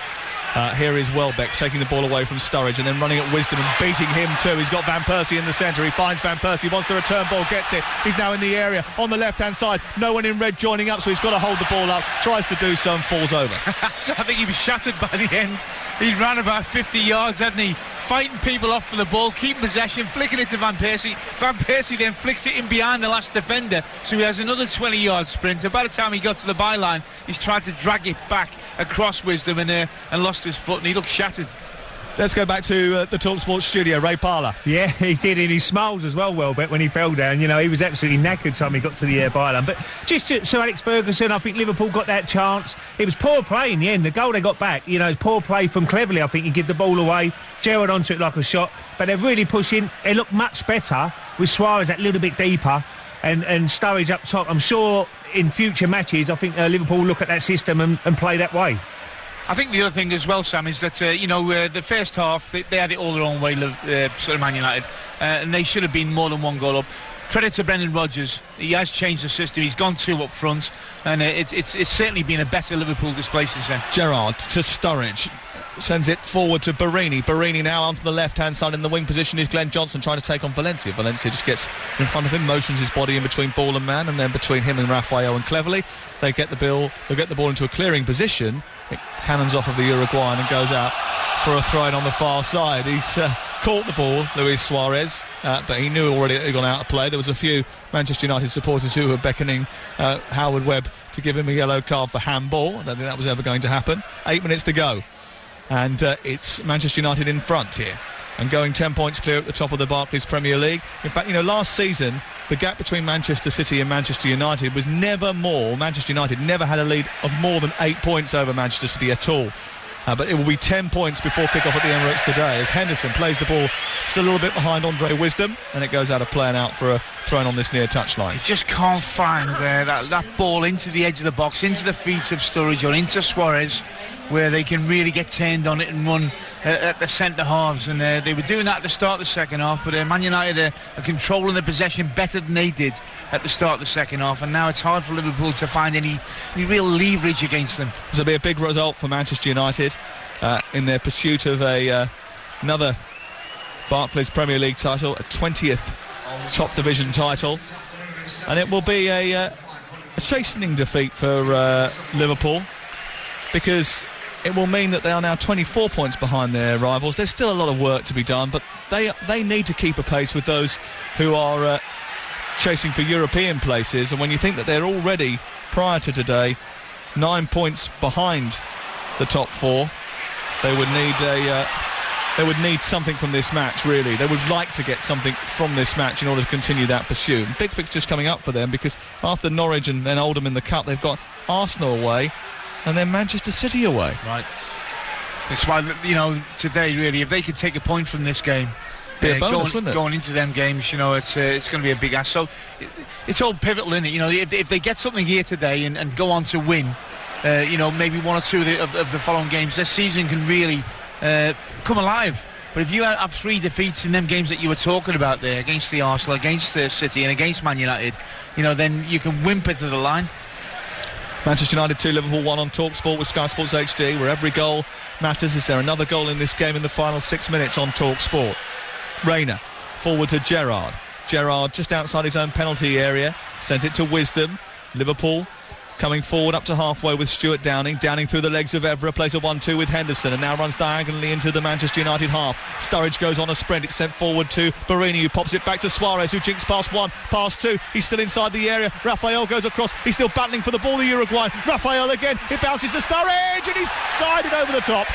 Here is Welbeck taking the ball away from Sturridge and then running at Wisdom and beating him too. He's got Van Persie in the centre. He finds Van Persie, wants the return ball, gets it. He's now in the area on the left-hand side. No one in red joining up, so he's got to hold the ball up. Tries to do so and falls over. I think he was shattered by the end. He ran about 50 yards, hadn't he? Fighting people off for the ball, keeping possession, flicking it to Van Persie. Van Persie then flicks it in behind the last defender, so he has another 20-yard sprint. And by the time he got to the byline, he's tried to drag it back across Wisdom and lost his foot, and he looked shattered. Let's go back to the Talksport studio. Ray Parlour. Yeah, he did, and he smiles as well, Welbeck, when he fell down. You know, he was absolutely knackered time he got to the byline. But just to Sir Alex Ferguson, I think Liverpool got that chance. It was poor play in the end. The goal they got back, you know, it's poor play from Cleverley. I think he gave the ball away. Gerrard onto it like a shot. But they're really pushing. They look much better with Suarez that little bit deeper and Sturridge up top. I'm sure in future matches, I think Liverpool will look at that system and play that way. I think the other thing as well, Sam, is that, the first half, they had it all their own way, sort of Man United, and they should have been more than one goal up. Credit to Brendan Rodgers. He has changed the system. He's gone 2 up front, and it's certainly been a better Liverpool display since then. Gerrard to Sturridge. Sends it forward to Barini. Barini now onto the left-hand side in the wing position is Glenn Johnson trying to take on Valencia. Valencia just gets in front of him, motions his body in between ball and man, and then between him and Raphael and Cleverley. They get the ball into a clearing position. It cannons off of the Uruguayan and goes out for a throw-in on the far side. He's caught the ball, Luis Suarez, but he knew already it had gone out of play. There was a few Manchester United supporters who were beckoning Howard Webb to give him a yellow card for handball. I don't think that was ever going to happen. 8 minutes to go. And it's Manchester United in front here and going 10 points clear at the top of the Barclays Premier League. In fact, last season, the gap between Manchester City and Manchester United was never more. Manchester United never had a lead of more than 8 points over Manchester City at all. But it will be 10 points before kick-off at the Emirates today as Henderson plays the ball just a little bit behind Andre Wisdom, and it goes out of play and out for a thrown on this near touchline. You just can't find that ball into the edge of the box, into the feet of Sturridge or into Suarez, where they can really get turned on it and run at the centre halves. And they were doing that at the start of the second half, but Man United are controlling the possession better than they did at the start of the second half, and now it's hard for Liverpool to find any real leverage against them. This will be a big result for Manchester United in their pursuit of another Barclays Premier League title, a 20th top division title, and it will be a chastening defeat for Liverpool, because it will mean that they are now 24 points behind their rivals. There's still a lot of work to be done, but they need to keep a pace with those who are chasing for European places. And when you think that they're already, prior to today, 9 points behind the top four, they would need something from this match, really. They would like to get something from this match in order to continue that pursuit. Big fixtures coming up for them, because after Norwich and then Oldham in the Cup, they've got Arsenal away and then Manchester City away. Right. That's why, today, really, if they could take a point from this game, be a bonus, wouldn't it? Going into them games, it's going to be a big ask. So it's all pivotal, isn't it? If they get something here today and go on to win, maybe one or two of the following games, their season can really come alive. But if you have 3 defeats in them games that you were talking about there, against the Arsenal, against the City and against Man United, then you can whimper to the line. Manchester United 2, Liverpool 1 on Talksport with Sky Sports HD, where every goal matters. Is there another goal in this game in the final 6 minutes on Talksport? Reina forward to Gerrard. Gerrard just outside his own penalty area, sent it to Wisdom. Liverpool coming forward up to halfway with Stuart Downing. Downing through the legs of Evra, plays a 1-2 with Henderson and now runs diagonally into the Manchester United half. Sturridge goes on a sprint. It's sent forward to Barini, who pops it back to Suarez, who jinks past 1, past 2. He's still inside the area. Rafael goes across. He's still battling for the ball, the Uruguayan. Rafael again. It bounces to Sturridge and he's sided over the top.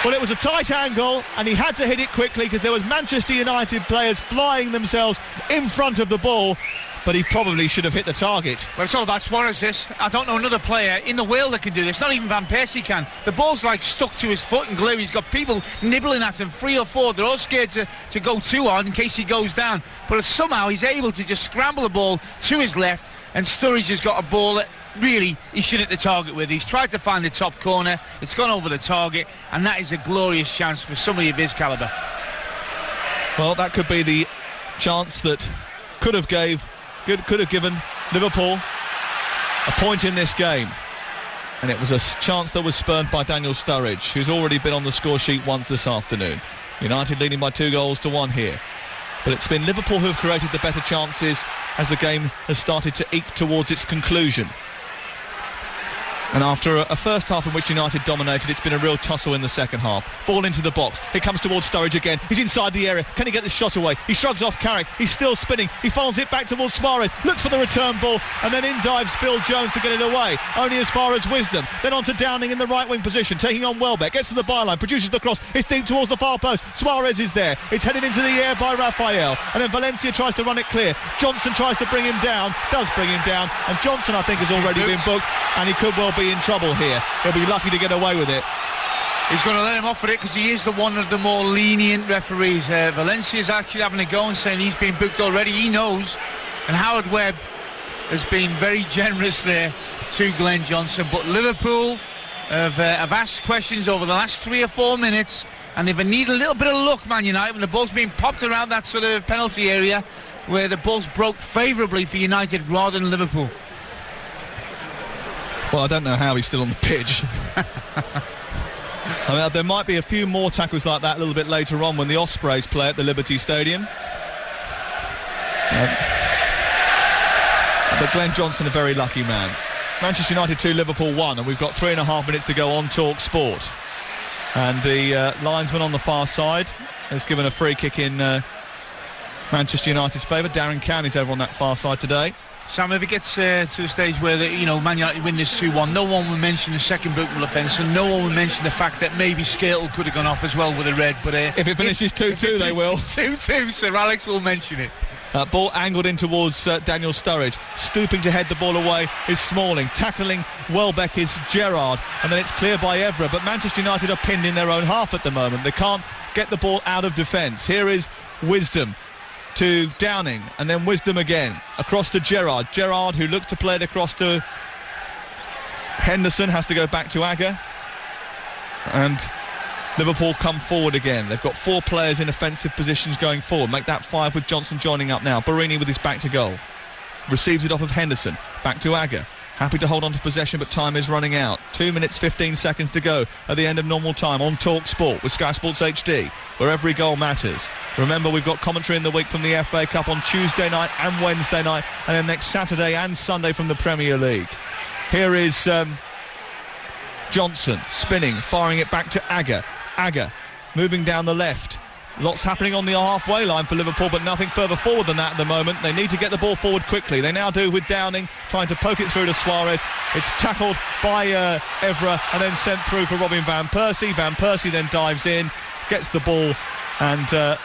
Well, it was a tight angle and he had to hit it quickly because there was Manchester United players flying themselves in front of the ball, but he probably should have hit the target. Well, it's all about Suarez, this. I don't know another player in the world that can do this. Not even Van Persie can. The ball's like stuck to his foot and glue. He's got people nibbling at him, 3 or 4. They're all scared to go too hard in case he goes down. But somehow he's able to just scramble the ball to his left, and Sturridge has got a ball that really he should hit the target with. He's tried to find the top corner. It's gone over the target, and that is a glorious chance for somebody of his calibre. Well, that could be the chance that could have given Liverpool a point in this game, and it was a chance that was spurned by Daniel Sturridge, who's already been on the score sheet once this afternoon. United leading by 2-1 here, but it's been Liverpool who have created the better chances as the game has started to eke towards its conclusion. And after a first half in which United dominated, it's been a real tussle in the second half. Ball into the box. It comes towards Sturridge again. He's inside the area. Can he get the shot away? He shrugs off Carrick. He's still spinning. He funnels it back towards Suarez. Looks for the return ball. And then in dives Phil Jones to get it away. Only as far as Wisdom. Then on to Downing in the right wing position. Taking on Welbeck. Gets to the byline. Produces the cross. It's deep towards the far post. Suarez is there. It's headed into the air by Rafael. And then Valencia tries to run it clear. Johnson tries to bring him down. Does bring him down. And Johnson, I think, has already been booked. And he could well be in trouble here. He'll be lucky to get away with it. He's going to let him off for it because he is one of the more lenient referees. Valencia's actually having a go and saying he's been booked already. He knows. And Howard Webb has been very generous there to Glenn Johnson. But Liverpool have asked questions over the last 3 or 4 minutes, and they've needed a little bit of luck, Man United, when the ball's being popped around that sort of penalty area where the ball's broke favourably for United rather than Liverpool. Well, I don't know how he's still on the pitch. I mean, there might be a few more tackles like that a little bit later on when the Ospreys play at the Liberty Stadium. But Glenn Johnson, a very lucky man. Manchester United 2, Liverpool 1, and we've got 3.5 minutes to go on Talksport. And the linesman on the far side has given a free kick in Manchester United's favour. Darren Cowney's over on that far side today. Sam, if it gets to the stage where Man United win this 2-1, no one will mention the second bookable offence, and no one will mention the fact that maybe Skrtel could have gone off as well with a red. But if it finishes 2-2, they will. 2-2, Sir Alex will mention it. Ball angled in towards Daniel Sturridge. Stooping to head the ball away is Smalling. Tackling Welbeck is Gerrard. And then it's cleared by Evra. But Manchester United are pinned in their own half at the moment. They can't get the ball out of defence. Here is Wisdom to Downing. And then Wisdom again. Across to Gerrard. Gerrard, who looked to play it across to Henderson, has to go back to Agger. And Liverpool come forward again. They've got 4 players in offensive positions going forward. Make that 5 with Johnson joining up now. Barini with his back to goal. Receives it off of Henderson. Back to Agger. Happy to hold on to possession, but time is running out. 2 minutes, 15 seconds to go at the end of normal time on Talksport with Sky Sports HD, where every goal matters. Remember, we've got commentary in the week from the FA Cup on Tuesday night and Wednesday night, and then next Saturday and Sunday from the Premier League. Here is Johnson spinning, firing it back to Agger. Agger moving down the left. Lots happening on the halfway line for Liverpool, but nothing further forward than that at the moment. They need to get the ball forward quickly. They now do with Downing, trying to poke it through to Suarez. It's tackled by Evra and then sent through for Robin Van Persie. Van Persie then dives in, gets the ball, and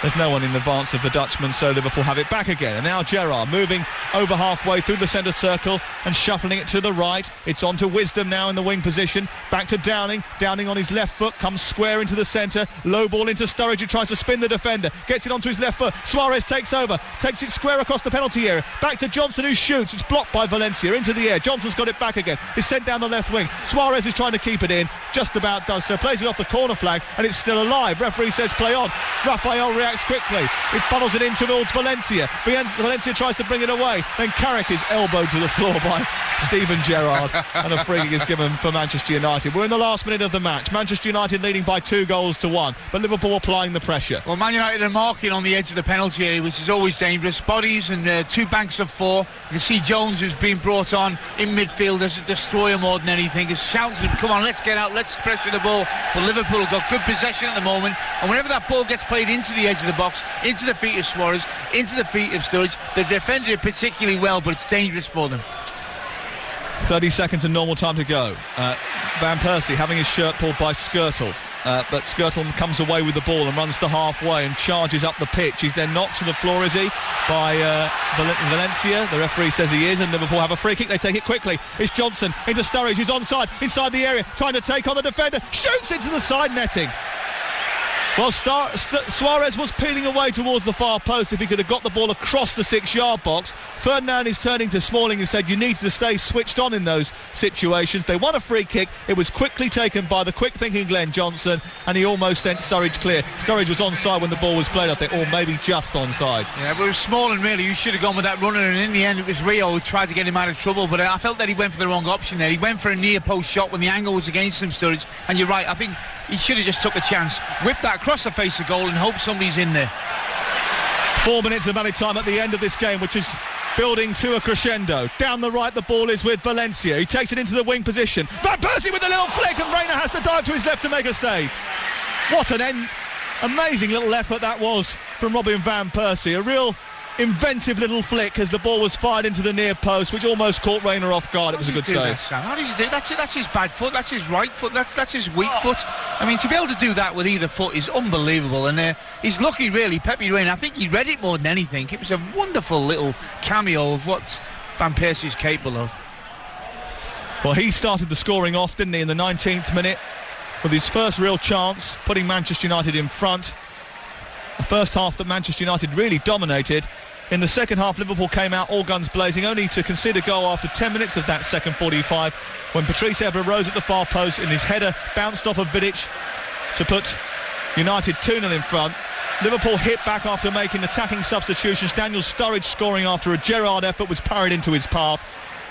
there's no one in advance of the Dutchman, so Liverpool have it back again. And now Gerrard moving over halfway through the centre circle and shuffling it to the right. It's on to Wisdom now in the wing position. Back to Downing. Downing on his left foot, comes square into the centre. Low ball into Sturridge, who tries to spin the defender. Gets it onto his left foot. Suarez takes over. Takes it square across the penalty area. Back to Johnson, who shoots. It's blocked by Valencia into the air. Johnson's got it back again. It's sent down the left wing. Suarez is trying to keep it in. Just about does so. Plays it off the corner flag, and it's still alive. Referee says play on. Rafael reacts quickly. It funnels it in towards Valencia. Valencia tries to bring it away. Then Carrick is elbowed to the floor by Steven Gerrard, and a free kick is given for Manchester United. We're in the last minute of the match. Manchester United leading by 2-1, but Liverpool applying the pressure. Well, Man United are marking on the edge of the penalty area, which is always dangerous. Bodies and 2 banks of 4. You can see Jones, who's been brought on in midfield as a destroyer more than anything, is shouting to them, come on, let's get out, let's pressure the ball. But Liverpool have got good possession at the moment, and whenever that ball gets played into the edge of the box, into the feet of Suarez, into the feet of Sturridge, they defended it particularly well, but it's dangerous for them. 30 seconds and normal time to go. Van Persie having his shirt pulled by Skirtle. But Skirtle comes away with the ball and runs to halfway and charges up the pitch. He's then knocked to the floor, is he, by Valencia. The referee says he is, and Liverpool have a free kick. They take it quickly. It's Johnson into Sturridge. He's onside, inside the area, trying to take on the defender. Shoots into the side netting. Well, Suarez was peeling away towards the far post if he could have got the ball across the 6-yard box. Ferdinand is turning to Smalling and said, you need to stay switched on in those situations. They won a free kick. It was quickly taken by the quick-thinking Glenn Johnson, and he almost sent Sturridge clear. Sturridge was onside when the ball was played, I think, or maybe just onside. Yeah, but it was Smalling, really, who should have gone with that runner, and in the end it was Rio who tried to get him out of trouble, but I felt that he went for the wrong option there. He went for a near-post shot when the angle was against him, Sturridge, and you're right, I think he should have just took a chance, whipped that across the face of goal and hope somebody's in there. 4 minutes of added time at the end of this game, which is building to a crescendo. Down the right, the ball is with Valencia. He takes it into the wing position. Van Persie with a little flick, and Reina has to dive to his left to make a save. What an amazing little effort that was from Robin Van Persie. A real inventive little flick as the ball was fired into the near post, which almost caught Reina off guard. It was a good save. How does he do that? That's his bad foot, that's his right foot, that's his weak foot. I mean, to be able to do that with either foot is unbelievable, and he's lucky, really. Pepe Reina, I think he read it more than anything. It was a wonderful little cameo of what Van Persie is capable of. Well, he started the scoring off, didn't he, in the 19th minute with his first real chance, putting Manchester United in front. The first half that Manchester United really dominated. In the second half, Liverpool came out all guns blazing, only to concede a goal after 10 minutes of that second 45, when Patrice Evra rose at the far post and his header bounced off of Vidic to put United 2-0 in front. Liverpool hit back after making attacking substitutions. Daniel Sturridge scoring after a Gerrard effort was parried into his path.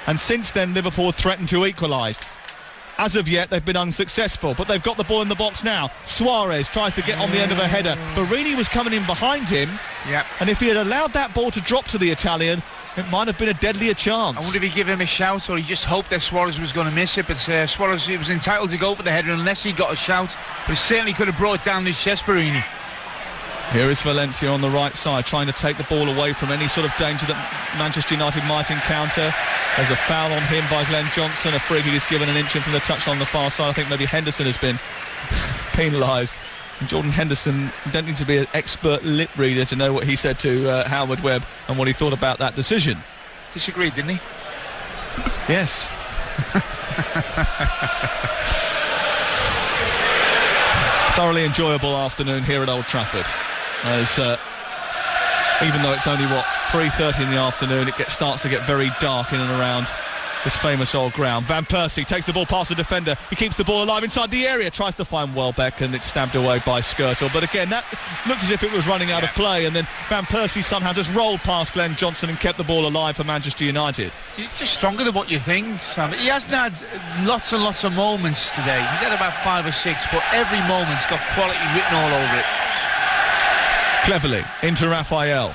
And since then, Liverpool threatened to equalise. As of yet, they've been unsuccessful, but they've got the ball in the box now. Suarez tries to get on the end of a header. Barini was coming in behind him, and if he had allowed that ball to drop to the Italian, it might have been a deadlier chance. I wonder if he gave him a shout, or he just hoped that Suarez was going to miss it, but Suarez was entitled to go for the header unless he got a shout, but he certainly could have brought down this chest, Barini. Here is Valencia on the right side, trying to take the ball away from any sort of danger that Manchester United might encounter. There's a foul on him by Glenn Johnson. A free kick is given an inch in from the touchline on the far side. I think maybe Henderson has been penalised And Jordan Henderson, you don't need to be an expert lip reader to know what he said to Howard Webb and what he thought about that decision. Disagreed, didn't he? Yes. Thoroughly enjoyable afternoon here at Old Trafford. As even though it's only 3:30 in the afternoon, it starts to get very dark in and around this famous old ground. Van Persie takes the ball past the defender. He keeps the ball alive inside the area, tries to find Welbeck, and it's stabbed away by Skirtle. But again, that looked as if it was running out of play, and then Van Persie somehow just rolled past Glenn Johnson and kept the ball alive for Manchester United. He's just stronger than what you think, Sam. He hasn't had lots and lots of moments today. He's had about 5 or 6, but every moment's got quality written all over it. Cleverly into Raphael,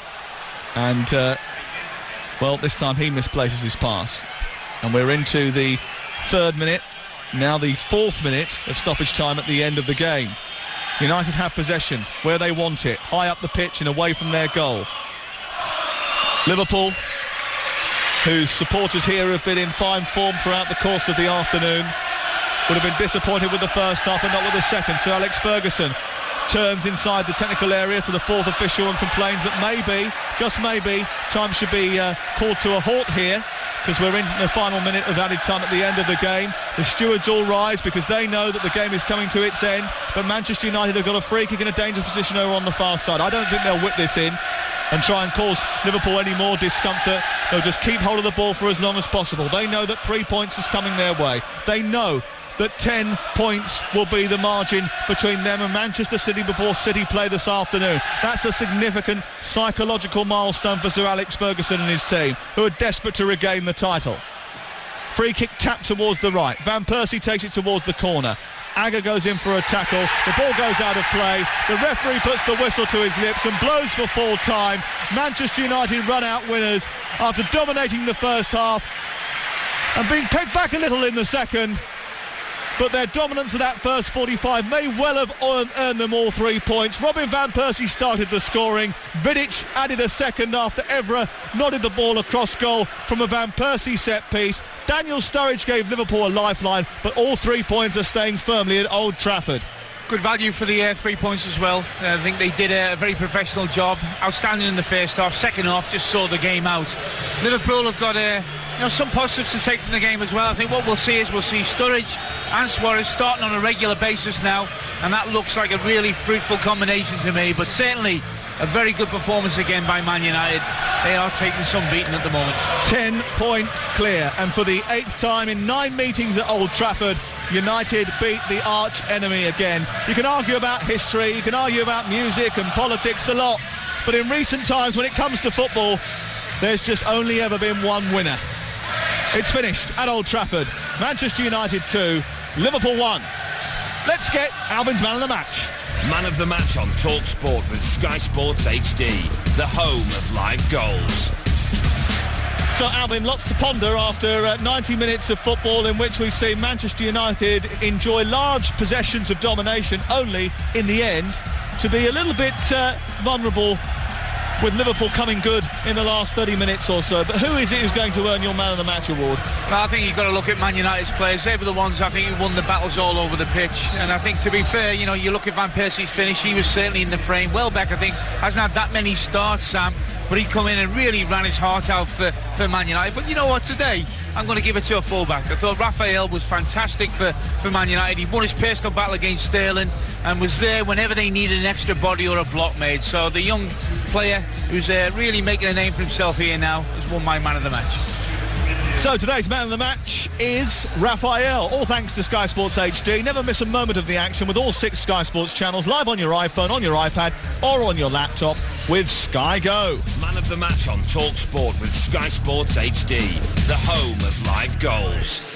and this time he misplaces his pass. And we're into the 3rd minute, now the 4th minute of stoppage time at the end of the game. United have possession where they want it, high up the pitch and away from their goal. Liverpool, whose supporters here have been in fine form throughout the course of the afternoon, would have been disappointed with the first half and not with the second. So Alex Ferguson turns inside the technical area to the 4th official and complains that maybe, just maybe, time should be called to a halt here, because we're into the final minute of added time at the end of the game. The stewards all rise because they know that the game is coming to its end, but Manchester United have got a free kick in a dangerous position over on the far side. I don't think they'll whip this in and try and cause Liverpool any more discomfort. They'll just keep hold of the ball for as long as possible. They know that 3 points is coming their way. They know that 10 points will be the margin between them and Manchester City before City play this afternoon. That's a significant psychological milestone for Sir Alex Ferguson and his team, who are desperate to regain the title. Free kick tapped towards the right. Van Persie takes it towards the corner. Agger goes in for a tackle. The ball goes out of play. The referee puts the whistle to his lips and blows for full time. Manchester United run out winners after dominating the first half and being pegged back a little in the second. But their dominance of that first 45 may well have earned them all 3 points. Robin Van Persie started the scoring. Vidic added a second after Evra nodded the ball across goal from a Van Persie set piece. Daniel Sturridge gave Liverpool a lifeline, but all 3 points are staying firmly at Old Trafford. Good value for the 3 points as well. I think they did a very professional job. Outstanding in the first half. Second half just saw the game out. Liverpool have got some positives to take from the game as well. I think what we'll see Sturridge and Suarez starting on a regular basis now, and that looks like a really fruitful combination to me. But certainly a very good performance again by Man United. They are taking some beating at the moment. 10 points clear, and for the 8th time in 9 meetings at Old Trafford, United beat the arch enemy again. You can argue about history, you can argue about music and politics, the lot, but in recent times when it comes to football, there's just only ever been one winner. It's finished at Old Trafford. Manchester United 2, Liverpool 1. Let's get Albin's man of the match. Man of the match on Talksport with Sky Sports HD, the home of live goals. So Albin, lots to ponder after 90 minutes of football in which we've seen Manchester United enjoy large possessions of domination, only in the end to be a little bit vulnerable, with Liverpool coming good in the last 30 minutes or so. But who is it who's going to earn your man of the match award? Well, I think you've got to look at Man United's players. They were the ones, I think, who won the battles all over the pitch. And I think, to be fair, you look at Van Persie's finish, he was certainly in the frame. Welbeck, I think, hasn't had that many starts, Sam, but he come in and really ran his heart out for Man United. But you know what, today I'm going to give it to a fullback. I thought Raphael was fantastic for Man United. He won his personal battle against Sterling and was there whenever they needed an extra body or a block made. So the young player who's really making a name for himself here now has won my man of the match. So today's man of the match is Raphael, all thanks to Sky Sports HD. Never miss a moment of the action with all 6 Sky Sports channels live on your iPhone, on your iPad or on your laptop with Sky Go. Man of the match on Talksport with Sky Sports HD, the home of live goals.